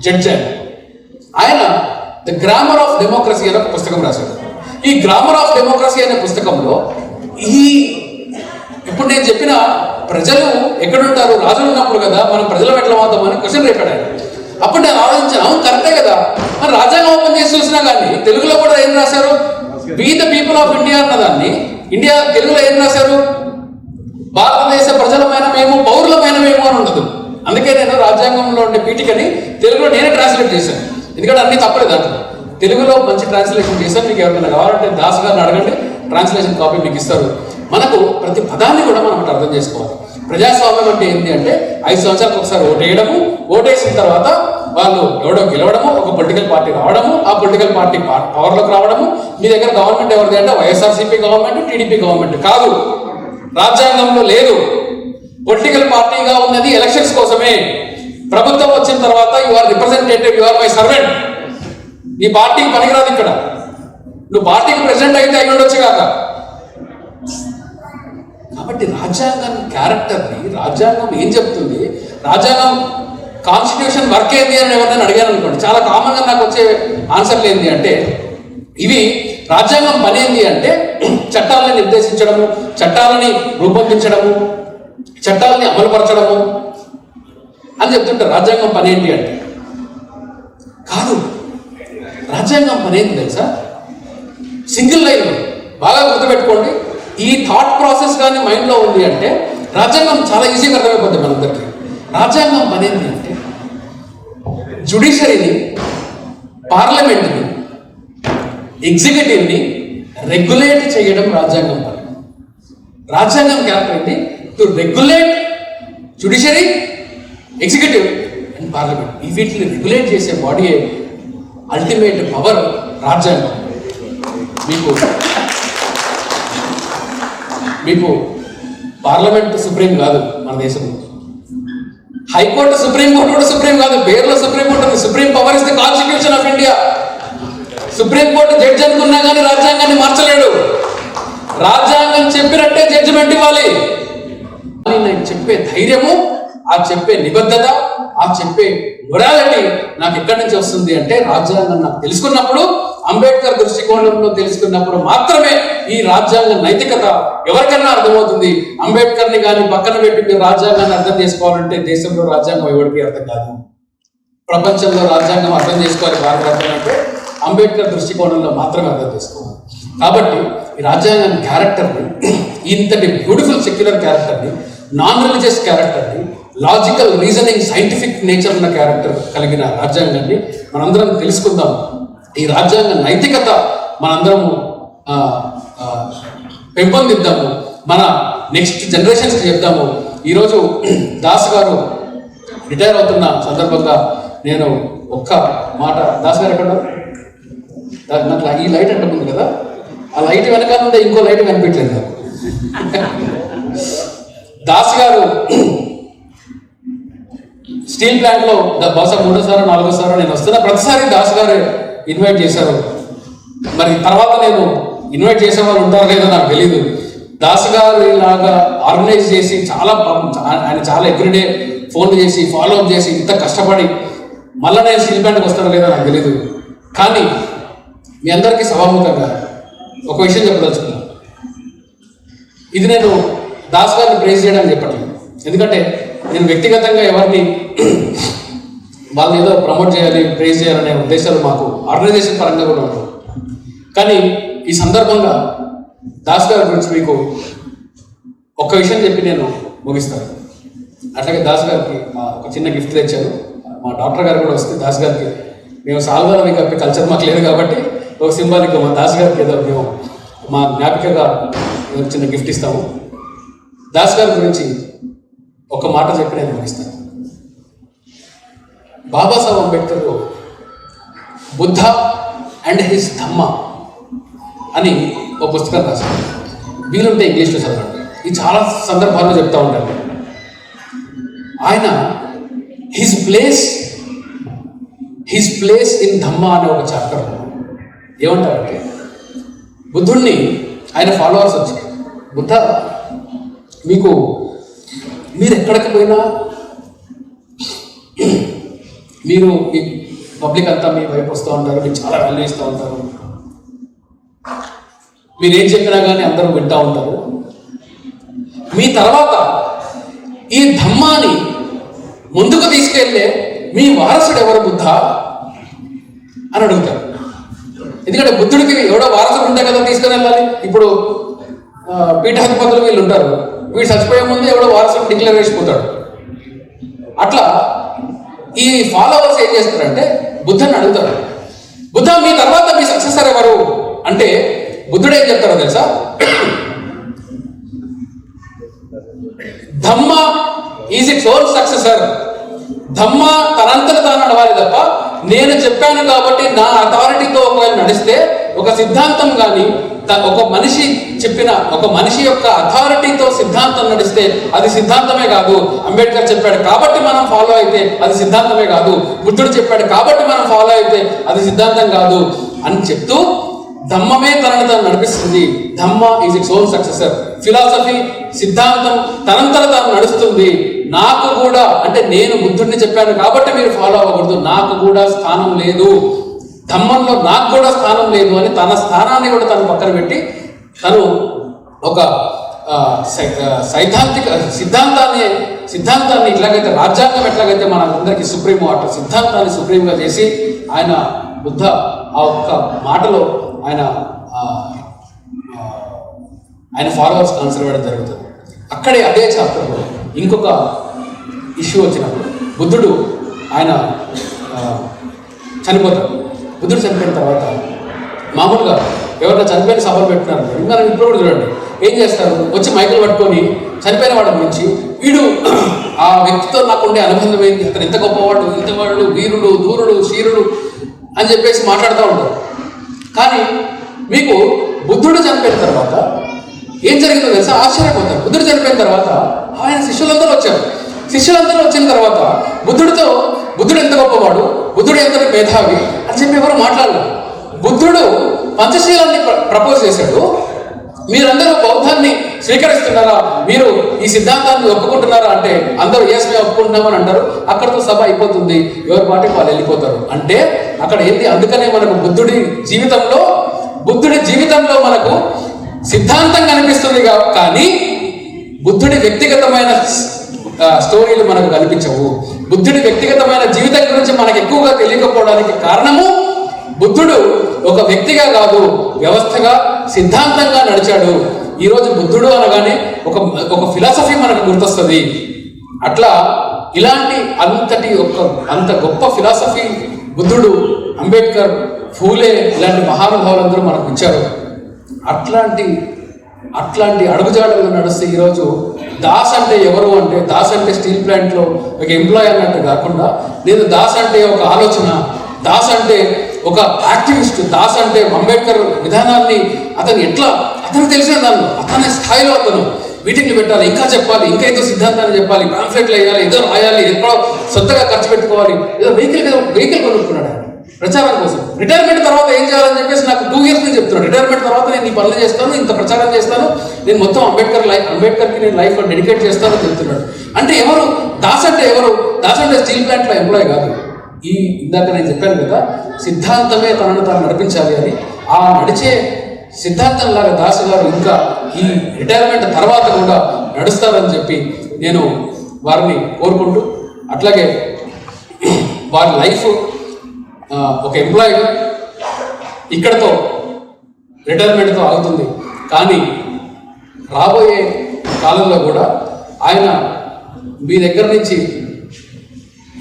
జడ్జి అని. ఆయన ద గ్రామర్ ఆఫ్ డెమోక్రసీ అనే ఒక పుస్తకం రాశాడు. ఈ గ్రామర్ ఆఫ్ డెమోక్రసీ అనే పుస్తకంలో ఇప్పుడు నేను చెప్పిన ప్రజలు ఎక్కడుంటారు, రాజులు ఉన్నప్పుడు కదా మనం ప్రజలు ఎట్లా అవుతామని క్వశ్చన్ రేపాడు. అప్పుడు నేను ఆలోచించాను, అవును కరెక్టే కదా. మరి రాజ్యాంగం ఓపెన్ చేసి చూసినా కానీ తెలుగులో కూడా ఏం రాశారు? We the people of India అన్నదాన్ని ఇండియా తెలుగులో ఏం రాశారు? భారతదేశ ప్రజలమైన మేము, పౌరులమైన మేము అని ఉండదు. అందుకే నేను రాజ్యాంగంలో ఉండే పీఠికని తెలుగులో నేనే ట్రాన్స్లేట్ చేశాను. ఎందుకంటే అన్ని తప్పలేదు అంట. తెలుగులో మంచి ట్రాన్స్లేషన్ చేశాను. మీకు ఎవరైనా కావాలంటే దాస్ గారిని అడగండి, ట్రాన్స్లేషన్ కాపీ మీకు ఇస్తారు. మనకు ప్రతి పదాన్ని కూడా మనం అర్థం చేసుకోవాలి. ప్రజాస్వామ్యం అంటే ఏంటి అంటే 5 సంవత్సరాలకు ఒకసారి ఓటేయడము, ఓటేసిన తర్వాత వాళ్ళు ఎవడో గెలవడము, ఒక పొలిటికల్ పార్టీ రావడము, ఆ పొలిటికల్ పార్టీ పవర్లోకి రావడము. మీ దగ్గర గవర్నమెంట్ ఎవరిది అంటే వైఎస్ఆర్సీపీ గవర్నమెంట్, టీడీపీ గవర్నమెంట్ కాదు. రాజ్యాంగంలో లేదు. పొలిటికల్ పార్టీగా ఉన్నది ఎలక్షన్స్ కోసమే. ప్రభుత్వం వచ్చిన తర్వాత you are representative, you are my servant. నీ పార్టీకి పనికిరాదు ఇక్కడ. నువ్వు పార్టీకి ప్రెసిడెంట్ అయితే అయి ఉండొచ్చు కాక. కాబట్టి రాజ్యాంగం క్యారెక్టర్ని, రాజ్యాంగం ఏం చెప్తుంది, రాజ్యాంగం కాన్స్టిట్యూషన్ వర్క్ ఏంది అని ఎవరైనా అడిగాను అనుకోండి, చాలా కామన్గా నాకు వచ్చే ఆన్సర్లు ఏంటి అంటే ఇవి రాజ్యాంగం పని ఏంటి అంటే చట్టాలని నిర్దేశించడము, చట్టాలని రూపొందించడము, చట్టాలని అమలుపరచడము అని చెప్తుంటారు. రాజ్యాంగం పని ఏంటి అంటే కాదు. రాజ్యాంగం పని ఏంటి తెలుసా? సింగిల్ లైన్ బాగా గుర్తుపెట్టుకోండి. ఈ థాట్ ప్రాసెస్ కానీ మైండ్లో ఉంది అంటే రాజ్యాంగం చాలా ఈజీగా అర్థమైపోతుంది మనందరికీ. రాజ్యాంగం పని ఏంటి అంటే జ్యుడిషియరీని, పార్లమెంట్ని, ఎగ్జిక్యూటివ్ని రెగ్యులేట్ చేయడం రాజ్యాంగం పని. రాజ్యాంగం క్యారెక్టర్ ఏంటి? To regulate judiciary, executive and parliament. ఈ వీటిని రెగ్యులేట్ చేసే బాడీ అల్టిమేట్ పవర్ రాజ్యాంగం. మీకు పార్లమెంట్ సుప్రీం కాదు మన దేశంలో. హైకోర్టు సుప్రీంకోర్టు కూడా సుప్రీం కాదు. పేరులో సుప్రీం ఉంటుంది. Supreme power is the constitution of India. Supreme court judge అనుకున్నా కానీ రాజ్యాంగాన్ని మార్చలేడు. రాజ్యాంగం చెప్పినట్టే జడ్జిమెంట్ ఇవ్వాలి. నేను చెప్పే ధైర్యము, ఆ చెప్పే నిబద్ధత, ఆ చెప్పే మొరాలిటీ నాకు ఎక్కడి నుంచి వస్తుంది అంటే రాజ్యాంగం నాకు తెలుసుకున్నప్పుడు, అంబేద్కర్ దృష్టికోణంలో తెలుసుకున్నప్పుడు మాత్రమే ఈ రాజ్యాంగ నైతికత ఎవరికన్నా అర్థమవుతుంది. అంబేద్కర్ని కానీ పక్కన పెట్టి మీరు రాజ్యాంగాన్ని అర్థం చేసుకోవాలంటే దేశంలో రాజ్యాంగం ఎవరికి అర్థం కాదు. ప్రపంచంలో రాజ్యాంగం అర్థం చేసుకోవాలి భారతదేశం అంటే అంబేద్కర్ దృష్టికోణంలో మాత్రమే అర్థం చేసుకోవాలి. కాబట్టి ఈ రాజ్యాంగం క్యారెక్టర్ని, ఇంతటి బ్యూటిఫుల్ సెక్యులర్ క్యారెక్టర్ని, నాన్ రిలీజియస్ క్యారెక్టర్ని, లాజికల్ రీజనింగ్ సైంటిఫిక్ నేచర్ ఉన్న క్యారెక్టర్ కలిగిన రాజ్యాంగాన్ని మనందరం తెలుసుకుందాం. ఈ రాజ్యాంగ నైతికత మనందరము పెంపొందిద్దాము, మన నెక్స్ట్ జనరేషన్స్కి చెప్దాము. ఈరోజు దాస్ గారు రిటైర్ అవుతున్న సందర్భంగా నేను ఒక్క మాట, దాస్ గారు ఎక్కడ నాకు ఈ లైట్ అంటుంది కదా, ఆ లైట్ వెనకాల ఉంటే ఇంకో లైట్ కనిపించలేదు నాకు. దాస్ గారు స్టీల్ ప్లాంట్లో బహుశా 3వ 4వ నేను వస్తున్నా ప్రతిసారి దాస్ గారు ఇన్వైట్ చేశారు. మరి తర్వాత నేను ఇన్వైట్ చేసే వాళ్ళు ఉంటారో లేదో నాకు తెలియదు. దాస్ గారి లాగా ఆర్గనైజ్ చేసి ఆయన చాలా ఎవ్రీడే ఫోన్ చేసి ఫాలో అప్ చేసి ఇంత కష్టపడి మళ్ళీ నేను స్టీల్ ప్లాంట్కి వస్తానో లేదో నాకు తెలియదు. కానీ మీ అందరికీ సభాముఖంగా ఒక విషయం చెప్పదలుచుకున్నాను. ఇది నేను దాస్ గారిని ప్రైజ్ చేయడానికి చెప్పట్లేదు, ఎందుకంటే నేను వ్యక్తిగతంగా ఎవరిని వాళ్ళని ఏదో ప్రమోట్ చేయాలి ప్రైజ్ చేయాలనే ఉద్దేశాలు మాకు ఆర్గనైజేషన్ పరంగా కూడా ఉంటాయి. కానీ ఈ సందర్భంగా దాస్ గారి గురించి మీకు ఒక్క విషయం చెప్పి నేను ముగిస్తాను. అట్లాగే దాస్ గారికి ఒక చిన్న గిఫ్ట్ తెచ్చాను. మా డాక్టర్ గారు కూడా వస్తే దాస్ గారికి మేము సాల్వాలో మీకు కప్పే కల్చర్ మాకు లేదు కాబట్టి ఒక సింబాలిక్గా మా దాస్ గారికి ఏదో మేము మా జ్ఞాపికగా చిన్న గిఫ్ట్ ఇస్తాము. దాస్ గారి గురించి ఒక మాట చెప్పి నేను ముగిస్తాను. బాబాసాహెబ్ అంబేద్కర్ బుద్ధ అండ్ హిస్ ధమ్మ అని ఒక పుస్తకం రాశారు. వీలుంటే ఇంగ్లీష్లో చదవండి. ఇది చాలా సందర్భాల్లో చెప్తా ఉంటాను. ఆయన హిజ్ ప్లేస్ ఇన్ ధమ్మ అనే ఒక చాప్టర్ ఏమంటారంటే, బుద్ధుడిని ఆయన ఫాలోవర్స్ వచ్చారు, బుద్ధ మీరు ఎక్కడికి పోయినా మీరు మీ పబ్లిక్ అంతా మీ వైపు వస్తూ ఉంటారు, మీకు చాలా వాల్యూ ఇస్తూ ఉంటారు, మీరేం చెప్పినా కానీ అందరూ వింటూ ఉంటారు. మీ తర్వాత ఈ ధమ్మాని ముందుకు తీసుకెళ్ళే మీ వారసుడు ఎవరు బుద్ధ అని అడుగుతారు. ఎందుకంటే బుద్ధుడికి ఎవడో వారసుడు ఉంటే కదా తీసుకుని వెళ్ళాలి. ఇప్పుడు పీఠాధిపతులు వీళ్ళు ఉంటారు, వీడు చచ్చిపోయే ముందు ఎవడో వారసుడు డిక్లేర్ చేసిపోతాడు. అట్లా ఈ ఫాలోవర్స్ ఏం చేస్తారంటే బుద్ధని అడుగుతారు, బుద్ధ మీ తర్వాత మీ సక్సెసర్ ఎవరు అంటే బుద్ధుడు ఏం చెప్తారో తెలుసా, Dhamma is its own successor. Dhamma తనంతట తాను నడవాలి తప్ప నేను చెప్పాను కాబట్టి నా అథారిటీతో ఒకవేళ నడిస్తే ఒక సిద్ధాంతం కానీ ఒక మనిషి చెప్పిన ఒక మనిషి యొక్క అథారిటీతో సిద్ధాంతం నడిస్తే అది సిద్ధాంతమే కాదు. అంబేద్కర్ చెప్పాడు కాబట్టి మనం ఫాలో అయితే అది సిద్ధాంతమే కాదు. బుద్ధుడు చెప్పాడు కాబట్టి మనం ఫాలో అయితే అది సిద్ధాంతం కాదు అని చెప్తూ ధమ్మమే తనను తాను నడిపిస్తుంది. Dhamma is its own successor. Philosophy సిద్ధాంతం తనంతట తాను నడుస్తుంది. నాకు కూడా అంటే నేను బుద్ధుడిని చెప్పాను కాబట్టి మీరు ఫాలో అవ్వకూడదు, నాకు కూడా స్థానం లేదు, ధమ్మంలో నాకు కూడా స్థానం లేదు అని తన స్థానాన్ని కూడా తను పక్కన పెట్టి తను ఒక సైద్ధాంతిక సిద్ధాంతాన్ని ఇట్లాగైతే రాజ్యాంగం ఎట్లాగైతే మన అందరికీ సుప్రీం అట్లా సిద్ధాంతాన్ని సుప్రీంగా చేసి ఆయన బుద్ధ ఆ ఒక్క మాటలో ఆయన ఫాలోవర్స్ ఆన్సర్ ఇవ్వడం జరుగుతుంది. అక్కడే అదే చాప్టర్లో ఇంకొక ఇష్యూ వచ్చినప్పుడు బుద్ధుడు ఆయన చనిపోతాడు. బుద్ధుడు చనిపోయిన తర్వాత మామూలుగా ఎవరైనా చనిపోయిన సభలు పెట్టినారు, ఇంకా ఇప్పుడు కూడా చూడండి ఏం చేస్తారు, వచ్చి మైకులు పట్టుకొని చనిపోయిన వాడి గురించి వీడు ఆ వ్యక్తితో నాకు ఉండే అనుబంధం ఏంటి, అతను ఎంత గొప్పవాడు, ఇంతవాడు, వీరుడు, దూరుడు, శీరుడు అని చెప్పేసి మాట్లాడుతూ ఉంటారు. కానీ మీకు బుద్ధుడు చనిపోయిన తర్వాత ఏం జరిగిందో తెలుసా, ఆశ్చర్యపోతారు. బుద్ధుడు చనిపోయిన తర్వాత ఆయన శిష్యులందరూ వచ్చారు. శిష్యులందరూ వచ్చిన తర్వాత బుద్ధుడు ఎంత గొప్పవాడు, బుద్ధుడు ఎంత మేధావి అని చెప్పి ఎవరు మాట్లాడలేదు. బుద్ధుడు పంచశీలాన్ని ప్రపోజ్ చేశాడు. మీరందరూ బౌద్ధాన్ని స్వీకరిస్తున్నారా, మీరు ఈ సిద్ధాంతాన్ని ఒప్పుకుంటున్నారా అంటే అందరూ ఎస్ మేము ఒప్పుకుంటున్నామని అంటారు. అక్కడితో సభ అయిపోతుంది, ఎవరి పాటికి వాళ్ళు వెళ్ళిపోతారు. అంటే అక్కడ ఏంటి, అందుకనే మనకు బుద్ధుడి జీవితంలో మనకు సిద్ధాంతం కనిపిస్తుంది కానీ బుద్ధుడి వ్యక్తిగతమైన స్టోరీలు మనకు కనిపించవు. బుద్ధుడి వ్యక్తిగతమైన జీవితం గురించి మనకు ఎక్కువగా తెలియకపోవడానికి కారణము బుద్ధుడు ఒక వ్యక్తిగా కాదు, వ్యవస్థగా సిద్ధాంతంగా నడిచాడు. ఈరోజు బుద్ధుడు అనగానే ఒక ఫిలాసఫీ మనకు గుర్తొస్తుంది. అట్లా ఇలాంటి అంత గొప్ప ఫిలాసఫీ బుద్ధుడు, అంబేద్కర్, ఫూలే ఇలాంటి మహానుభావులందరూ మనకు ఇచ్చారు. అట్లాంటి అడుగుజాడలు నడుస్తే ఈరోజు దాస్ అంటే ఎవరు అంటే, దాస్ అంటే స్టీల్ ప్లాంట్లో ఒక ఎంప్లాయీ అన్నట్టు కాకుండా నేను దాస్ అంటే ఒక ఆలోచన, దాస్ అంటే ఒక యాక్టివిస్ట్, దాస్ అంటే అంబేద్కర్ విధానాన్ని అతను తెలిసిన దాన్ని అతని స్థాయిలో అతను మీటింగ్లు పెట్టాలి, ఇంకా చెప్పాలి, ఇంకా ఏదో సిద్ధాంతాన్ని చెప్పాలి, పాంఫ్లెట్లు వేయాలి, ఏదో రాయాలి, ఎక్కడో సొంతగా ఖర్చు పెట్టుకోవాలి, ఏదో వెహికల్ కొనుక్కున్నాడు ప్రచారం కోసం. రిటైర్మెంట్ తర్వాత ఏం చేయాలని చెప్పేసి నాకు 2 years నుంచి చెప్తున్నాడు. రిటైర్మెంట్ తర్వాత నేను ఈ పనులు చేస్తాను, ఇంత ప్రచారం చేస్తాను, నేను మొత్తం అంబేద్కర్కి నేను లైఫ్ డెడికేట్ చేస్తానని చెప్తున్నాడు. అంటే ఎవరు దాస్ అంటే ఎవరు? దాస్ అంటే స్టీల్ ప్లాంట్లో ఎంప్లాయ్ కాదు. ఇందాక నేను చెప్పాను కదా, సిద్ధాంతమే తనను తాను నడిపించాలి అని. ఆ నడిచే సిద్ధాంతంలాగా దాస్ గారు ఇంకా ఈ రిటైర్మెంట్ తర్వాత కూడా నడుస్తారని చెప్పి నేను వారిని కోరుకుంటూ, అట్లాగే వారి లైఫ్ ఒక ఎంప్లాయీగా ఇక్కడతో రిటైర్మెంట్తో ఆగుతుంది. కానీ రాబోయే కాలంలో కూడా ఆయన మీ దగ్గర నుంచి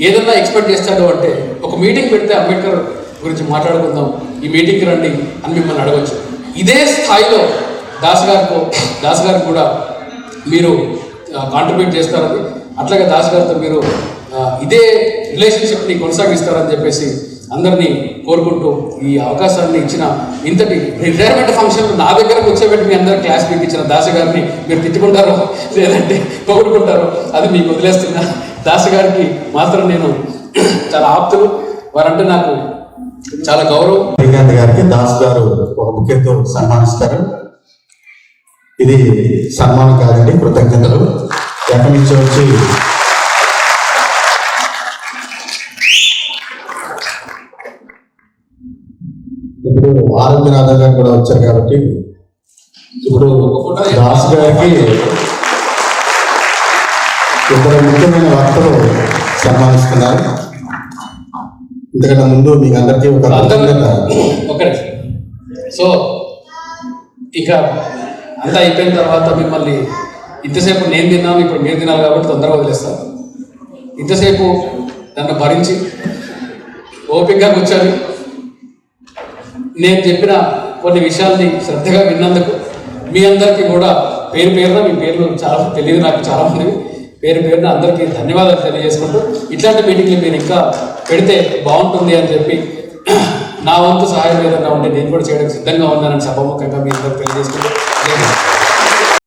ఏదన్నా ఎక్స్పెక్ట్ చేస్తాడు అంటే, ఒక మీటింగ్ పెడితే అంబేద్కర్ గురించి మాట్లాడుకుందాం, ఈ మీటింగ్కి రండి అని మిమ్మల్ని అడగచ్చు. ఇదే స్థాయిలో దాస్ గారికి కూడా మీరు కాంట్రిబ్యూట్ చేస్తారని, అట్లాగే దాస్ గారితో మీరు ఇదే రిలేషన్షిప్ని కొనసాగిస్తారని చెప్పేసి అందరినీ కోరుకుంటూ, ఈ అవకాశాన్ని ఇచ్చిన ఇంతటి రిటైర్మెంట్ ఫంక్షన్ నా దగ్గరకు వచ్చేబెట్టి మీ అందరూ క్లాస్ మీకు ఇచ్చిన దాస్ గారిని మీరు తిట్టుకుంటారో లేదంటే పొగుడుకుంటారో అది మీకు వదిలేస్తున్నా. దాస్ గారికి మాత్రం నేను చాలా ఆప్తులు, వారంటే నాకు చాలా గౌరవం. శ్రీకాంత్ గారికి దాస్ గారు ఒక బుకేతో సన్మానిస్తారు. ఇది సన్మానం కాదండి, కృతజ్ఞతలు. ఎక్కడి నుంచి వచ్చి ఇప్పుడు ఆరోగ్యనాథ్ గారు కూడా వచ్చారు కాబట్టి ఇప్పుడు దాస్ గారికి ఇద్దరు ముఖ్యమైన వక్తలు సన్మానిస్తున్నారు. ఇంతకంటే ముందు మీకు అందరికీ ఒకటే. సో ఇక అంతా అయిపోయిన తర్వాత మిమ్మల్ని ఇంతసేపు నేను తిన్నాను, ఇప్పుడు మీరు తినాలి కాబట్టి తొందరగా వదిలేస్తాను. ఇంతసేపు నన్ను భరించి ఓపికగా కూర్చొని నేను చెప్పిన కొన్ని విషయాల్ని శ్రద్ధగా విన్నందుకు మీ అందరికీ కూడా పేరు పేరున, మీ పేర్లు చాలా తెలియదు నాకు చాలా మందివి, పేరు పేరున అందరికీ ధన్యవాదాలు తెలియజేసుకుంటూ, ఇట్లాంటి మీటింగ్లు మీరు ఇంకా పెడితే బాగుంటుంది అని చెప్పి నా వంతు సహాయం ఏదన్నా ఉంటే నేను కూడా చేయడానికి సిద్ధంగా ఉన్నానని సభాముఖంగా మీ అందరికీ తెలియజేసుకుంటూ